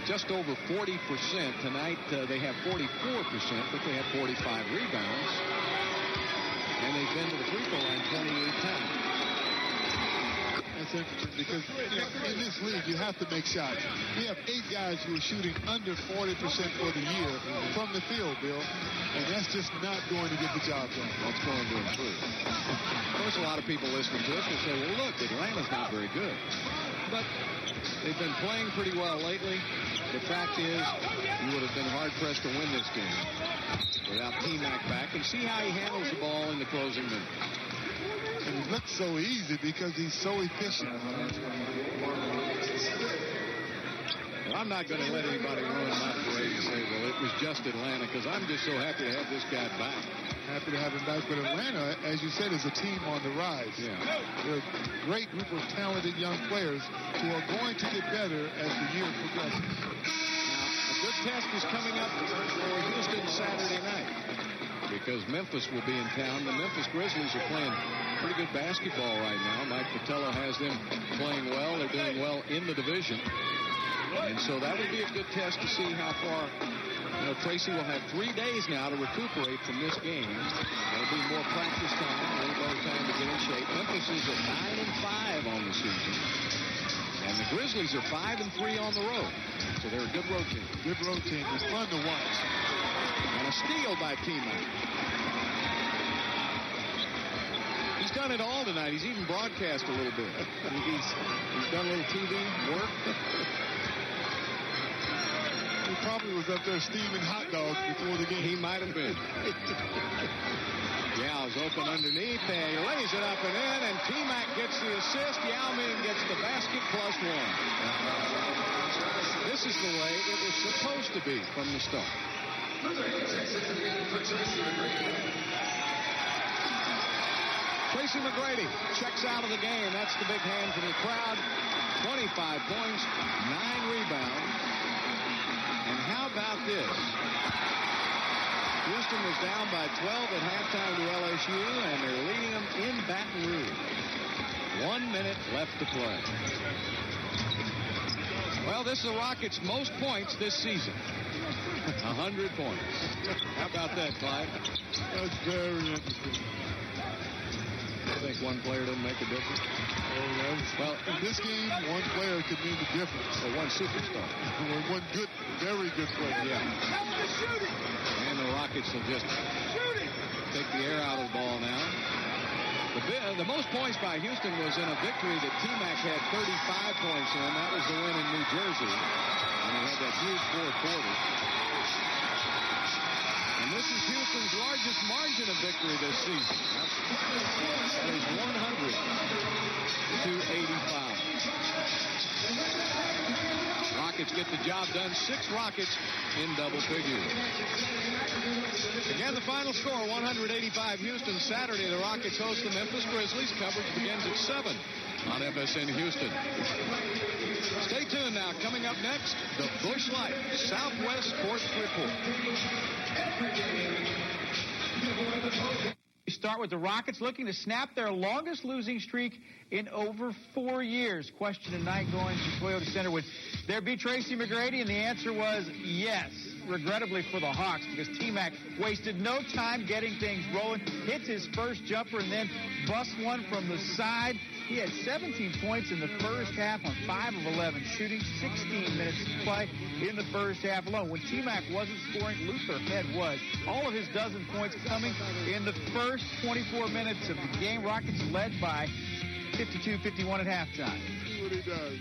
just over 40%. Tonight they have 44%, but they have 45 rebounds. And they've been to the free throw line 28 times. That's interesting because in this league, you have to make shots. We have 8 guys who are shooting under 40% for the year from the field, Bill. And that's just not going to get the job done. That's going to improve. Of course, a lot of people listening to us will say, well, look, Atlanta's not very good. But they've been playing pretty well lately. The fact is, you would have been hard-pressed to win this game without T-Mac back. And see how he handles the ball in the closing minutes. And it looks so easy because he's so efficient. Well, I'm not going to let anybody ruin my parade and say, well, it was just Atlanta, because I'm just so happy to have this guy back. Happy to have him back. But Atlanta, as you said, is a team on the rise. Yeah. They're a great group of talented young players who are going to get better as the year progresses. Now, a good test is coming up for Houston Saturday night. because Memphis will be in town. The Memphis Grizzlies are playing pretty good basketball right now. Mike Fratello has them playing well. They're doing well in the division. And so that would be a good test to see how far. Tracy will have 3 days now to recuperate from this game. There'll be more practice time, a little better time to get in shape. Memphis is at 9-5 on the season. And the Grizzlies are 5-3 on the road. So they're a good road team. Good road team. It's fun to watch. And a steal by T-Mac. He's done it all tonight. He's even broadcast a little bit. He's done a little TV work. He probably was up there steaming hot dogs before the game. He might have been. Yao's open underneath, and he lays it up and in, and T-Mac gets the assist. Yao Ming gets the basket +1. This is the way it was supposed to be from the start. Tracy McGrady checks out of the game. That's the big hand from the crowd. 25 points, 9 rebounds. And how about this? Houston was down by 12 at halftime to LSU, and they're leading them in Baton Rouge. 1 minute left to play. Well, this is the Rockets' most points this season. 100 points. How about that, Clyde? That's very interesting. I think one player doesn't make a difference. Well, in this game, one player could mean the difference. Or one superstar. Or one good, very good player. Yeah. And the Rockets will just take the air out of the ball now. The most points by Houston was in a victory that T-Mac had 35 points in. That was the win in New Jersey. And he had that huge fourth quarter. And this is Houston's largest margin of victory this season. That is 100 to 85. Rockets get the job done. 6 Rockets in double figures. Again, the final score, 185 Houston. Saturday, the Rockets host the Memphis Grizzlies. Coverage begins at 7 on FSN Houston. Stay tuned now. Coming up next, the Busch Light Southwest Sports Report. We start with the Rockets looking to snap their longest losing streak in over 4 years. Question tonight going to Toyota Center. Would there be Tracy McGrady? And the answer was yes. Regrettably for the Hawks, because T-Mac wasted no time getting things rolling, hits his first jumper, and then busts one from the side. He had 17 points in the first half on 5 of 11 shooting, 16 minutes to play in the first half alone. When T-Mac wasn't scoring, Luther Head was. All of his dozen points coming in the first 24 minutes of the game. Rockets led by 52-51 at halftime. See what he does.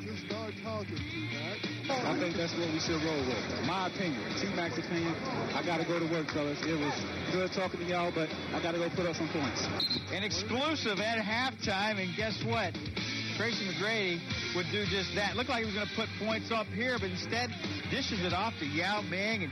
Just start talking, T-Mac. I think that's what we should roll with. My opinion. T-Mac's opinion. I got to go to work, fellas. It was good talking to y'all, but I got to go put up some points. An exclusive at halftime, and guess what? Tracy McGrady would do just that. Looked like he was going to put points up here, but instead dishes it off to Yao Ming, and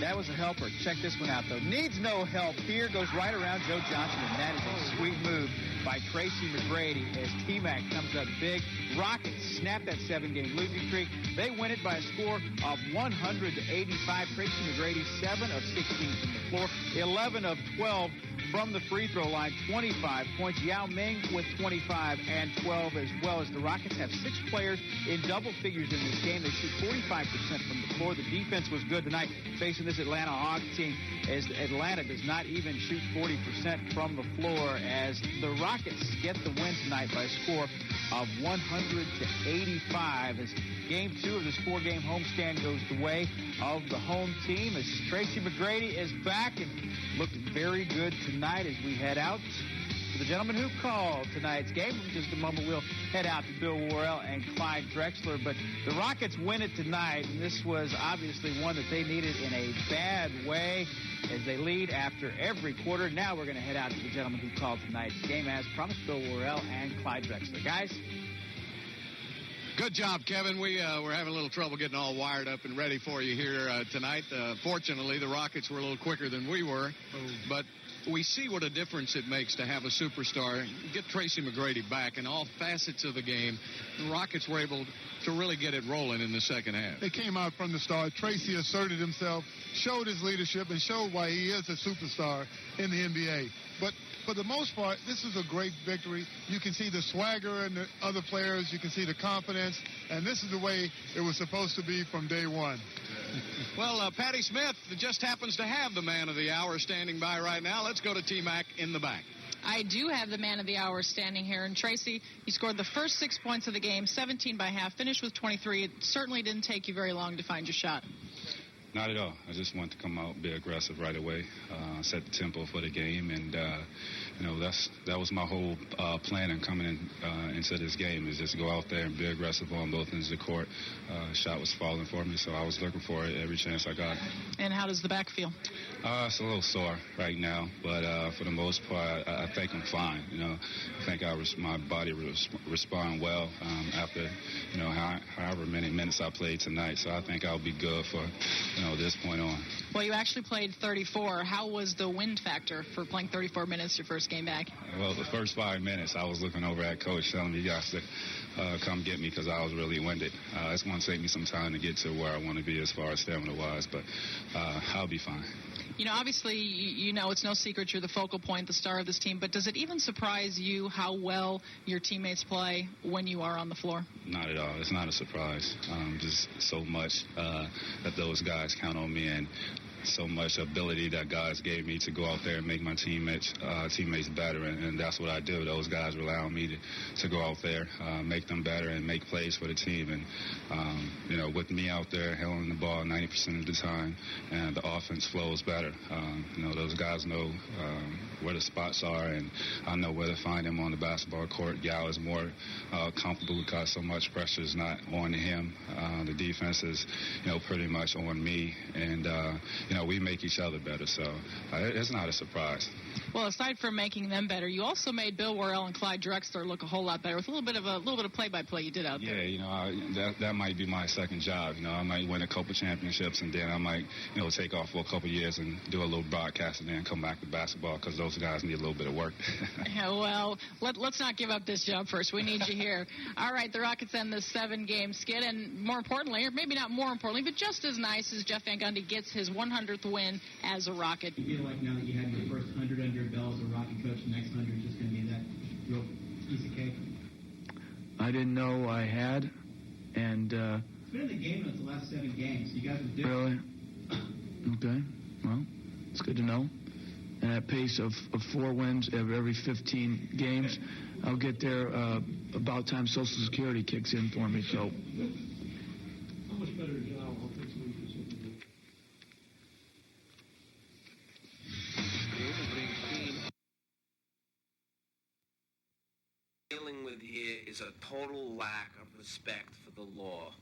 that was a helper. Check this one out, though. Needs no help here. Goes right around Joe Johnson, and that is a sweet move by Tracy McGrady as T-Mac comes up big. Rockets snap that 7-game losing streak. They win it by a score of 100 to 85. Tracy McGrady, 7 of 16 from the floor, 11 of 12 from the free throw line, 25 points. Yao Ming with 25 and 12 as well, as the Rockets have 6 players in double figures in this game. They shoot 45% from the floor. The defense was good tonight facing this Atlanta Hawks team, as Atlanta does not even shoot 40% from the floor, as the Rockets get the win tonight by a score of 100 to 85 as Game 2 of this 4-game homestand goes the way of the home team, as Tracy McGrady is back and looking very good tonight as we head out to the gentleman who called tonight's game. In just a moment, we'll head out to Bill Worrell and Clyde Drexler. But the Rockets win it tonight, and this was obviously one that they needed in a bad way as they lead after every quarter. Now we're going to head out to the gentleman who called tonight's game, as promised, Bill Worrell and Clyde Drexler. Guys? Good job, Kevin. We're having a little trouble getting all wired up and ready for you here tonight. Fortunately, the Rockets were a little quicker than we were, but we see what a difference it makes to have a superstar. Get Tracy McGrady back in all facets of the game. The Rockets were able to really get it rolling in the second half. They came out from the start. Tracy asserted himself, showed his leadership, and showed why he is a superstar in the NBA. But for the most part, this is a great victory. You can see the swagger in the other players. You can see the confidence. And this is the way it was supposed to be from day one. Well, Patty Smith just happens to have the man of the hour standing by right now. Let's go to T-Mac in the back. I do have the man of the hour standing here. And Tracy, you scored the first 6 points of the game, 17 by half, finished with 23. It certainly didn't take you very long to find your shot. Not at all. I just want to come out, be aggressive right away, set the tempo for the game, and that was my whole plan in coming into this game, is just go out there and be aggressive on both ends of the court. Shot was falling for me, so I was looking for it every chance I got. And how does the back feel? It's a little sore right now, but for the most part, I think I'm fine. I think my body respond well after however many minutes I played tonight. So I think I'll be good for this point on. Well, you actually played 34. How was the wind factor for playing 34 minutes your first game back? Well, the first 5 minutes, I was looking over at Coach telling me, you guys to come get me because I was really winded. It's going to take me some time to get to where I want to be as far as stamina-wise, but I'll be fine. Obviously, it's no secret you're the focal point, the star of this team, but does it even surprise you how well your teammates play when you are on the floor? Not at all. It's not a surprise. Just so much that those guys count on me, and so much ability that guys gave me to go out there and make my teammates better, and that's what I do. Those guys rely on me to go out there, make them better, and make plays for the team. And with me out there handling the ball 90% of the time, and the offense flows better. Those guys know where the spots are, and I know where to find them on the basketball court. Yao is more comfortable because so much pressure is not on him. The defense is, pretty much on me, and we make each other better, so it's not a surprise. Well, aside from making them better, you also made Bill Worrell and Clyde Drexler look a whole lot better with a little bit of play-by-play you did out there. Yeah, that might be my second job. I might win a couple championships, and then I might take off for a couple years and do a little broadcasting and then come back to basketball because those guys need a little bit of work. Yeah, well, let's not give up this job first. We need you here. All right, the Rockets end this 7-game skid, and more importantly, or maybe not more importantly, but just as nice as Jeff Van Gundy gets his 100th win as a Rocket. You feel like now that you have your first 100 under your belt as a Rocket coach, the next 100 is just going to be that real piece of cake? I didn't know I had, and it's been in the game in the last 7 games. You guys have really? Okay. Well, it's good to know. And at pace of 4 wins every 15 games, I'll get there about time Social Security kicks in for me. So. How much better is Yao offensively? Dealing with here is a total lack of respect for the law.